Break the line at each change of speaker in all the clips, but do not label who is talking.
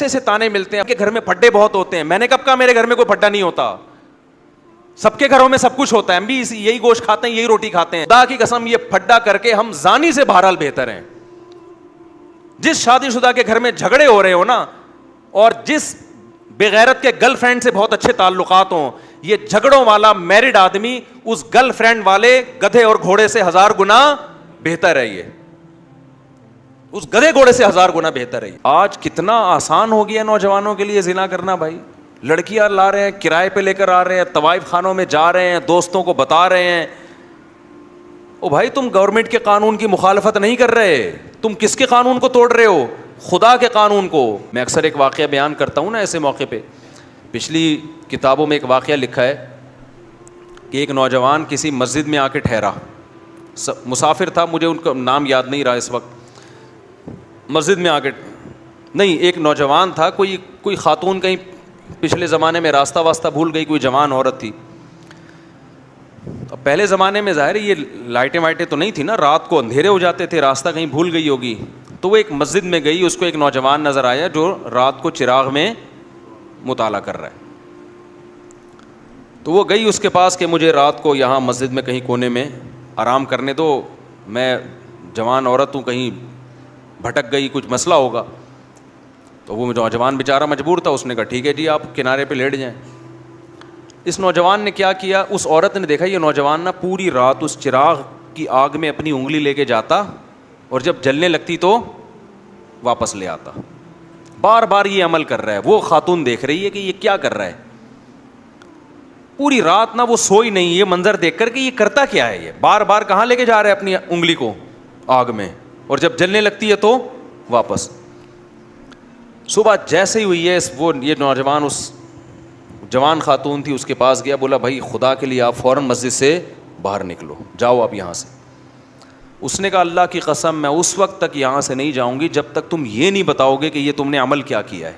ایسے ایسے تانے ملتے ہیں. آپ کے گھر میں پھڈے بہت ہوتے ہیں. میں نے کب کہا میرے گھر میں کوئی پھڈا نہیں ہوتا؟ سب کے گھروں میں سب کچھ ہوتا ہے. ہم بھی یہی گوشت کھاتے ہیں, یہی روٹی کھاتے ہیں. خدا کی قسم یہ پھڈا کر کے ہم زانی سے بہرحال بہتر ہیں. جس شادی شدہ کے گھر میں جھگڑے ہو رہے ہو نا, اور جس بغیرت کے گرل فرینڈ سے بہت اچھے تعلقات ہوں, یہ جھگڑوں والا میرڈ آدمی اس گرل فرینڈ والے گدھے اور گھوڑے سے 1000 گنا بہتر ہے. یہ اس گدھے گھوڑے سے 1000 گنا بہتر ہے. آج کتنا آسان ہو گیا نوجوانوں کے لیے زنا کرنا بھائی. لڑکیاں لا رہے ہیں, کرائے پہ لے کر آ رہے ہیں, طوائف خانوں میں جا رہے ہیں, دوستوں کو بتا رہے ہیں. او بھائی تم گورنمنٹ کے قانون کی مخالفت نہیں کر رہے, تم کس کے قانون کو توڑ رہے ہو؟ خدا کے قانون کو. میں اکثر ایک واقعہ بیان کرتا ہوں نا ایسے موقع پہ. پچھلی کتابوں میں ایک واقعہ لکھا ہے کہ ایک نوجوان کسی مسجد میں آ کے ٹھہرا, مسافر تھا, مجھے ان کا نام یاد نہیں رہا اس وقت. مسجد میں آ کے نہیں, ایک نوجوان تھا, کوئی خاتون کہیں پچھلے زمانے میں راستہ واسطہ بھول گئی, کوئی جوان عورت تھی. اب پہلے زمانے میں ظاہر ہے یہ لائٹیں وائٹیں تو نہیں تھی نا, رات کو اندھیرے ہو جاتے تھے, راستہ کہیں بھول گئی ہوگی. تو وہ ایک مسجد میں گئی, اس کو ایک نوجوان نظر آیا جو رات کو چراغ میں مطالعہ کر رہا ہے. تو وہ گئی اس کے پاس کہ مجھے رات کو یہاں مسجد میں کہیں کونے میں آرام کرنے دو, میں جوان عورت ہوں, کہیں بھٹک گئی, کچھ مسئلہ ہوگا. تو وہ نوجوان بیچارہ مجبور تھا, اس نے کہا ٹھیک ہے جی آپ کنارے پہ لیٹ جائیں. اس نوجوان نے کیا کیا, اس عورت نے دیکھا یہ نوجوان نا پوری رات اس چراغ کی آگ میں اپنی انگلی لے کے جاتا اور جب جلنے لگتی تو واپس لے آتا. بار بار یہ عمل کر رہا ہے. وہ خاتون دیکھ رہی ہے کہ یہ کیا کر رہا ہے, پوری رات نہ وہ سوئی نہیں, یہ منظر دیکھ کر کہ یہ کرتا کیا ہے, یہ بار بار کہاں لے کے جا رہا ہے اپنی انگلی کو آگ میں, اور جب جلنے لگتی ہے تو واپس. صبح جیسے ہی ہوئی ہے یہ نوجوان اس جوان خاتون تھی اس کے پاس گیا, بولا بھائی خدا کے لیے آپ فوراً مسجد سے باہر نکلو, جاؤ آپ یہاں سے. اس نے کہا اللہ کی قسم میں اس وقت تک یہاں سے نہیں جاؤں گی جب تک تم یہ نہیں بتاؤ گے کہ یہ تم نے عمل کیا کیا ہے.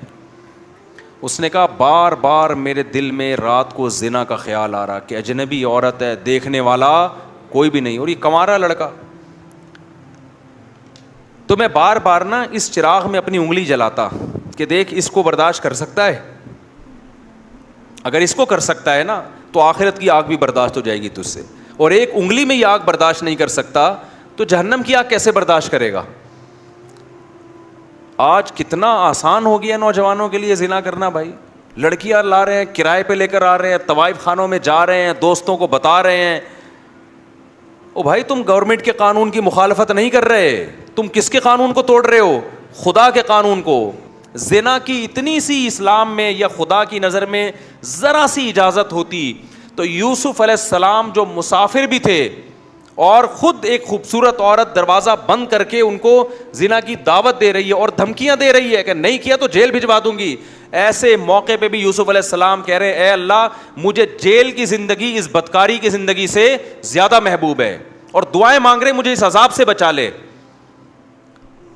اس نے کہا بار بار میرے دل میں رات کو زنا کا خیال آ رہا کہ اجنبی عورت ہے, دیکھنے والا کوئی بھی نہیں, اور یہ کنوارا لڑکا. تو میں بار بار نا اس چراغ میں اپنی انگلی جلاتا کہ دیکھ اس کو برداشت کر سکتا ہے, اگر اس کو کر سکتا ہے نا تو آخرت کی آگ بھی برداشت ہو جائے گی تجھ سے, اور ایک انگلی میں یہ آگ برداشت نہیں کر سکتا تو جہنم کی آگ کیسے برداشت کرے گا. آج کتنا آسان ہو گیا نوجوانوں کے لیے زنا کرنا بھائی. لڑکیاں لا رہے ہیں, کرائے پہ لے کر آ رہے ہیں, طوائف خانوں میں جا رہے ہیں, دوستوں کو بتا رہے ہیں. او بھائی تم گورنمنٹ کے قانون کی مخالفت نہیں کر رہے, تم کس کے قانون کو توڑ رہے ہو؟ خدا کے قانون کو. زنا کی اتنی سی اسلام میں یا خدا کی نظر میں ذرا سی اجازت ہوتی تو یوسف علیہ السلام جو مسافر بھی تھے اور خود ایک خوبصورت عورت دروازہ بند کر کے ان کو زنا کی دعوت دے رہی ہے اور دھمکیاں دے رہی ہے کہ نہیں کیا تو جیل بھجوا دوں گی, ایسے موقع پہ بھی یوسف علیہ السلام کہہ رہے اے اللہ مجھے جیل کی زندگی اس بدکاری کی زندگی سے زیادہ محبوب ہے, اور دعائیں مانگ رہے مجھے اس عذاب سے بچا لے.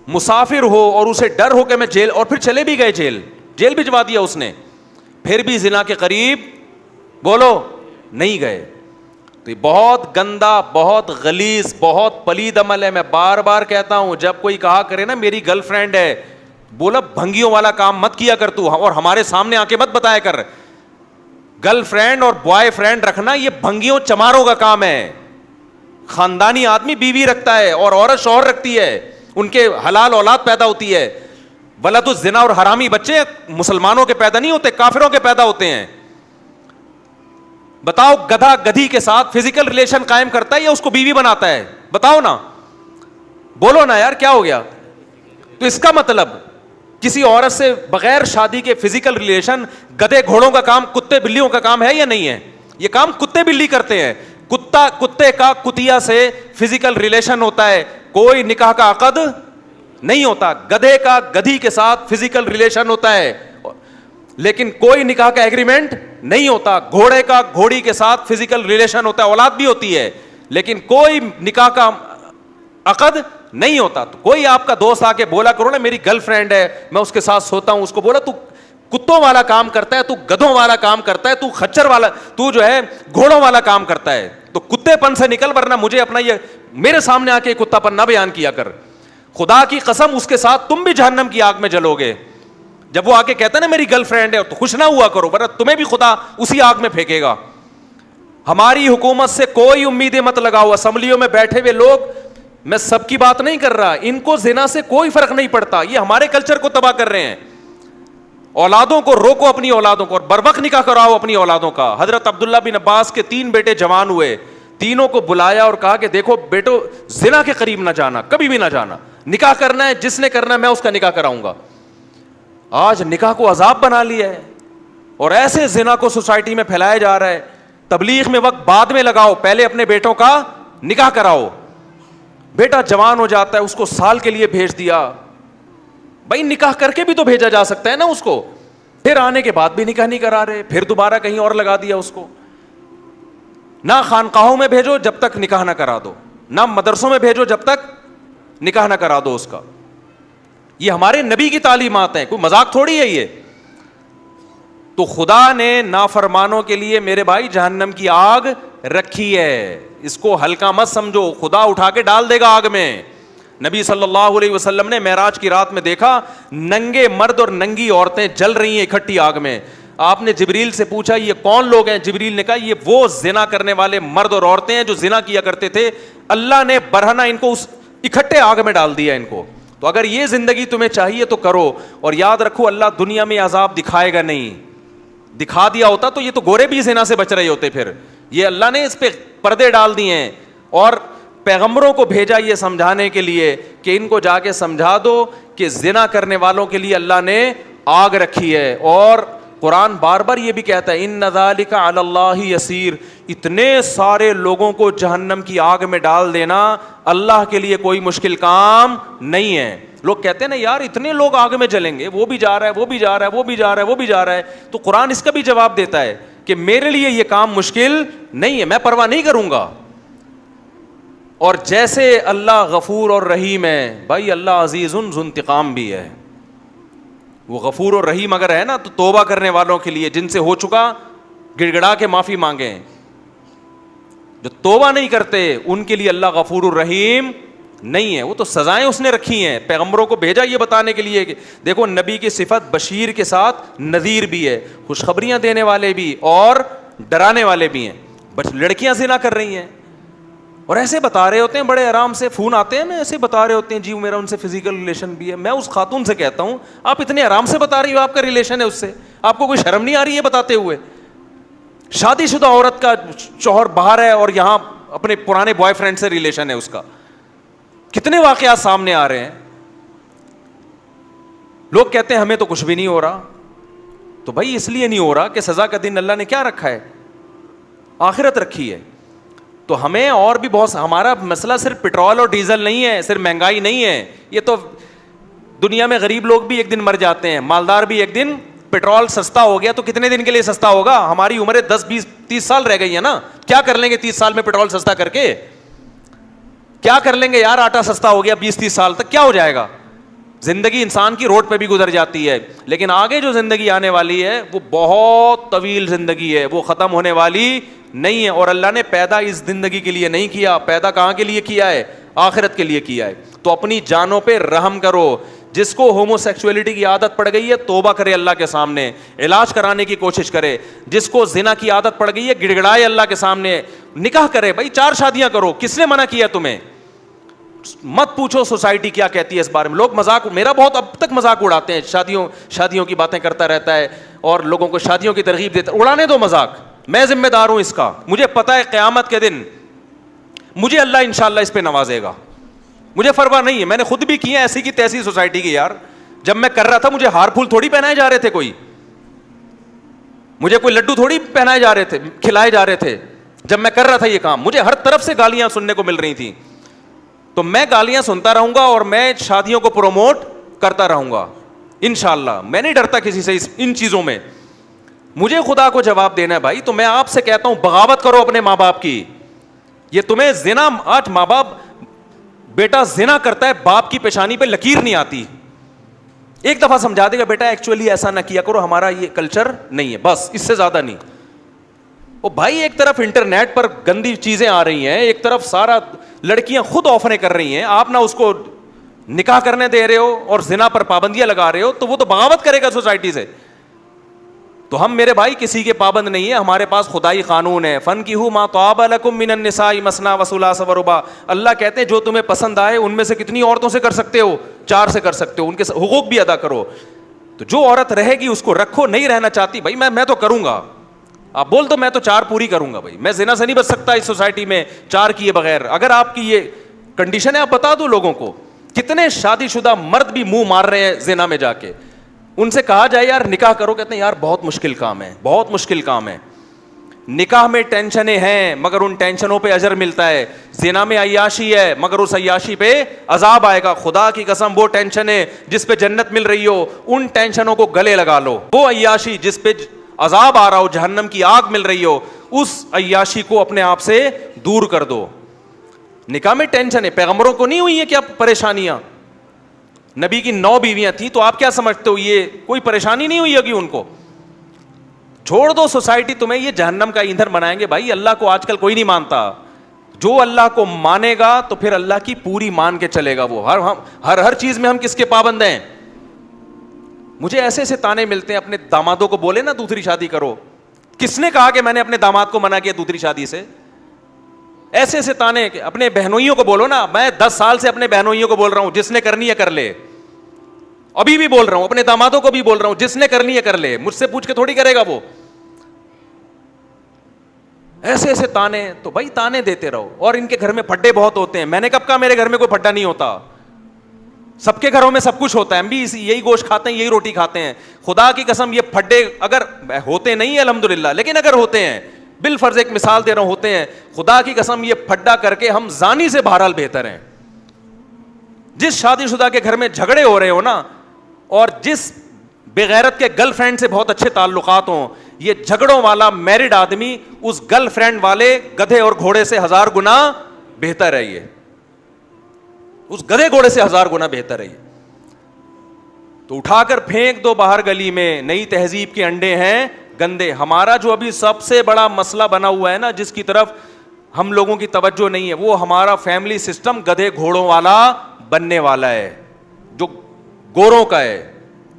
مسافر ہو اور اسے ڈر ہو کہ میں جیل, اور پھر چلے بھی گئے جیل بھجوا دیا اس نے, پھر بھی زنا کے قریب بولو نہیں گئے. تو یہ بہت گندا, بہت غلیظ, بہت پلید عمل ہے. میں بار بار کہتا ہوں جب کوئی کہا کرے نا میری گرل فرینڈ ہے, بولا بھنگیوں والا کام مت کیا کر تو, اور ہمارے سامنے آ کے مت بتایا کر. گرل فرینڈ اور بوائے فرینڈ رکھنا یہ بھنگیوں چماروں کا کام ہے. خاندانی آدمی بیوی رکھتا ہے اور عورت شوہر رکھتی ہے, ان کے حلال اولاد پیدا ہوتی ہے. ولد الزنا اور حرامی بچے مسلمانوں کے پیدا نہیں ہوتے, کافروں کے پیدا ہوتے ہیں. بتاؤ گدھا گدھی کے ساتھ فزیکل ریلیشن قائم کرتا ہے یا اس کو بیوی بناتا ہے؟ بتاؤ نا, بولو نا یار کیا ہو گیا. تو اس کا مطلب کسی عورت سے بغیر شادی کے فزیکل ریلیشن گدھے گھوڑوں کا کام, کتے بلیوں کا کام ہے یا نہیں ہے؟ یہ کام کتے بلی کرتے ہیں. کتے کا کتیا سے فزیکل ریلیشن ہوتا ہے, کوئی نکاح کا عقد نہیں ہوتا. گدھے کا گدھی کے ساتھ فزیکل ریلیشن ہوتا ہے لیکن کوئی نکاح کا ایگریمنٹ نہیں ہوتا. گھوڑے کا گھوڑی کے ساتھ فزیکل ریلیشن ہوتا ہے, اولاد بھی ہوتی ہے, لیکن کوئی نکاح کا عقد نہیں ہوتا. تو کوئی آپ کا دوست آ کے بولا کرو نا میری گرل فرینڈ ہے, میں اس کے ساتھ سوتا ہوں, اس کو بولا تو کتوں والا کام کرتا ہے, تو گدھوں والا کام کرتا ہے, تو خچر والا, تو جو ہے گھوڑوں والا کام کرتا ہے. تو کتے پن سے نکل, ورنہ مجھے اپنا یہ میرے سامنے آ کے کتا پن نہ بیان کیا کر. خدا کی قسم اس کے ساتھ تم بھی جہنم کی آگ میں جلو گے. جب وہ آ کے کہتا ہے نا میری گرل فرینڈ ہے تو خوش نہ ہوا کرو, ورنہ تمہیں بھی خدا اسی آگ میں پھینکے گا. ہماری حکومت سے کوئی امیدیں مت لگاؤ. اسمبلیوں میں بیٹھے ہوئے لوگ, میں سب کی بات نہیں کر رہا, ان کو زنا سے کوئی فرق نہیں پڑتا, یہ ہمارے کلچر کو تباہ کر رہے ہیں. اولادوں کو روکو, اپنی اولادوں کو, اور بر وقت نکاح کراؤ اپنی اولادوں کا. حضرت عبداللہ بن عباس کے 3 بیٹے جوان ہوئے, تینوں کو بلایا اور کہا کہ دیکھو بیٹو, زنا کے قریب نہ جانا, کبھی بھی نہ جانا, نکاح کرنا ہے جس نے کرنا ہے میں اس کا نکاح کراؤں گا. آج نکاح کو عذاب بنا لیا ہے, اور ایسے زنا کو سوسائٹی میں پھیلایا جا رہا ہے. تبلیغ میں وقت بعد میں لگاؤ, پہلے اپنے بیٹوں کا نکاح کراؤ. بیٹا جوان ہو جاتا ہے, اس کو سال کے لیے بھیج دیا, بھائی نکاح کر کے بھی تو بھیجا جا سکتا ہے نا اس کو. پھر آنے کے بعد بھی نکاح نہیں کرا رہے, پھر دوبارہ کہیں اور لگا دیا اس کو. نہ خانقاہوں میں بھیجو جب تک نکاح نہ کرا دو, نہ مدرسوں میں بھیجو جب تک نکاح نہ کرا دو اس کا. یہ ہمارے نبی کی تعلیمات ہیں, کوئی مذاق تھوڑی ہے یہ. تو خدا نے نافرمانوں کے لیے میرے بھائی جہنم کی آگ رکھی ہے, اس کو ہلکا مت سمجھو, خدا اٹھا کے ڈال دے گا آگ میں. نبی صلی اللہ علیہ وسلم نے معراج کی رات میں دیکھا ننگے مرد اور ننگی عورتیں جل رہی ہیں اکٹھی آگ میں. آپ نے جبریل سے پوچھا یہ کون لوگ ہیں؟ جبریل نے کہا یہ وہ زنا کرنے والے مرد اور عورتیں ہیں جو زنا کیا کرتے تھے, اللہ نے برہنہ ان کو اس اکٹھے آگ میں ڈال دیا ان کو. تو اگر یہ زندگی تمہیں چاہیے تو کرو, اور یاد رکھو اللہ دنیا میں عذاب دکھائے گا نہیں. دکھا دیا ہوتا تو یہ تو گورے بھی زنا سے بچ رہے ہوتے. پھر یہ اللہ نے اس پہ پردے ڈال دیے ہیں, اور پیغمبروں کو بھیجا یہ سمجھانے کے لیے کہ ان کو جا کے سمجھا دو کہ زنا کرنے والوں کے لیے اللہ نے آگ رکھی ہے. اور قرآن بار بار یہ بھی کہتا ہے ان ذالک علی اللہ یسیر, اتنے سارے لوگوں کو جہنم کی آگ میں ڈال دینا اللہ کے لیے کوئی مشکل کام نہیں ہے. لوگ کہتے ہیں نا یار اتنے لوگ آگ میں جلیں گے, وہ بھی جا رہا ہے, وہ بھی جا رہا ہے, وہ بھی جا رہا ہے, وہ بھی جا رہا ہے. تو قرآن اس کا بھی جواب دیتا ہے کہ میرے لیے یہ کام مشکل نہیں ہے, میں پرواہ نہیں کروں گا. اور جیسے اللہ غفور اور رحیم ہے, بھائی اللہ عزیز ذو انتقام بھی ہے. وہ غفور اور رحیم اگر ہے نا تو توبہ کرنے والوں کے لیے, جن سے ہو چکا گڑ گڑا کے معافی مانگیں. جو توبہ نہیں کرتے ان کے لیے اللہ غفور الرحیم نہیں ہے, وہ تو سزائیں اس نے رکھی ہیں. پیغمبروں کو بھیجا یہ بتانے کے لیے کہ دیکھو نبی کی صفت بشیر کے ساتھ نذیر بھی ہے, خوشخبریاں دینے والے بھی اور ڈرانے والے بھی ہیں. بس لڑکیاں زنا کر رہی ہیں اور ایسے بتا رہے ہوتے ہیں, بڑے آرام سے فون آتے ہیں نا, ایسے بتا رہے ہوتے ہیں جی میرا ان سے فزیکل ریلیشن بھی ہے. میں اس خاتون سے کہتا ہوں آپ اتنے آرام سے بتا رہی ہو آپ کا ریلیشن ہے اس سے, آپ کو کوئی شرم نہیں آ رہی ہے بتاتے ہوئے؟ شادی شدہ عورت کا شوہر باہر ہے اور یہاں اپنے پرانے بوائے فرینڈ سے ریلیشن ہے اس کا. کتنے واقعات سامنے آ رہے ہیں. لوگ کہتے ہیں ہمیں تو کچھ بھی نہیں ہو رہا. تو بھائی اس لیے نہیں ہو رہا کہ سزا کا دن اللہ نے کیا رکھا ہے؟ آخرت رکھی ہے. تو ہمیں اور بھی بہت, ہمارا مسئلہ صرف پیٹرول اور ڈیزل نہیں ہے, صرف مہنگائی نہیں ہے. یہ تو دنیا میں غریب لوگ بھی ایک دن مر جاتے ہیں, مالدار بھی ایک دن. پیٹرول سستا ہو گیا تو کتنے دن کے لیے سستا ہوگا؟ ہماری عمریں 10 20 30 سال رہ گئی ہیں نا, کیا کر لیں گے 30 سال میں پیٹرول سستا کر کے؟ کیا کر لیں گے یار؟ آٹا سستا ہو گیا 20 30 سال تک کیا ہو جائے گا؟ زندگی انسان کی روڈ پہ بھی گزر جاتی ہے, لیکن آگے جو زندگی آنے والی ہے وہ بہت طویل زندگی ہے, وہ ختم ہونے والی نہیں ہے. اور اللہ نے پیدا اس زندگی کے لیے نہیں کیا, پیدا کہاں کے لیے کیا ہے؟ آخرت کے لیے کیا ہے. تو اپنی جانوں پہ رحم کرو. جس کو ہومو سیکسولیٹی کی عادت پڑ گئی ہے توبہ کرے اللہ کے سامنے, علاج کرانے کی کوشش کرے. جس کو زنا کی عادت پڑ گئی ہے گڑ گڑائے اللہ کے سامنے, نکاح کرے. بھائی 4 شادیاں کرو, کس نے منع کیا تمہیں؟ مت پوچھو سوسائٹی کیا کہتی ہے اس بارے میں. لوگ مذاق, میرا بہت اب تک مذاق اڑاتے ہیں, شادیوں کی باتیں کرتا رہتا ہے اور لوگوں کو شادیوں کی ترغیب دیتا. اڑانے دو مذاق, میں ذمہ دار ہوں اس کا. مجھے پتا ہے قیامت کے دن مجھے اللہ انشاءاللہ اس پہ نوازے گا. مجھے پرواہ نہیں ہے, میں نے خود بھی کی ہے ایسی کی تیسی سوسائٹی کی. یار جب میں کر رہا تھا مجھے ہار پھول تھوڑی پہنائے جا رہے تھے, مجھے کوئی لڈو تھوڑی پہنائے جا رہے تھے, کھلائے جا رہے تھے. جب میں کر رہا تھا یہ کام مجھے ہر طرف سے گالیاں سننے کو مل رہی تھیں. تو میں گالیاں سنتا رہوں گا اور میں شادیوں کو پروموٹ کرتا رہوں گا انشاءاللہ. میں نہیں ڈرتا کسی سے ان چیزوں میں. مجھے خدا کو جواب دینا ہے بھائی. تو میں آپ سے کہتا ہوں بغاوت کرو اپنے ماں باپ کی. یہ تمہیں زنا, آج ماں باپ, بیٹا زنا کرتا ہے باپ کی پیشانی پہ لکیر نہیں آتی, ایک دفعہ سمجھا دے گا بیٹا ایکچولی ایسا نہ کیا کرو, ہمارا یہ کلچر نہیں ہے, بس اس سے زیادہ نہیں. او بھائی ایک طرف انٹرنیٹ پر گندی چیزیں آ رہی ہیں, ایک طرف سارا لڑکیاں خود آفریں کر رہی ہیں, آپ نہ اس کو نکاح کرنے دے رہے ہو اور زنا پر پابندیاں لگا رہے ہو تو وہ تو بغاوت کرے گا سوسائٹی سے. تو ہم میرے بھائی کسی کے پابند نہیں ہے, ہمارے پاس خدائی قانون ہے. فَانكِحُوا مَا طَابَ لَكُم مِّنَ النِّسَاءِ مَثْنَىٰ وَثُلَاثَ وَرُبَاعَ. اللہ کہتے ہیں جو تمہیں پسند آئے ان میں سے کتنی عورتوں سے کر سکتے ہو؟ 4 سے کر سکتے ہو, ان کے حقوق بھی ادا کرو. تو جو عورت رہے گی اس کو رکھو, نہیں رہنا چاہتی بھائی میں تو کروں گا, آپ بول دو میں تو 4 پوری کروں گا. بھائی میں زنا سے نہیں بچ سکتا اس سوسائٹی میں 4 کیے بغیر. اگر آپ کی یہ کنڈیشن ہے آپ بتا دو لوگوں کو. کتنے شادی شدہ مرد بھی منہ مار رہے ہیں زنا میں جا کے, ان سے کہا جائے یار نکاح کرو, کہتے ہیں یار بہت مشکل کام ہے, بہت مشکل کام ہے. نکاح میں ٹینشنیں ہیں مگر ان ٹینشنوں پہ اجر ملتا ہے. زنا میں عیاشی ہے مگر اس عیاشی پہ عذاب آئے گا. خدا کی قسم وہ ٹینشن ہے جس پہ جنت مل رہی ہو ان ٹینشنوں کو گلے لگا لو. وہ عیاشی جس پہ عذاب آ رہا ہو, جہنم کی آگ مل رہی ہو, اس عیاشی کو اپنے آپ سے دور کر دو. نکاح میں ٹینشن ہے, پیغمبروں کو نہیں ہوئی ہے کیا پریشانیاں؟ نبی کی 9 بیویاں تھیں, تو آپ کیا سمجھتے ہو یہ کوئی پریشانی نہیں ہوئی ہوگی ان کو؟ چھوڑ دو, سوسائٹی تمہیں یہ جہنم کا ایندھن بنائیں گے. بھائی اللہ کو آج کل کوئی نہیں مانتا. جو اللہ کو مانے گا تو پھر اللہ کی پوری مان کے چلے گا. وہ ہر چیز میں ہم کس کے پابند ہیں؟ مجھے ایسے ایسے تانے ملتے ہیں, اپنے دامادوں کو بولے نا دوسری شادی کرو. کس نے کہا کہ میں نے اپنے داماد کو منع کیا دوسری شادی سے؟ ایسے ایسے تانے. اپنے بہنوئیوں کو بولو نا, میں 10 سال سے اپنے بہنوئیوں کو بول رہا ہوں جس نے کرنی ہے کر لے. ابھی بھی بول رہا ہوں, اپنے دامادوں کو بھی بول رہا ہوں جس نے کرنی ہے کر لے, مجھ سے پوچھ کے تھوڑی کرے گا وہ. ایسے ایسے تانے, تو بھائی تانے دیتے رہو. اور ان کے گھر میں پھڈے بہت ہوتے ہیں. میں نے کب کہا میرے گھر میں کوئی پھڈا نہیں ہوتا؟ سب کے گھروں میں سب کچھ ہوتا ہے, ہم بھی یہی گوشت کھاتے ہیں, یہی روٹی کھاتے ہیں. خدا کی قسم یہ پھڈے اگر ہوتے نہیں ہیں الحمدللہ, لیکن اگر ہوتے ہیں, بالفرض ایک مثال دے رہا ہوں, ہوتے ہیں, خدا کی قسم یہ پھڈا کر کے ہم زانی سے بہرحال بہتر ہیں. جس شادی شدہ کے گھر میں جھگڑے ہو رہے ہو نا, اور جس بغیرت کے گرل فرینڈ سے بہت اچھے تعلقات ہوں, یہ جھگڑوں والا میرڈ آدمی اس گرل فرینڈ والے گدھے اور گھوڑے سے 1000 گنا بہتر ہے. یہ اس گدھے گھوڑے سے 1000 گنا بہتر ہے. یہ تو اٹھا کر پھینک دو باہر گلی میں. نئی تہذیب کے انڈے ہیں گندے. ہمارا جو ابھی سب سے بڑا مسئلہ بنا ہوا ہے نا, جس کی طرف ہم لوگوں کی توجہ نہیں ہے, وہ ہمارا فیملی سسٹم گدھے گھوڑوں والا بننے والا ہے, جو گوروں کا ہے.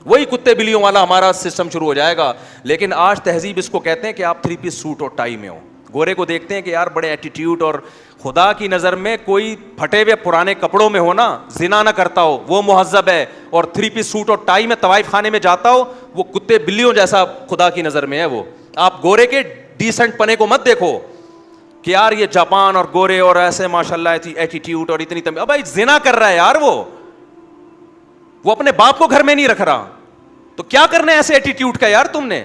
وہی کتے بلیوں والا ہمارا سسٹم شروع ہو جائے گا. لیکن آج تہذیب اس کو کہتے ہیں کہ آپ 3 پیس سوٹ اور ٹائی میں ہو. گورے کو دیکھتے ہیں کہ یار بڑے ایٹیٹیوڈ, اور خدا کی نظر میں کوئی پھٹے ہوئے پرانے کپڑوں میں ہو نا, زنا نہ کرتا ہو, وہ مہذب ہے. اور 3 پیس سوٹ اور ٹائی میں طوائف خانے میں جاتا ہو, وہ کتے بلیوں جیسا خدا کی نظر میں ہے. وہ آپ گورے کے ڈیسنٹ پنے کو مت دیکھو کہ یار یہ جاپان اور گورے اور ایسے ماشاءاللہ ایٹیٹیوڈ اور اتنی تمیز. ابھائی زنا کر رہا ہے یار, وہ اپنے باپ کو گھر میں نہیں رکھ رہا, تو کیا کرنا ہے ایسے ایٹیٹیوڈ کا یار؟ تم نے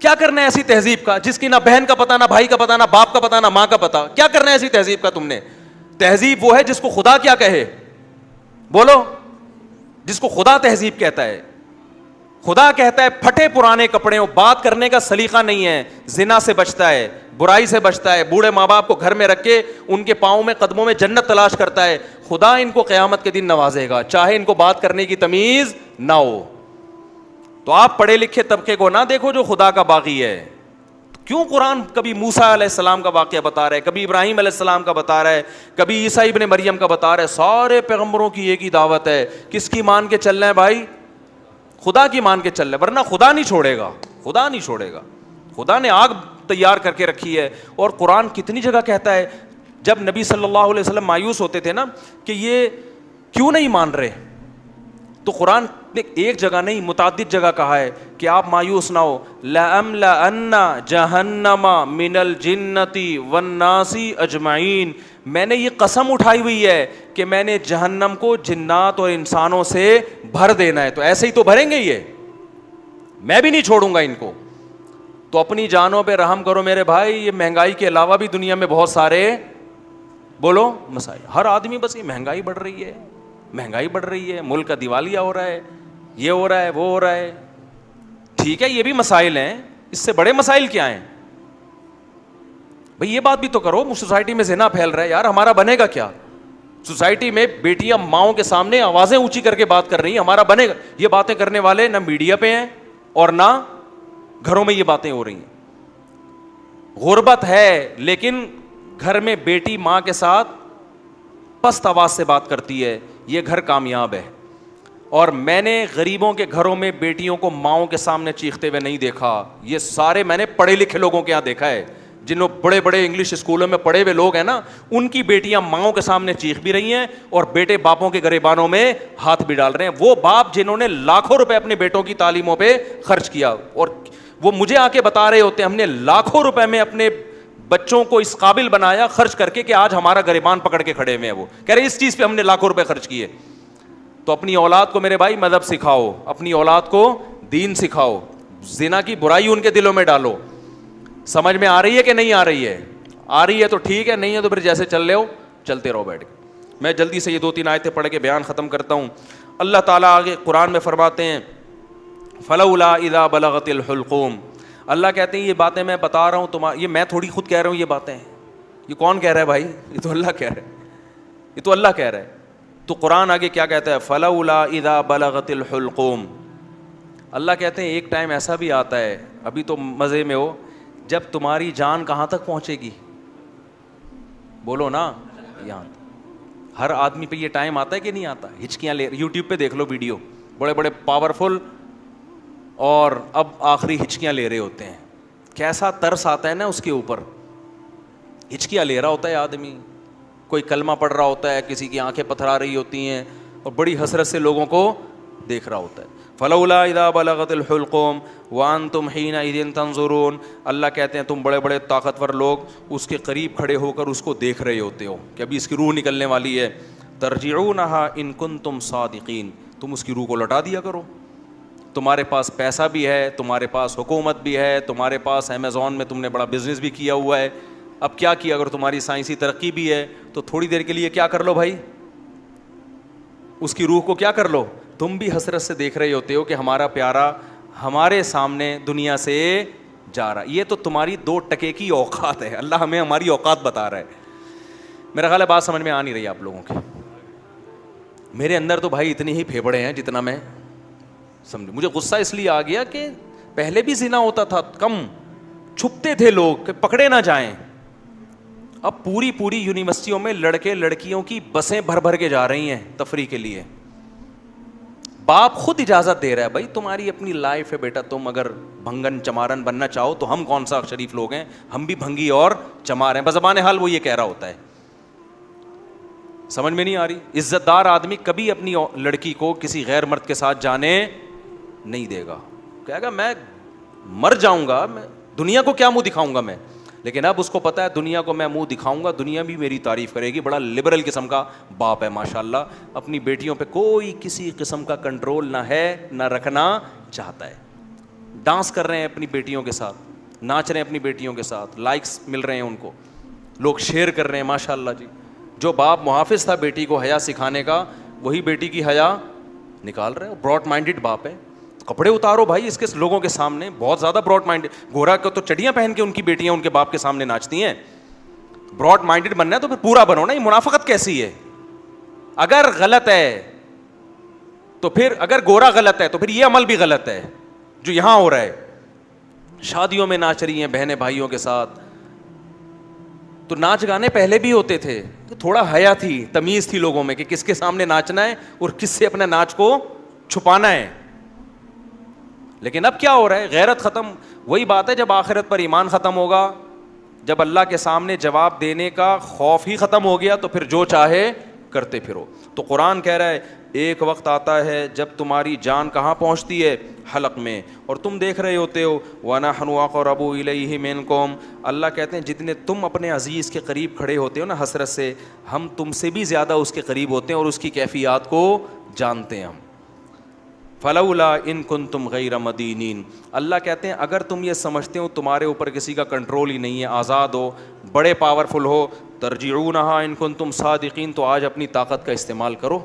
کیا کرنا ہے ایسی تہذیب کا جس کی نہ بہن کا پتا, نہ بھائی کا پتا, نہ باپ کا پتا, نہ ماں کا پتا؟ کیا کرنا ہے ایسی تہذیب کا تم نے؟ تہذیب وہ ہے جس کو خدا کیا کہے, بولو, جس کو خدا تہذیب کہتا ہے. خدا کہتا ہے پھٹے پرانے کپڑے ہو, بات کرنے کا سلیقہ نہیں ہے, زنا سے بچتا ہے, برائی سے بچتا ہے, بوڑھے ماں باپ کو گھر میں رکھ کے ان کے پاؤں میں قدموں میں جنت تلاش کرتا ہے. خدا ان کو قیامت کے دن نوازے گا, چاہے ان کو بات کرنے کی تمیز نہ ہو. تو آپ پڑھے لکھے طبقے کو نہ دیکھو جو خدا کا باغی ہے. کیوں قرآن کبھی موسیٰ علیہ السلام کا واقعہ بتا رہا ہے, کبھی ابراہیم علیہ السلام کا بتا رہا ہے, کبھی عیسیٰ ابن مریم کا بتا رہا ہے. سارے پیغمبروں کی ایک ہی دعوت ہے, کس کی مان کے چلنا ہے بھائی؟ خدا کی مان کے چل رہے, ورنہ خدا نہیں چھوڑے گا. خدا نہیں چھوڑے گا. خدا نے آگ تیار کر کے رکھی ہے. اور قرآن کتنی جگہ کہتا ہے, جب نبی صلی اللہ علیہ وسلم مایوس ہوتے تھے نا کہ یہ کیوں نہیں مان رہے, تو قرآن نے ایک جگہ نہیں متعدد جگہ کہا ہے کہ آپ مایوس نہ ہو. لَأَمْلَأَنَّ جَهَنَّمَ مِنَ الْجِنَّةِ وَالنَّاسِ أَجْمَعِينَ. میں نے یہ قسم اٹھائی ہوئی ہے کہ میں نے جہنم کو جنات اور انسانوں سے بھر دینا ہے. تو ایسے ہی تو بھریں گے, یہ میں بھی نہیں چھوڑوں گا ان کو. تو اپنی جانوں پہ رحم کرو میرے بھائی. یہ مہنگائی کے علاوہ بھی دنیا میں بہت سارے, بولو, مسائل. ہر آدمی بس یہ مہنگائی بڑھ رہی ہے, مہنگائی بڑھ رہی ہے, ملک کا دیوالیہ ہو رہا ہے, یہ ہو رہا ہے, وہ ہو رہا ہے. ٹھیک ہے, یہ بھی مسائل ہیں, اس سے بڑے مسائل کیا ہیں بھئی؟ یہ بات بھی تو کرو. سوسائٹی میں زنا پھیل رہا ہے یار, ہمارا بنے گا کیا؟ سوسائٹی میں بیٹیاں ماؤں کے سامنے آوازیں اونچی کر کے بات کر رہی ہیں, ہمارا بنے گا؟ یہ باتیں کرنے والے نہ میڈیا پہ ہیں اور نہ گھروں میں یہ باتیں ہو رہی ہیں. غربت ہے, لیکن گھر میں بیٹی ماں کے ساتھ پست آواز سے بات کرتی ہے, یہ گھر کامیاب ہے. اور میں نے غریبوں کے گھروں میں بیٹیوں کو ماؤں کے سامنے چیختے ہوئے نہیں دیکھا. یہ سارے میں نے پڑھے لکھے لوگوں کے یہاں دیکھا ہے, جنہوں بڑے بڑے انگلش اسکولوں میں پڑھے ہوئے لوگ ہیں نا, ان کی بیٹیاں ماؤں کے سامنے چیخ بھی رہی ہیں اور بیٹے باپوں کے گریبانوں میں ہاتھ بھی ڈال رہے ہیں. وہ باپ جنہوں نے لاکھوں روپے اپنے بیٹوں کی تعلیموں پہ خرچ کیا, اور وہ مجھے آ کے بتا رہے ہوتے ہیں ہم نے لاکھوں روپے میں اپنے بچوں کو اس قابل بنایا خرچ کر کے کہ آج ہمارا گریبان پکڑ کے کھڑے ہوئے ہیں. وہ کہہ رہے اس چیز پہ ہم نے لاکھوں روپے خرچ کیے. تو اپنی اولاد کو میرے بھائی مذہب سکھاؤ, اپنی اولاد کو دین سکھاؤ, زنا کی برائی ان کے دلوں میں ڈالو. سمجھ میں آ رہی ہے کہ نہیں آ رہی ہے؟ آ رہی ہے تو ٹھیک ہے, نہیں ہے تو پھر جیسے چل رہے ہو چلتے رہو بیٹھ کے. میں جلدی سے یہ 2-3 آیتیں پڑھ کے بیان ختم کرتا ہوں. اللہ تعالیٰ آگے قرآن میں فرماتے ہیں فلولا اذا بلغت الحلقوم. اللہ کہتے ہیں یہ باتیں میں بتا رہا ہوں یہ میں تھوڑی خود کہہ رہا ہوں, یہ باتیں یہ کون کہہ رہا ہے بھائی؟ یہ تو اللہ کہہ رہا ہے, یہ تو اللہ کہہ رہا ہے. تو قرآن آگے کیا کہتا ہے؟ فلولا اذا بلغت الحلقوم. اللہ کہتے ہیں ایک ٹائم ایسا بھی آتا ہے, ابھی تو مزے میں ہو, جب تمہاری جان کہاں تک پہنچے گی؟ بولو نا, یہاں. ہر آدمی پہ یہ ٹائم آتا ہے کہ نہیں آتا؟ ہچکیاں لے, یوٹیوب پہ دیکھ لو ویڈیو, بڑے بڑے پاورفل اور اب آخری ہچکیاں لے رہے ہوتے ہیں. کیسا ترس آتا ہے نا اس کے اوپر. ہچکیاں لے رہا ہوتا ہے آدمی, کوئی کلمہ پڑھ رہا ہوتا ہے, کسی کی آنکھیں پتھرا رہی ہوتی ہیں اور بڑی حسرت سے لوگوں کو دیکھ رہا ہوتا ہے. فلولا اذا بلغت الحلقوم وانتم حینئذ تنظرون. اللہ کہتے ہیں تم بڑے بڑے طاقتور لوگ اس کے قریب کھڑے ہو کر اس کو دیکھ رہے ہوتے ہو کہ ابھی اس کی روح نکلنے والی ہے. ترجعونہا ان کنتم صادقین. تم اس کی روح کو لوٹا دیا کرو. تمہارے پاس پیسہ بھی ہے, تمہارے پاس حکومت بھی ہے, تمہارے پاس امیزون میں تم نے بڑا بزنس بھی کیا ہوا ہے. اب کیا کیا, اگر تمہاری سائنسی ترقی بھی ہے تو تھوڑی دیر کے لیے کیا کر لو بھائی, اس کی روح کو کیا کر لو. تم بھی حسرت سے دیکھ رہے ہوتے ہو کہ ہمارا پیارا ہمارے سامنے دنیا سے جا رہا. یہ تو تمہاری 2 ٹکے کی اوقات ہے. اللہ ہمیں ہماری اوقات بتا رہا ہے. میرا خیال ہے بات سمجھ میں آ نہیں رہی آپ لوگوں کی. میرے اندر تو بھائی اتنے ہی پھیپڑے ہیں جتنا میں سمجھو. مجھے غصہ اس لیے آ گیا کہ پہلے بھی زنا ہوتا تھا, کم چھپتے تھے لوگ کہ پکڑے نہ جائیں. اب پوری یونیورسٹیوں میں لڑکے لڑکیوں کی بسیں بھر بھر کے جا رہی ہیں تفریح کے لیے. باپ خود اجازت دے رہا ہے, بھائی تمہاری اپنی لائف ہے بیٹا, تم اگر بھنگن چمارن بننا چاہو تو ہم کون سا شریف لوگ ہیں, ہم بھی بھنگی اور چمار ہیں. بزبان حال وہ یہ کہہ رہا ہوتا ہے. سمجھ میں نہیں آ رہی. عزت دار آدمی کبھی اپنی لڑکی کو کسی غیر مرد کے ساتھ جانے نہیں دے گا. کہے گا میں مر جاؤں گا, میں دنیا کو کیا منہ دکھاؤں گا میں. لیکن اب اس کو پتا ہے دنیا کو میں منہ دکھاؤں گا, دنیا بھی میری تعریف کرے گی. بڑا لبرل قسم کا باپ ہے ماشاءاللہ. اپنی بیٹیوں پہ کوئی کسی قسم کا کنٹرول نہ ہے, نہ رکھنا چاہتا ہے. ڈانس کر رہے ہیں اپنی بیٹیوں کے ساتھ, ناچ رہے ہیں اپنی بیٹیوں کے ساتھ, لائکس مل رہے ہیں ان کو, لوگ شیئر کر رہے ہیں ماشاءاللہ جی. جو باپ محافظ تھا بیٹی کو حیا سکھانے کا, وہی بیٹی کی حیا نکال رہے ہیں. براڈ مائنڈڈ باپ ہے. کپڑے اتارو بھائی اس کے لوگوں کے سامنے, بہت زیادہ براڈ مائنڈ. گورا کو تو چڑیاں پہن کے ان کی بیٹیاں ان کے باپ کے سامنے ناچتی ہیں. براڈ مائنڈڈ بننا ہے تو پھر پورا بنو نا. یہ منافقت کیسی ہے؟ اگر غلط ہے تو پھر, اگر گورا غلط ہے تو پھر یہ عمل بھی غلط ہے جو یہاں ہو رہا ہے. شادیوں میں ناچ رہی ہیں بہنیں بھائیوں کے ساتھ. تو ناچ گانے پہلے بھی ہوتے تھے, تھوڑا حیا تھی, تمیز تھی لوگوں میں کہ کس کے سامنے ناچنا ہے اور کس سے اپنے ناچ کو چھپانا ہے. لیکن اب کیا ہو رہا ہے, غیرت ختم. وہی بات ہے جب آخرت پر ایمان ختم ہوگا, جب اللہ کے سامنے جواب دینے کا خوف ہی ختم ہو گیا تو پھر جو چاہے کرتے پھرو. تو قرآن کہہ رہا ہے ایک وقت آتا ہے جب تمہاری جان کہاں پہنچتی ہے؟ حلق میں, اور تم دیکھ رہے ہوتے ہو. وَنَحْنُ أَقْرَبُ إِلَيْهِ مِنْكُمْ. اللہ کہتے ہیں جتنے تم اپنے عزیز کے قریب کھڑے ہوتے ہو نا حسرت سے, ہم تم سے بھی زیادہ اس کے قریب ہوتے ہیں اور اس کی کیفیات کو جانتے ہیں ہم. فلولا ان کنتم غیر مدینین. اللہ کہتے ہیں اگر تم یہ سمجھتے ہو تمہارے اوپر کسی کا کنٹرول ہی نہیں ہے, آزاد ہو, بڑے پاورفل ہو, ترجعونہا ان کنتم صادقین, تو آج اپنی طاقت کا استعمال کرو.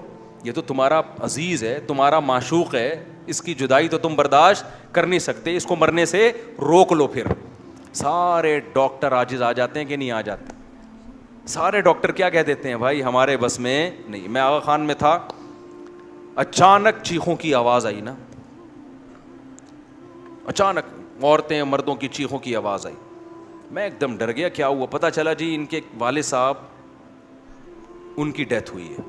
یہ تو تمہارا عزیز ہے, تمہارا معشوق ہے, اس کی جدائی تو تم برداشت کر نہیں سکتے, اس کو مرنے سے روک لو. پھر سارے ڈاکٹر عاجز آ جاتے ہیں کہ نہیں آ جاتے؟ سارے ڈاکٹر کیا کہہ دیتے ہیں, بھائی ہمارے بس میں نہیں. میں آغا خان میں تھا, اچانک چیخوں کی آواز آئی نا, اچانک عورتیں مردوں کی چیخوں کی آواز آئی. میں ایک دم ڈر گیا, کیا ہوا؟ پتہ چلا جی ان کے والد صاحب ان کی ڈیتھ ہوئی ہے.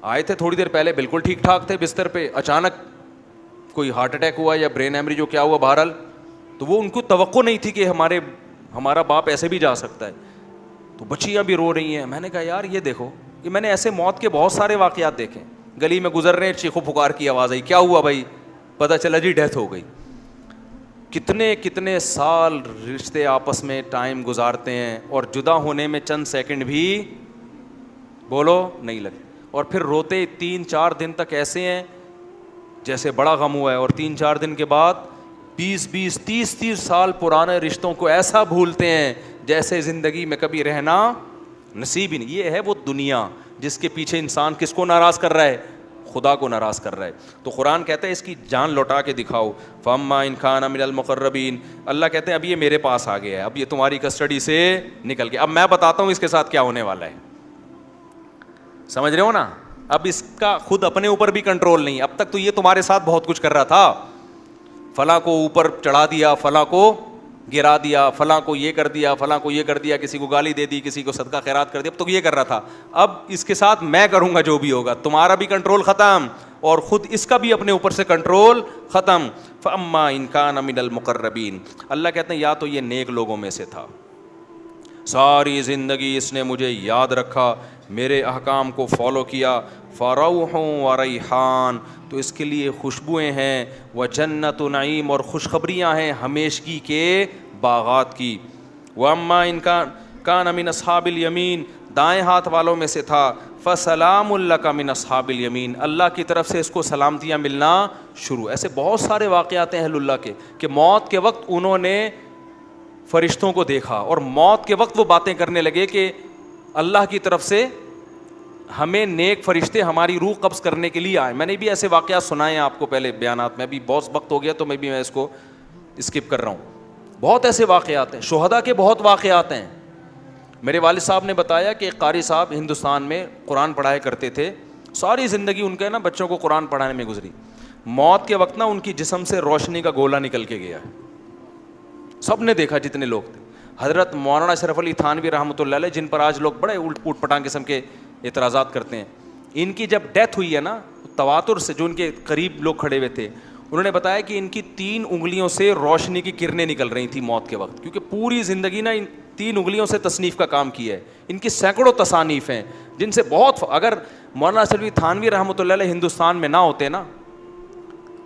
آئے تھے تھوڑی دیر پہلے بالکل ٹھیک ٹھاک تھے بستر پہ, اچانک کوئی ہارٹ اٹیک ہوا یا برین ایمری جو کیا ہوا بہرحال, تو وہ ان کو توقع نہیں تھی کہ ہمارا باپ ایسے بھی جا سکتا ہے. تو بچیاں بھی رو رہی ہیں. میں نے کہا یار یہ دیکھو, یہ میں نے ایسے موت کے بہت سارے واقعات دیکھے. گلی میں گزر رہے ہیں, چیخو پکار کی آواز آئی, کیا ہوا بھائی؟ پتہ چلا جی ڈیتھ ہو گئی. کتنے کتنے سال رشتے آپس میں ٹائم گزارتے ہیں اور جدا ہونے میں چند سیکنڈ بھی بولو نہیں لگے, اور پھر روتے 3-4 دن تک ایسے ہیں جیسے بڑا غم ہوا ہے, اور 3-4 دن کے بعد 20-20 30-30 سال پرانے رشتوں کو ایسا بھولتے ہیں جیسے زندگی میں کبھی رہنا نصیب ہی نہیں. یہ ہے وہ دنیا جس کے پیچھے انسان کس کو ناراض کر رہا ہے؟ خدا کو ناراض کر رہا ہے. تو قرآن کہتا ہے اس کی جان لوٹا کے دکھاؤ. فَأَمَّا إِنْ كَانَ مِنَ الْمُقَرَّبِينَ, اللہ کہتے ہیں اب یہ میرے پاس آ گیا ہے, اب یہ تمہاری کسٹڈی سے نکل گیا. اب میں بتاتا ہوں اس کے ساتھ کیا ہونے والا ہے. سمجھ رہے ہو نا؟ اب اس کا خود اپنے اوپر بھی کنٹرول نہیں. اب تک تو یہ تمہارے ساتھ بہت کچھ کر رہا تھا, فلاں کو اوپر چڑھا دیا, فلاں کو گرا دیا, فلاں کو یہ کر دیا, فلاں کو یہ کر دیا, کسی کو گالی دے دی, کسی کو صدقہ خیرات کر دیا, اب تو یہ کر رہا تھا. اب اس کے ساتھ میں کروں گا جو بھی ہوگا. تمہارا بھی کنٹرول ختم اور خود اس کا بھی اپنے اوپر سے کنٹرول ختم. فَأَمَّا إِنْ كَانَ مِنَ الْمُقَرَّبِينَ, اللہ کہتے ہیں یا تو یہ نیک لوگوں میں سے تھا, ساری زندگی اس نے مجھے یاد رکھا, میرے احکام کو فالو کیا. فَرَوْحٌ وَرَيْحَانٌ, تو اس کے لیے خوشبوئیں ہیں, وَجَنَّتُ نعیم, اور خوشخبریاں ہیں ہمیشگی کے باغات کی. وَأَمَّا إِنْ كَانَ مِنْ أَصْحَابِ الْيَمِينَ, دائیں ہاتھ والوں میں سے تھا. فَسَلَامٌ لَكَ مِنْ أَصْحَابِ الْيَمِينَ, اللہ کی طرف سے اس کو سلامتیاں ملنا شروع. ایسے بہت سارے واقعات ہیں اہل اللہ کے کہ موت کے وقت انہوں نے فرشتوں کو دیکھا اور موت کے وقت وہ باتیں کرنے لگے کہ اللہ کی طرف سے ہمیں نیک فرشتے ہماری روح قبض کرنے کے لیے آئے. میں نے بھی ایسے واقعات سنائے ہیں آپ کو پہلے بیانات میں, ابھی بہت وقت ہو گیا تو میں اس کو اسکپ کر رہا ہوں. بہت ایسے واقعات ہیں, شہداء کے بہت واقعات ہیں. میرے والد صاحب نے بتایا کہ ایک قاری صاحب ہندوستان میں قرآن پڑھایا کرتے تھے, ساری زندگی ان کے نا بچوں کو قرآن پڑھانے میں گزری. موت کے وقت نا ان کی جسم سے روشنی کا گولا نکل کے گیا. سب نے دیکھا جتنے لوگ تھے. حضرت مولانا اشرف علی تھانوی رحمۃ اللہ علیہ, جن پر آج لوگ بڑے اوٹ پٹانگ قسم کے اعتراضات کرتے ہیں, ان کی جب ڈیتھ ہوئی ہے نا, تواتر سے جو ان کے قریب لوگ کھڑے ہوئے تھے انہوں نے بتایا کہ ان کی 3 انگلیوں سے روشنی کی کرنیں نکل رہی تھیں موت کے وقت, کیونکہ پوری زندگی نا ان 3 انگلیوں سے تصنیف کا کام کیا ہے. ان کی سینکڑوں تصانیف ہیں جن سے بہت, اگر مولانا اشرف علی تھانوی رحمۃ اللہ علیہ ہندوستان میں نہ ہوتے نا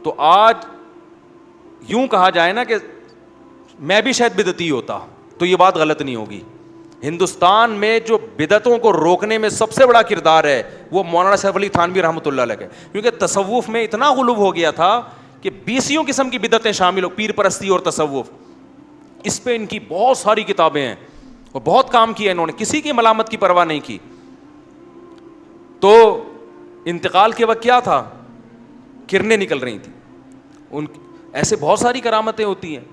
تو آج یوں کہا جائے نا کہ میں بھی شاید بدعتی ہوتا, تو یہ بات غلط نہیں ہوگی. ہندوستان میں جو بدعتوں کو روکنے میں سب سے بڑا کردار ہے وہ مولانا اشرف علی تھانوی رحمۃ اللہ علیہ کا, کیونکہ تصوف میں اتنا غلو ہو گیا تھا کہ 20 قسم کی بدعتیں شامل ہو, پیر پرستی اور تصوف, اس پہ ان کی بہت ساری کتابیں ہیں اور بہت کام کیا انہوں نے, کسی کی ملامت کی پرواہ نہیں کی. تو انتقال کے وقت کیا تھا, کرنیں نکل رہی تھیں ان, ایسے بہت ساری کرامتیں ہوتی ہیں.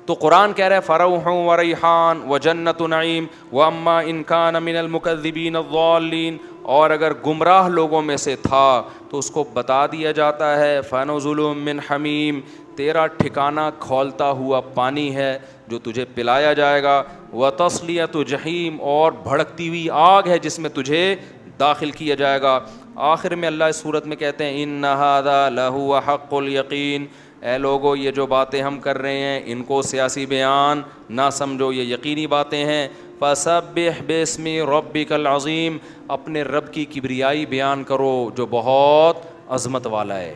تو قرآن کہہ رہا ہے فروح و ریحان و جنت نعیم واما ان کان من المکذبین الضالین, اور اگر گمراہ لوگوں میں سے تھا تو اس کو بتا دیا جاتا ہے فنزل من حمیم, تیرا ٹھکانہ کھولتا ہوا پانی ہے جو تجھے پلایا جائے گا, وتصلیۃ جحیم, اور بھڑکتی ہوئی آگ ہے جس میں تجھے داخل کیا جائے گا. آخر میں اللہ اس صورت میں کہتے ہیں ان ھذا لہو حق الیقین, اے لوگو یہ جو باتیں ہم کر رہے ہیں ان کو سیاسی بیان نہ سمجھو, یہ یقینی باتیں ہیں. فسبح باسم ربک العظیم, اپنے رب کی کبریائی بیان کرو جو بہت عظمت والا ہے.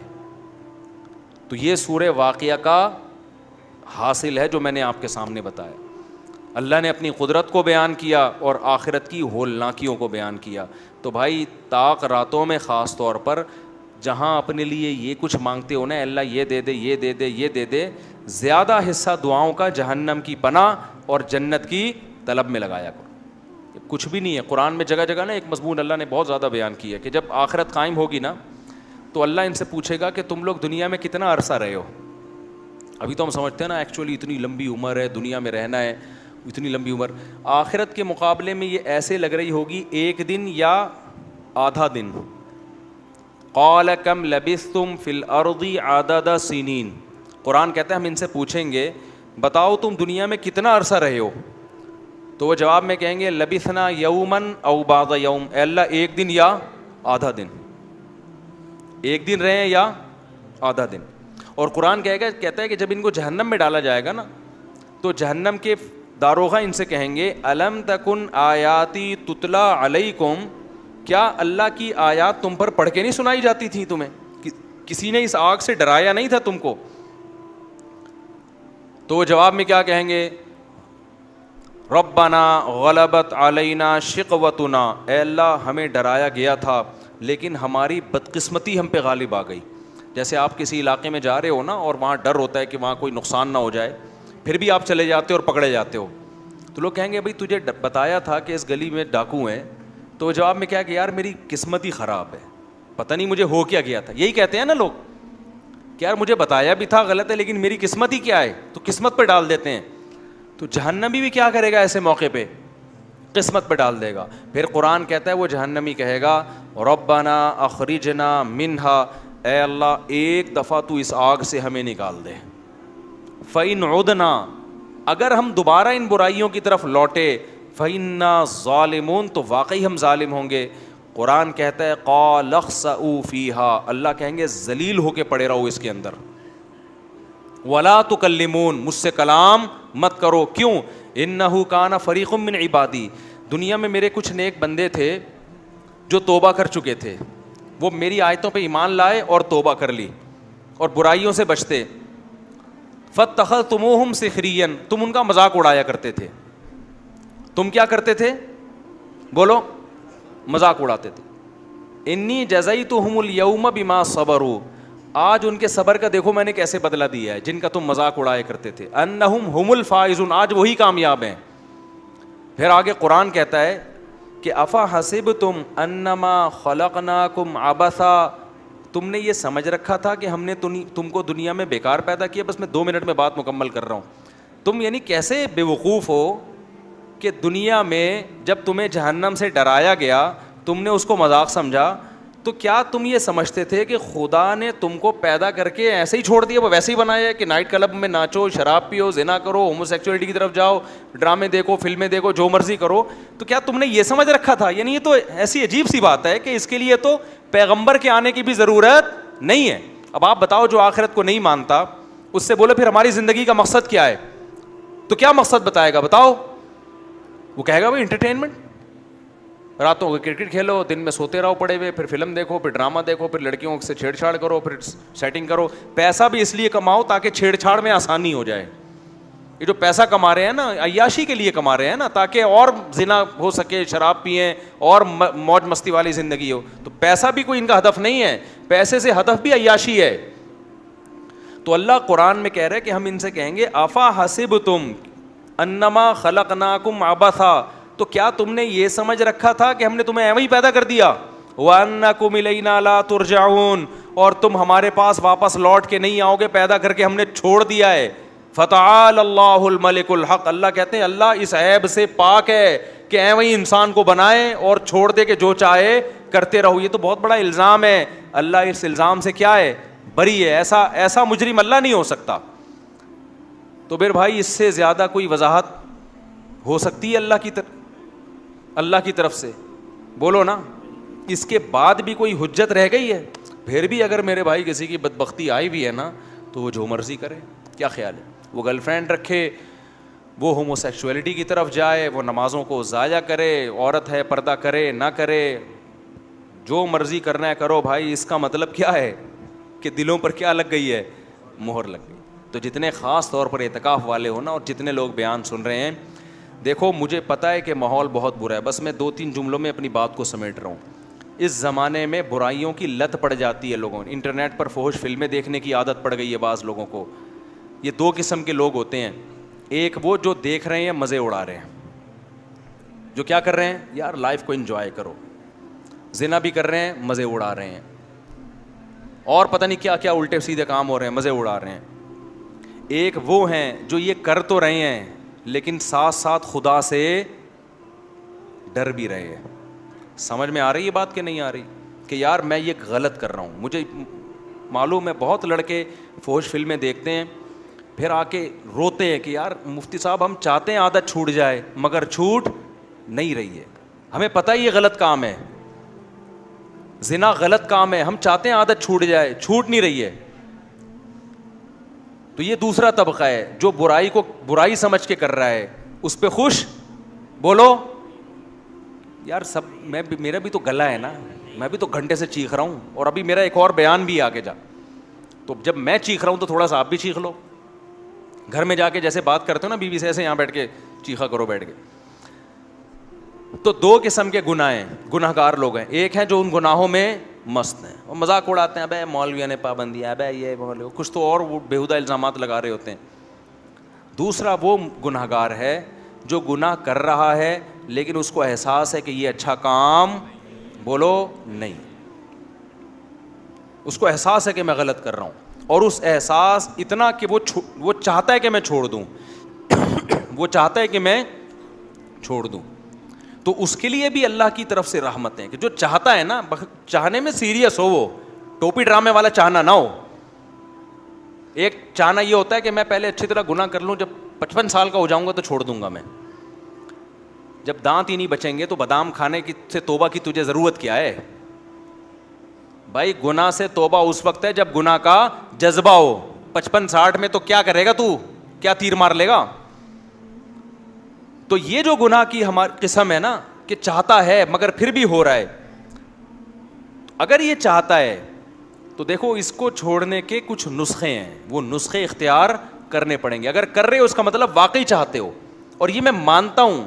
تو یہ سورہ واقعہ کا حاصل ہے جو میں نے آپ کے سامنے بتایا. اللہ نے اپنی قدرت کو بیان کیا اور آخرت کی ہولناکیوں کو بیان کیا. تو بھائی طاق راتوں میں خاص طور پر جہاں اپنے لیے یہ کچھ مانگتے ہو نا, اللہ یہ دے دے, یہ دے دے, یہ دے دے, زیادہ حصہ دعاؤں کا جہنم کی پناہ اور جنت کی طلب میں لگایا کرو. کچھ بھی نہیں ہے. قرآن میں جگہ جگہ نا ایک مضمون اللہ نے بہت زیادہ بیان کیا ہے کہ جب آخرت قائم ہوگی نا تو اللہ ان سے پوچھے گا کہ تم لوگ دنیا میں کتنا عرصہ رہے ہو. ابھی تو ہم سمجھتے ہیں نا ایکچولی اتنی لمبی عمر ہے, دنیا میں رہنا ہے, اتنی لمبی عمر. آخرت کے مقابلے میں یہ ایسے لگ رہی ہوگی 1 دن یا آدھا دن. قال کم لبثتم فی الارض عدد سنین, قرآن کہتا ہے ہم ان سے پوچھیں گے بتاؤ تم دنیا میں کتنا عرصہ رہے ہو, تو وہ جواب میں کہیں گے لبثنا یوما او بعض یوم, اے اللہ 1 دن یا آدھا دن. ایک دن رہیں یا آدھا دن. اور قرآن کہتا ہے کہ جب ان کو جہنم میں ڈالا جائے گا نا تو جہنم کے داروغہ ان سے کہیں گے الم تکن آیاتی تتلا علیکم, کیا اللہ کی آیات تم پر پڑھ کے نہیں سنائی جاتی تھیں تمہیں؟ کسی نے اس آگ سے ڈرایا نہیں تھا تم کو؟ تو وہ جواب میں کیا کہیں گے؟ ربنا غلبت علینا شقوتنا, اے اللہ ہمیں ڈرایا گیا تھا لیکن ہماری بدقسمتی ہم پہ غالب آ گئی. جیسے آپ کسی علاقے میں جا رہے ہو نا اور وہاں ڈر ہوتا ہے کہ وہاں کوئی نقصان نہ ہو جائے, پھر بھی آپ چلے جاتے ہو اور پکڑے جاتے ہو, تو لوگ کہیں گے بھائی تجھے بتایا تھا کہ اس گلی میں ڈاکو ہیں, تو جواب میں کیا کہ یار میری قسمت ہی خراب ہے, پتہ نہیں مجھے ہو کیا گیا تھا. یہی کہتے ہیں نا لوگ کہ یار مجھے بتایا بھی تھا غلط ہے لیکن میری قسمت ہی کیا ہے, تو قسمت پہ ڈال دیتے ہیں. تو جہنمی بھی کیا کرے گا ایسے موقع پہ؟ قسمت پہ ڈال دے گا. پھر قرآن کہتا ہے وہ جہنمی کہے گا ربنا اخرجنا منہا, اے اللہ ایک دفعہ تو اس آگ سے ہمیں نکال دے. فَإِنْ عُدْنَا, اگر ہم دوبارہ ان برائیوں کی طرف لوٹے, فَإِنَّا ظَالِمُونَ, تو واقعی ہم ظالم ہوں گے. قرآن کہتا ہے قَالَ اخْسَئُوا فِيهَا, اللہ کہیں گے ذلیل ہو کے پڑے رہو اس کے اندر. وَلَا تُكَلِّمُونَ, مجھ سے کلام مت کرو. کیوں؟ إِنَّهُ كَانَ فَرِيقٌ مِّنْ عِبَادِي, دنیا میں میرے کچھ نیک بندے تھے جو توبہ کر چکے تھے, وہ میری آیتوں پہ ایمان لائے اور توبہ کر لی اور برائیوں سے بچتے. فَاتَّخَذْتُمُوهُمْ سِخْرِيًّا, تم ان کا مذاق اڑایا کرتے تھے. تم کیا کرتے تھے؟ بولو, مذاق اڑاتے تھے. انی جزیتہم اليوم بما صبروا, آج ان کے صبر کا دیکھو میں نے کیسے بدلہ دیا ہے جن کا تم مذاق اڑایا کرتے تھے. انہم ہم الفائزون, آج وہی کامیاب ہیں. پھر آگے قرآن کہتا ہے کہ افا حسبتم انما خلقناکم عبثا, تم نے یہ سمجھ رکھا تھا کہ ہم نے تم کو دنیا میں بیکار پیدا کیا. بس میں 2 منٹ میں بات مکمل کر رہا ہوں. تم یعنی کیسے بے وقوف ہو کہ دنیا میں جب تمہیں جہنم سے ڈرایا گیا تم نے اس کو مذاق سمجھا, تو کیا تم یہ سمجھتے تھے کہ خدا نے تم کو پیدا کر کے ایسے ہی چھوڑ دیا, وہ ویسے ہی بنایا ہے کہ نائٹ کلب میں ناچو, شراب پیو, زنا کرو, ہومو سیکچولیٹی کی طرف جاؤ, ڈرامے دیکھو, فلمیں دیکھو, جو مرضی کرو؟ تو کیا تم نے یہ سمجھ رکھا تھا؟ یعنی یہ تو ایسی عجیب سی بات ہے کہ اس کے لیے تو پیغمبر کے آنے کی بھی ضرورت نہیں ہے. اب آپ بتاؤ جو آخرت کو نہیں مانتا اس سے بولو پھر ہماری زندگی کا مقصد کیا ہے, تو کیا مقصد بتائے گا؟ بتاؤ. وہ کہے گا بھائی انٹرٹینمنٹ, راتوں کو کرکٹ کھیلو, دن میں سوتے رہو پڑے ہوئے, پھر فلم دیکھو, پھر ڈرامہ دیکھو, پھر لڑکیوں سے چھیڑ چھاڑ کرو, پھر سیٹنگ کرو. پیسہ بھی اس لیے کماؤ تاکہ چھیڑ چھاڑ میں آسانی ہو جائے. یہ جو پیسہ کما رہے ہیں نا عیاشی کے لیے کما رہے ہیں نا, تاکہ اور زنا ہو سکے, شراب پئیں اور موج مستی والی زندگی ہو. تو پیسہ بھی کوئی ان کا ہدف نہیں ہے, پیسے سے ہدف بھی عیاشی ہے. تو اللہ قرآن میں کہہ رہے کہ ہم ان سے کہیں گے افا حسبتم انما خلقناکم عبثا, تو کیا تم نے یہ سمجھ رکھا تھا کہ ہم نے تمہیں ایویں ہی پیدا کر دیا؟ وَأَنَّكُمْ إِلَيْنَا لَا تُرْجَعُونَ, اور تم ہمارے پاس واپس لوٹ کے نہیں آؤ گے, پیدا کر کے ہم نے چھوڑ دیا ہے. فَتَعَالَ اللَّهُ الْمَلِكُ الْحَقُّ, اللہ کہتے ہیں اللہ اس عیب سے پاک ہے کہ ایویں ہی انسان کو بنائے اور چھوڑ دے کہ جو چاہے کرتے رہو. یہ تو بہت بڑا الزام ہے, اللہ اس الزام سے کیا ہے؟ بری ہے. ایسا مجرم اللہ نہیں ہو سکتا. تو پھر بھائی اس سے زیادہ کوئی وضاحت ہو سکتی ہے اللہ کی طرف سے؟ بولو نا. اس کے بعد بھی کوئی حجت رہ گئی ہے؟ پھر بھی اگر میرے بھائی کسی کی بدبختی آئی بھی ہے نا تو وہ جو مرضی کرے. کیا خیال ہے؟ وہ گرل فرینڈ رکھے, وہ ہومو سیکچولیٹی کی طرف جائے, وہ نمازوں کو ضائع کرے, عورت ہے پردہ کرے نہ کرے, جو مرضی کرنا ہے کرو بھائی. اس کا مطلب کیا ہے کہ دلوں پر کیا لگ گئی ہے؟ مہر لگ گئی. تو جتنے خاص طور پر اعتکاف والے ہو نا اور جتنے لوگ بیان سن رہے ہیں, دیکھو مجھے پتہ ہے کہ ماحول بہت برا ہے, بس میں 2-3 جملوں میں اپنی بات کو سمیٹ رہا ہوں. اس زمانے میں برائیوں کی لت پڑ جاتی ہے لوگوں, انٹرنیٹ پر فحش فلمیں دیکھنے کی عادت پڑ گئی ہے بعض لوگوں کو. یہ 2 قسم کے لوگ ہوتے ہیں, ایک وہ جو دیکھ رہے ہیں مزے اڑا رہے ہیں, جو کیا کر رہے ہیں یار لائف کو انجوائے کرو, زنا بھی کر رہے ہیں مزے اڑا رہے ہیں, اور پتہ نہیں کیا کیا الٹے سیدھے کام ہو رہے ہیں, مزے اڑا رہے ہیں. ایک وہ ہیں جو یہ کر تو رہے ہیں لیکن ساتھ ساتھ خدا سے ڈر بھی رہے ہیں. سمجھ میں آ رہی ہے بات کہ نہیں آ رہی؟ کہ یار میں یہ غلط کر رہا ہوں. مجھے معلوم ہے بہت لڑکے فحش فلمیں دیکھتے ہیں پھر آ کے روتے ہیں کہ یار مفتی صاحب ہم چاہتے ہیں عادت چھوٹ جائے مگر چھوٹ نہیں رہی ہے. ہمیں پتہ ہے یہ غلط کام ہے, زنا غلط کام ہے, ہم چاہتے ہیں عادت چھوٹ جائے, چھوٹ نہیں رہی ہے. تو یہ دوسرا طبقہ ہے جو برائی کو برائی سمجھ کے کر رہا ہے, اس پہ خوش. بولو یار سب, میرا بھی تو گلا ہے نا, میں بھی تو گھنٹے سے چیخ رہا ہوں, اور ابھی میرا ایک اور بیان بھی آگے جا, تو جب میں چیخ رہا ہوں تو تھوڑا سا آپ بھی چیخ لو. گھر میں جا کے جیسے بات کرتے ہو نا بیوی سے, ایسے یہاں بیٹھ کے چیخا کرو بیٹھ کے. تو دو قسم کے گناہ ہیں, گناہ گار لوگ ہیں. ایک ہیں جو ان گناہوں میں مست ہیں, اور مذاق اڑاتے ہیں, ابے مولویوں نے پابندی ہے, ابے یہ کچھ تو اور وہ بیہودہ الزامات لگا رہے ہوتے ہیں. دوسرا وہ گناہ گار ہے جو گناہ کر رہا ہے لیکن اس کو احساس ہے کہ یہ اچھا کام, بولو نہیں, اس کو احساس ہے کہ میں غلط کر رہا ہوں, اور اس احساس اتنا کہ وہ چاہتا ہے کہ میں چھوڑ دوں, وہ چاہتا ہے کہ میں چھوڑ دوں. تو اس کے لیے بھی اللہ کی طرف سے رحمت ہے کہ جو چاہتا ہے نا, چاہنے میں سیریس ہو, وہ ٹوپی ڈرامے والا چاہنا نہ ہو. ایک چاہنا یہ ہوتا ہے کہ میں پہلے اچھی طرح گناہ کر لوں, جب 55 سال کا ہو جاؤں گا تو چھوڑ دوں گا میں. جب دانت ہی نہیں بچیں گے تو بادام کھانے کی سے توبہ کی تجھے ضرورت کیا ہے بھائی؟ گناہ سے توبہ اس وقت ہے جب گناہ کا جذبہ ہو. 55-60 میں تو کیا کرے گا تو, کیا تیر مار لے گا؟ تو یہ جو گناہ کی ہماری قسم ہے نا کہ چاہتا ہے مگر پھر بھی ہو رہا ہے, اگر یہ چاہتا ہے تو دیکھو اس کو چھوڑنے کے کچھ نسخے ہیں, وہ نسخے اختیار کرنے پڑیں گے. اگر کر رہے ہو اس کا مطلب واقعی چاہتے ہو. اور یہ میں مانتا ہوں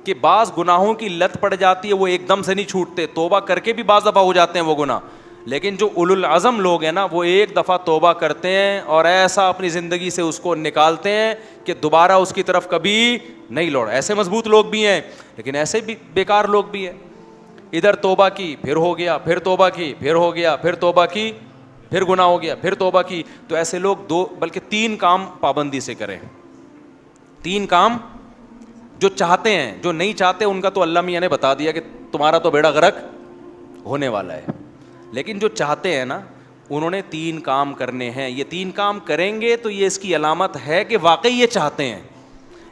کہ بعض گناہوں کی لت پڑ جاتی ہے, وہ ایک دم سے نہیں چھوٹتے, توبہ کر کے بھی بعض دفعہ ہو جاتے ہیں وہ گناہ. لیکن جو اولو العزم لوگ ہیں نا, وہ ایک دفعہ توبہ کرتے ہیں اور ایسا اپنی زندگی سے اس کو نکالتے ہیں کہ دوبارہ اس کی طرف کبھی نہیں لوٹ. ایسے مضبوط لوگ بھی ہیں لیکن ایسے بھی بیکار لوگ بھی ہیں. ادھر توبہ کی پھر ہو گیا, پھر توبہ کی پھر ہو گیا, پھر توبہ کی پھر گناہ ہو گیا, پھر توبہ کی. تو ایسے لوگ 2 بلکہ 3 کام پابندی سے کریں. 3 کام جو چاہتے ہیں, جو نہیں چاہتے ان کا تو اللہ میاں نے بتا دیا کہ تمہارا تو بیڑا غرق ہونے والا ہے. لیکن جو چاہتے ہیں نا, انہوں نے 3 کام کرنے ہیں. یہ 3 کام کریں گے تو یہ اس کی علامت ہے کہ واقعی یہ چاہتے ہیں.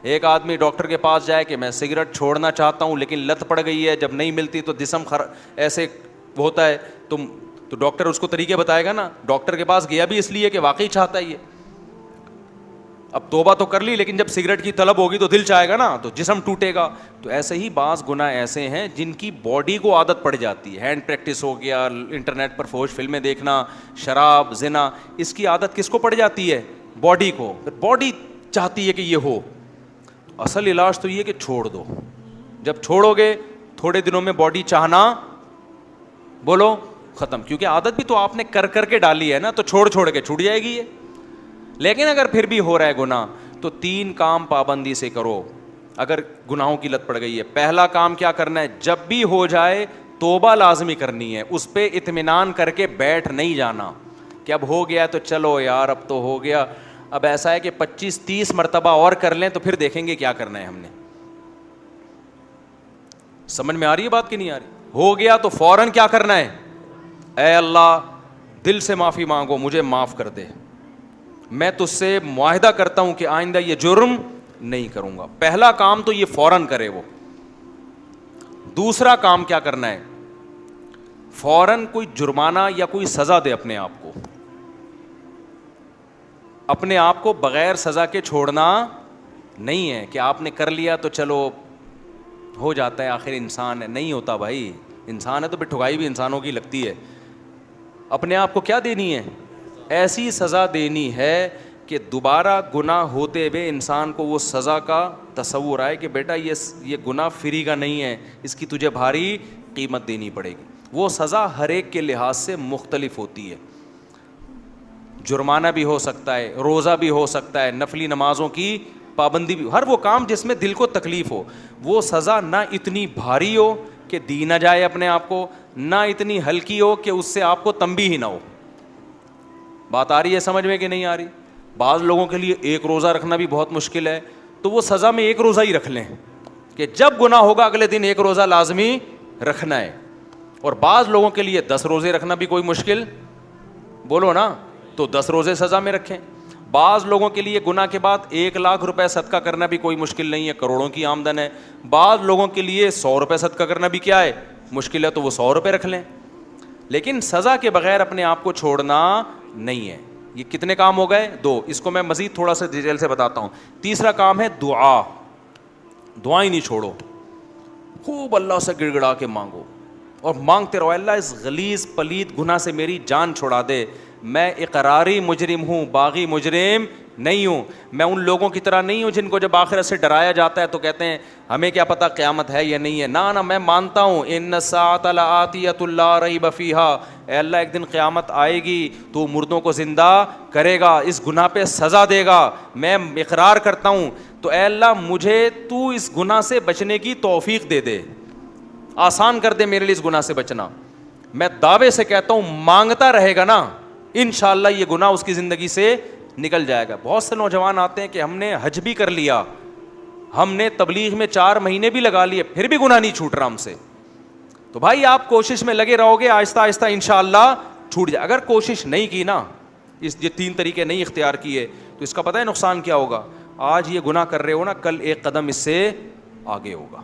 ایک آدمی ڈاکٹر کے پاس جائے کہ میں سگریٹ چھوڑنا چاہتا ہوں لیکن لت پڑ گئی ہے, جب نہیں ملتی تو جسم ایسے ہوتا ہے, تو ڈاکٹر اس کو طریقے بتائے گا نا. ڈاکٹر کے پاس گیا بھی اس لیے کہ واقعی چاہتا ہے یہ. اب توبہ تو کر لی لیکن جب سگریٹ کی طلب ہوگی تو دل چاہے گا نا, تو جسم ٹوٹے گا. تو ایسے ہی بعض گناہ ایسے ہیں جن کی باڈی کو عادت پڑ جاتی ہے. ہینڈ پریکٹس ہو گیا, انٹرنیٹ پر فحش فلمیں دیکھنا, شراب, زنا, اس کی عادت کس کو پڑ جاتی ہے؟ باڈی کو. پھر باڈی چاہتی ہے کہ یہ ہو. اصل علاج تو یہ کہ چھوڑ دو. جب چھوڑو گے تھوڑے دنوں میں باڈی چاہنا, بولو, ختم. کیونکہ عادت بھی تو آپ نے کر کر کے ڈالی ہے نا, تو چھوڑ کے چھوٹ جائے گی یہ. لیکن اگر پھر بھی ہو رہا ہے گناہ تو 3 کام پابندی سے کرو اگر گناہوں کی لت پڑ گئی ہے. پہلا کام کیا کرنا ہے؟ جب بھی ہو جائے توبہ لازمی کرنی ہے. اس پہ اطمینان کر کے بیٹھ نہیں جانا کہ اب ہو گیا تو چلو یار اب تو ہو گیا, اب ایسا ہے کہ 25-30 مرتبہ اور کر لیں تو پھر دیکھیں گے کیا کرنا ہے ہم نے. سمجھ میں آ رہی ہے بات کہ نہیں آ رہی؟ ہو گیا تو فوراً کیا کرنا ہے؟ اے اللہ دل سے معافی مانگو, مجھے معاف کر دے, میں تجھ سے معاہدہ کرتا ہوں کہ آئندہ یہ جرم نہیں کروں گا. پہلا کام تو یہ فوراً کرے وہ. دوسرا کام کیا کرنا ہے؟ فوراً کوئی جرمانہ یا کوئی سزا دے اپنے آپ کو. اپنے آپ کو بغیر سزا کے چھوڑنا نہیں ہے کہ آپ نے کر لیا تو چلو ہو جاتا ہے, آخر انسان ہے. نہیں ہوتا بھائی, انسان ہے تو پھر ٹھگائی بھی انسانوں کی لگتی ہے. اپنے آپ کو کیا دینی ہے؟ ایسی سزا دینی ہے کہ دوبارہ گناہ ہوتے ہوئے انسان کو وہ سزا کا تصور آئے کہ بیٹا یہ گناہ فری کا نہیں ہے, اس کی تجھے بھاری قیمت دینی پڑے گی. وہ سزا ہر ایک کے لحاظ سے مختلف ہوتی ہے. جرمانہ بھی ہو سکتا ہے, روزہ بھی ہو سکتا ہے, نفلی نمازوں کی پابندی بھی, ہر وہ کام جس میں دل کو تکلیف ہو. وہ سزا نہ اتنی بھاری ہو کہ دی نہ جائے اپنے آپ کو, نہ اتنی ہلکی ہو کہ اس سے آپ کو تنبیہ ہی نہ ہو. بات آ رہی ہے سمجھ میں کہ نہیں آ رہی؟ بعض لوگوں کے لیے 1 روزہ رکھنا بھی بہت مشکل ہے, تو وہ سزا میں 1 روزہ ہی رکھ لیں کہ جب گناہ ہوگا اگلے دن 1 روزہ لازمی رکھنا ہے. اور بعض لوگوں کے لیے 10 روزے رکھنا بھی کوئی مشکل, بولو نا, تو 10 روزے سزا میں رکھیں. بعض لوگوں کے لیے گناہ کے بعد 1 لاکھ روپے صدقہ کرنا بھی کوئی مشکل نہیں ہے, کروڑوں کی آمدن ہے. بعض لوگوں کے لیے 100 روپے صدقہ کرنا بھی کیا ہے؟ مشکل ہے, تو وہ 100 روپے رکھ لیں. لیکن سزا کے بغیر اپنے آپ کو چھوڑنا نہیں ہے. یہ کتنے کام ہو گئے؟ 2. اس کو میں مزید تھوڑا سا ڈیٹیل سے بتاتا ہوں. تیسرا کام ہے دعا. دعائیں نہیں چھوڑو, خوب اللہ سے گڑ گڑا کے مانگو اور مانگتے رہو, اللہ اس غلیظ پلید گناہ سے میری جان چھڑا دے. میں اقراری مجرم ہوں, باغی مجرم نہیں ہوں. میں ان لوگوں کی طرح نہیں ہوں جن کو جب آخرت سے ڈرایا جاتا ہے تو کہتے ہیں ہمیں کیا پتہ قیامت ہے یا نہیں ہے. نہ میں مانتا ہوں ان الساعۃ لآتیۃ لا ریب فیہا, اے اللہ ایک دن قیامت آئے گی, تو مردوں کو زندہ کرے گا, اس گناہ پہ سزا دے گا. میں اقرار کرتا ہوں, تو اے اللہ مجھے تو اس گناہ سے بچنے کی توفیق دے دے, آسان کر دے میرے لیے اس گناہ سے بچنا. میں دعوے سے کہتا ہوں مانگتا رہے گا نا, انشاءاللہ یہ گناہ اس کی زندگی سے نکل جائے گا. بہت سے نوجوان آتے ہیں کہ ہم نے حج بھی کر لیا, ہم نے تبلیغ میں 4 مہینے بھی لگا لیے, پھر بھی گناہ نہیں چھوٹ رہا ہم سے. تو بھائی آپ کوشش میں لگے رہو گے, آہستہ آہستہ انشاءاللہ چھوٹ جائے. اگر کوشش نہیں کی نا, یہ 3 طریقے نہیں اختیار کیے, تو اس کا پتہ ہے نقصان کیا ہوگا؟ آج یہ گناہ کر رہے ہو نا, کل ایک قدم اس سے آگے ہوگا.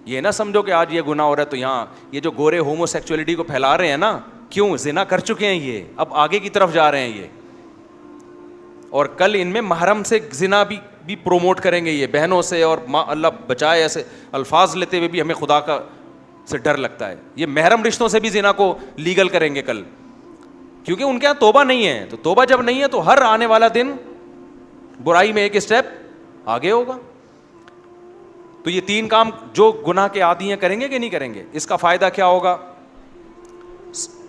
یہ نہ سمجھو کہ آج یہ گناہ ہو رہا ہے تو یہاں یہ جو گورے ہومو سیکچولیٹی کو پھیلا رہے ہیں نا, کیوں؟ زنا کر چکے ہیں یہ, اب آگے کی طرف جا رہے ہیں یہ, اور کل ان میں محرم سے زنا بھی پروموٹ کریں گے یہ, بہنوں سے, اور اللہ بچائے ایسے الفاظ لیتے ہوئے بھی ہمیں خدا کا سے ڈر لگتا ہے. یہ محرم رشتوں سے بھی زنا کو لیگل کریں گے کل, کیونکہ ان کے یہاں توبہ نہیں ہے. تو توبہ جب نہیں ہے تو ہر آنے والا دن برائی میں ایک اسٹیپ آگے ہوگا. تو یہ 3 کام جو گناہ کے عادی ہیں کریں گے کہ نہیں کریں گے؟ اس کا فائدہ کیا ہوگا؟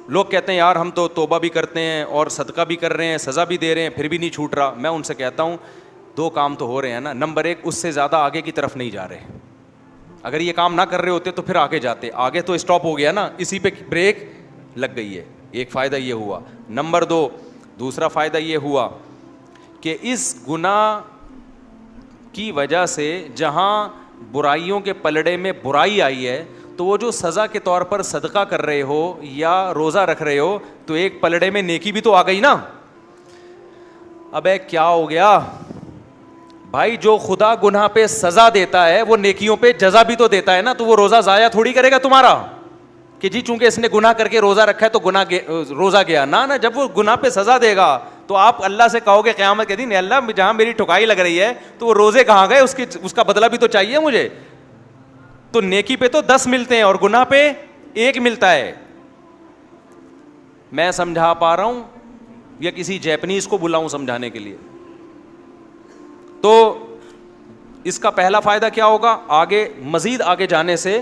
لوگ کہتے ہیں یار ہم تو توبہ بھی کرتے ہیں اور صدقہ بھی کر رہے ہیں, سزا بھی دے رہے ہیں, پھر بھی نہیں چھوٹ رہا. میں ان سے کہتا ہوں 2 کام تو ہو رہے ہیں نا. نمبر 1, اس سے زیادہ آگے کی طرف نہیں جا رہے. اگر یہ کام نہ کر رہے ہوتے تو پھر آگے جاتے. آگے تو اسٹاپ ہو گیا نا, اسی پہ بریک لگ گئی ہے. ایک فائدہ یہ ہوا. نمبر 2, دوسرا فائدہ یہ ہوا کہ اس گناہ کی وجہ سے جہاں برائیوں کے پلڑے میں برائی آئی ہے, تو وہ جو سزا کے طور پر صدقہ کر رہے ہو یا روزہ رکھ رہے ہو, تو ایک پلڑے میں نیکی بھی تو آ گئی نا. ابے کیا ہو گیا بھائی؟ جو خدا گناہ پہ سزا دیتا ہے وہ نیکیوں پہ جزا بھی تو دیتا ہے نا. تو وہ روزہ ضائع تھوڑی کرے گا تمہارا کہ جی چونکہ اس نے گناہ کر کے روزہ رکھا ہے تو روزہ گیا. نہ جب وہ گناہ پہ سزا دے گا تو آپ اللہ سے کہو گے قیامت کے دن, اللہ جہاں میری ٹھکائی لگ رہی ہے تو وہ روزے کہاں گئے, اس کا بدلہ بھی تو چاہیے مجھے. تو نیکی پہ تو 10 ملتے ہیں اور گناہ پہ 1 ملتا ہے. میں سمجھا پا رہا ہوں یا کسی جیپنیز کو بلاؤں سمجھانے کے لیے؟ تو اس کا پہلا فائدہ کیا ہوگا؟ آگے مزید آگے جانے سے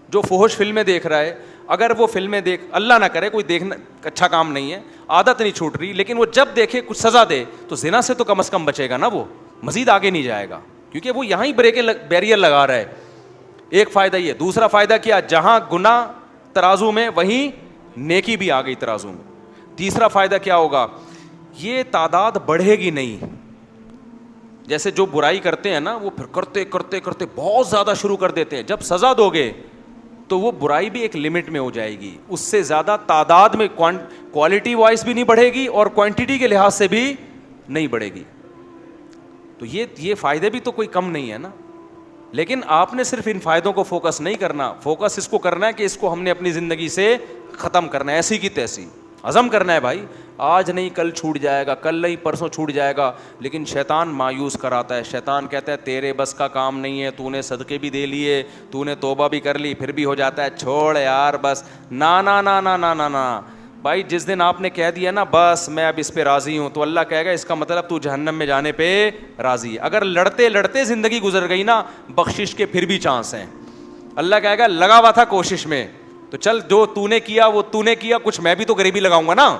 جو فحش فلمیں دیکھ رہا ہے, اگر وہ فلمیں اللہ نہ کرے کوئی دیکھنا اچھا کام نہیں ہے, عادت نہیں چھوٹ رہی, لیکن وہ جب دیکھے کچھ سزا دے تو زنا سے تو کم از کم بچے گا نا, وہ مزید آگے نہیں جائے گا کیونکہ وہ یہاں ہی بیریئر لگا رہا ہے. ایک فائدہ یہ. دوسرا فائدہ کیا؟ جہاں گناہ ترازو میں وہیں نیکی بھی آ گئی ترازو میں. تیسرا فائدہ کیا ہوگا؟ یہ تعداد بڑھے گی نہیں. جیسے جو برائی کرتے ہیں نا وہ پھر کرتے کرتے کرتے بہت زیادہ شروع کر دیتے ہیں. جب سزا دو گے تو وہ برائی بھی ایک لمٹ میں ہو جائے گی, اس سے زیادہ تعداد میں کوالٹی وائز بھی نہیں بڑھے گی اور کوانٹٹی کے لحاظ سے بھی نہیں بڑھے گی. تو یہ فائدے بھی تو کوئی کم نہیں ہے نا. لیکن آپ نے صرف ان فائدوں کو فوکس نہیں کرنا, فوکس اس کو کرنا ہے کہ اس کو ہم نے اپنی زندگی سے ختم کرنا ہے, ایسی کی تیسی عزم کرنا ہے بھائی. آج نہیں کل چھوٹ جائے گا, کل نہیں پرسوں چھوٹ جائے گا. لیکن شیطان مایوس کراتا ہے, شیطان کہتا ہے تیرے بس کا کام نہیں ہے, تو نے صدقے بھی دے لیے, تو نے توبہ بھی کر لی, پھر بھی ہو جاتا ہے چھوڑ یار بس. نا نا نا نا نا نا نا بھائی, جس دن آپ نے کہہ دیا نا بس میں اب اس پہ راضی ہوں, تو اللہ کہے گا اس کا مطلب تو جہنم میں جانے پہ راضی ہے. اگر لڑتے لڑتے زندگی گزر گئی نا, بخشش کے پھر بھی چانس ہیں. اللہ کہے گا لگا ہوا تھا کوشش میں, تو چل جو تو نے کیا وہ تو نے کیا, کچھ میں بھی تو غریبی لگاؤں گا نا.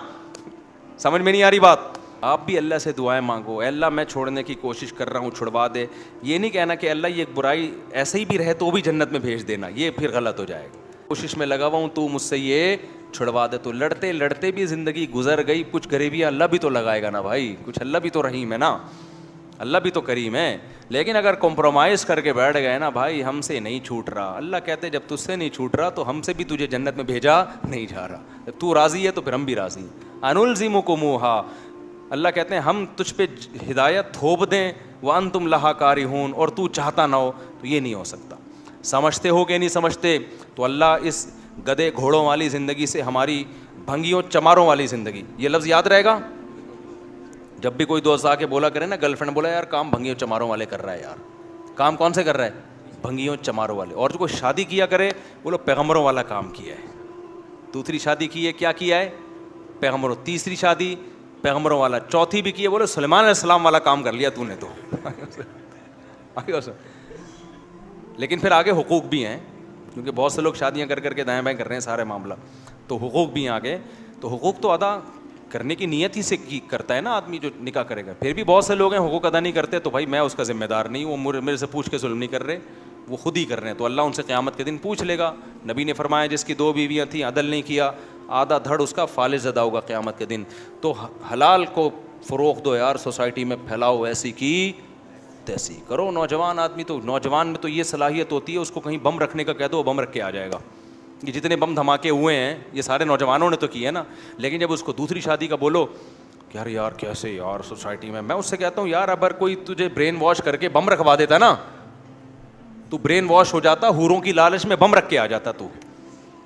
سمجھ میں نہیں آ رہی بات؟ آپ بھی اللہ سے دعائیں مانگو, اے اللہ میں چھوڑنے کی کوشش کر رہا ہوں, چھڑوا دے. یہ نہیں کہنا کہ اللہ یہ برائی ایسے ہی بھی رہے تو بھی جنت میں بھیج دینا, یہ پھر غلط ہو جائے گا. کوشش میں لگا ہوا ہوں, تو مجھ سے یہ چھڑوا دے. تو لڑتے لڑتے بھی زندگی گزر گئی, کچھ غریبیاں اللہ بھی تو لگائے گا نا بھائی, کچھ اللہ بھی تو رحیم ہے نا, اللہ بھی تو کریم ہے. لیکن اگر کمپرومائز کر کے بیٹھ گئے نا بھائی ہم سے نہیں چھوٹ رہا, اللہ کہتے جب تجھ سے نہیں چھوٹ رہا تو ہم سے بھی تجھے جنت میں بھیجا نہیں جا رہا. جب تو راضی ہے تو پھر ہم بھی راضی ہیں. انلزمکموہا, اللہ کہتے ہیں ہم تجھ پہ ہدایت تھوپ دیں, وانتم لہا کارہون, اور تو چاہتا نہ ہو, تو یہ نہیں ہو سکتا. سمجھتے ہو کہ نہیں سمجھتے؟ تو اللہ اس گدے گھوڑوں والی زندگی سے ہماری بھنگیوں چماروں والی زندگی. یہ لفظ یاد رہے گا. جب بھی کوئی دوست آ کے بولا کرے نا, گرل فرینڈ بولا یار کام بھنگیوں چماروں والے کر رہا ہے یار. کام کون سے کر رہا ہے؟ بھنگیوں چماروں والے. اور جو کوئی شادی کیا کرے بولو پیغمبروں والا کام کیا ہے. دوسری شادی کی ہے, کیا کیا ہے؟ پیغمبروں. تیسری شادی پیغمبروں والا. چوتھی بھی کی ہے, بولو سلیمان علیہ السلام والا کام کر لیا تو نے. تو لیکن پھر آگے حقوق بھی ہیں, کیونکہ بہت سے لوگ شادیاں کر کر کے دائیں بائیں کر رہے ہیں سارے معاملہ, تو حقوق بھی ہیں آگے. تو حقوق تو ادا کرنے کی نیت ہی سے کرتا ہے نا آدمی جو نکاح کرے گا. پھر بھی بہت سے لوگ ہیں حقوق ادا نہیں کرتے, تو بھائی میں اس کا ذمہ دار نہیں ہوں, وہ میرے سے پوچھ کے ظلم نہیں کر رہے, وہ خود ہی کر رہے ہیں. تو اللہ ان سے قیامت کے دن پوچھ لے گا. نبی نے فرمایا جس کی 2 بیویاں تھیں, عدل نہیں کیا, آدھا دھڑ اس کا فالج زدہ ہوگا قیامت کے دن. تو حلال کو فروغ دو یار, سوسائٹی میں پھیلاؤ, ایسی کی تیسی کرو. نوجوان آدمی تو, نوجوان میں تو یہ صلاحیت ہوتی ہے, اس کو کہیں بم رکھنے کا کہہ دو, بم رکھ کے آ جائے گا. یہ جتنے بم دھماکے ہوئے ہیں یہ سارے نوجوانوں نے تو کیے نا. لیکن جب اس کو دوسری شادی کا بولو کہ یار کیسے یار سوسائٹی میں اس سے کہتا ہوں یار اگر کوئی تجھے برین واش کر کے بم رکھوا دیتا نا, تو برین واش ہو جاتا, حوروں کی لالچ میں بم رکھ کے آ جاتا. تو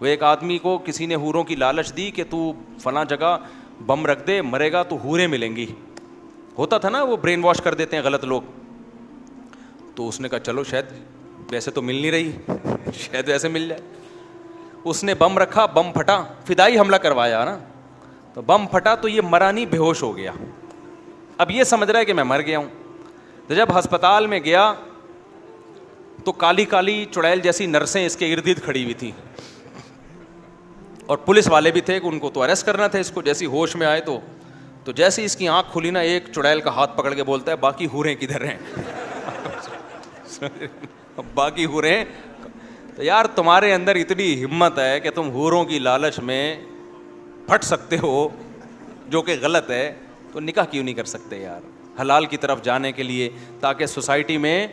وہ ایک آدمی کو کسی نے حوروں کی لالچ دی کہ تو فلاں جگہ بم رکھ دے, مرے گا تو حوریں ملیں گی. ہوتا تھا نا, وہ برین واش کر دیتے ہیں غلط لوگ. تو اس نے کہا چلو شاید ویسے تو مل نہیں رہی, شاید ویسے مل جائے. اس نے بم رکھا, بم پھٹا, فدائی حملہ کروایا نا, تو بم پھٹا تو یہ مرا نہیں, بے ہوش ہو گیا. اب یہ سمجھ رہا ہے کہ میں مر گیا ہوں. تو جب ہسپتال میں گیا تو کالی کالی چڑیل جیسی نرسیں اس کے ارد گرد کھڑی ہوئی تھیں, اور پولیس والے بھی تھے کہ ان کو تو اریسٹ کرنا تھا اس کو. جیسی ہوش میں آئے تو جیسے اس کی آنکھ کھلی نا, ایک چڑیل کا ہاتھ پکڑ کے بولتا ہے باقی حوریں کدھر ہیں؟ باقی حوریں. تو یار تمہارے اندر اتنی ہمت ہے کہ تم حوروں کی لالچ میں پھٹ سکتے ہو, جو کہ غلط ہے, تو نکاح کیوں نہیں کر سکتے یار حلال کی طرف جانے کے لیے, تاکہ سوسائٹی میں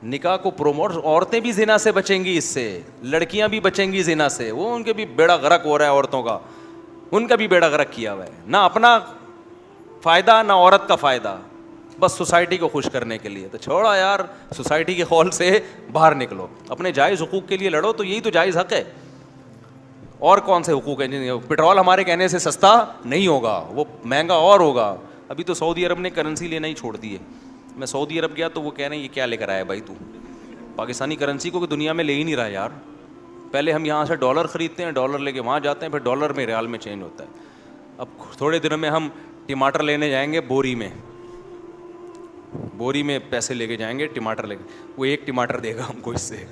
نکاح کو پروموٹ. عورتیں بھی زنا سے بچیں گی, اس سے لڑکیاں بھی بچیں گی زنا سے. وہ ان کے بھی بیڑا غرق ہو رہا ہے عورتوں کا, ان کا بھی بیڑا غرق کیا ہوا ہے, نہ اپنا فائدہ نہ عورت کا فائدہ, بس سوسائٹی کو خوش کرنے کے لیے. تو چھوڑا یار, سوسائٹی کے خول سے باہر نکلو, اپنے جائز حقوق کے لیے لڑو. تو یہی تو جائز حق ہے. اور کون سے حقوق ہیں؟ پیٹرول ہمارے کہنے سے سستا نہیں ہوگا, وہ مہنگا اور ہوگا. ابھی تو سعودی عرب نے کرنسی لینا ہی چھوڑ دی ہے. میں سعودی عرب گیا تو وہ کہہ رہے ہیں یہ کیا لے کر آیا بھائی تو, پاکستانی کرنسی کو کہ دنیا میں لے ہی نہیں رہا یار. پہلے ہم یہاں سے ڈالر خریدتے ہیں, ڈالر لے کے وہاں جاتے ہیں, پھر ڈالر میں ریال میں چینج ہوتا ہے. اب تھوڑے دنوں میں ہم ٹماٹر لینے جائیں گے بوری میں پیسے لے کے جائیں گے ٹماٹر لے کے, وہ 1 ٹماٹر دے گا ہم کو اس سے.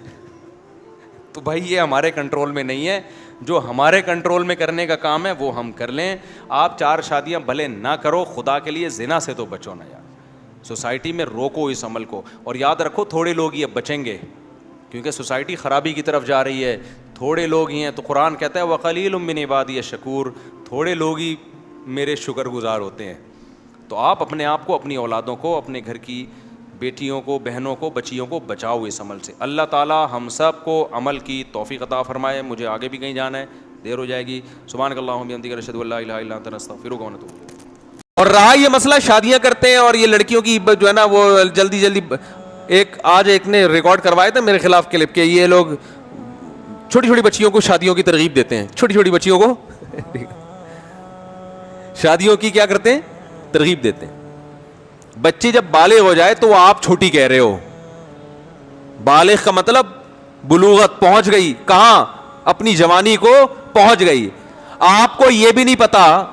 تو بھائی یہ ہمارے کنٹرول میں نہیں ہے. جو ہمارے کنٹرول میں کرنے کا کام ہے وہ ہم کر لیں. آپ 4 شادیاں بھلے نہ کرو, خدا کے لیے زنا سے تو بچو نا یار. سوسائٹی میں روکو اس عمل کو, اور یاد رکھو تھوڑے لوگ ہی اب بچیں گے, کیونکہ سوسائٹی خرابی کی طرف جا رہی ہے. تھوڑے لوگ ہی ہیں, تو قرآن کہتا ہے وقلیل من عبادی الشکور, تھوڑے لوگ ہی میرے شکر گزار ہوتے ہیں. تو آپ اپنے آپ کو, اپنی اولادوں کو, اپنے گھر کی بیٹیوں کو, بہنوں کو, بچیوں کو بچاؤ اس عمل سے. اللہ تعالی ہم سب کو عمل کی توفیق عطا فرمائے. مجھے آگے بھی کہیں جانا ہے, دیر ہو جائے گی. سبحانک اللہم وبحمدک اشہد ان لا الہ الا انت نستغفرک ونتوب الیک. اور رہا یہ مسئلہ شادیاں کرتے ہیں اور یہ لڑکیوں کی جو ہے نا وہ جلدی آج ایک نے ریکارڈ کروایا تھا میرے خلاف کلپ کے, یہ لوگ چھوٹی چھوٹی بچیوں کو شادیوں کی ترغیب دیتے ہیں. چھوٹی چھوٹی بچیوں کو شادیوں کی کیا کرتے ہیں؟ ترغیب دیتے ہیں. بچی جب بالغ ہو جائے تو آپ چھوٹی کہہ رہے ہو. بالغ کا مطلب بلوغت پہنچ گئی, کہاں؟ اپنی جوانی کو پہنچ گئی. آپ کو یہ بھی نہیں پتا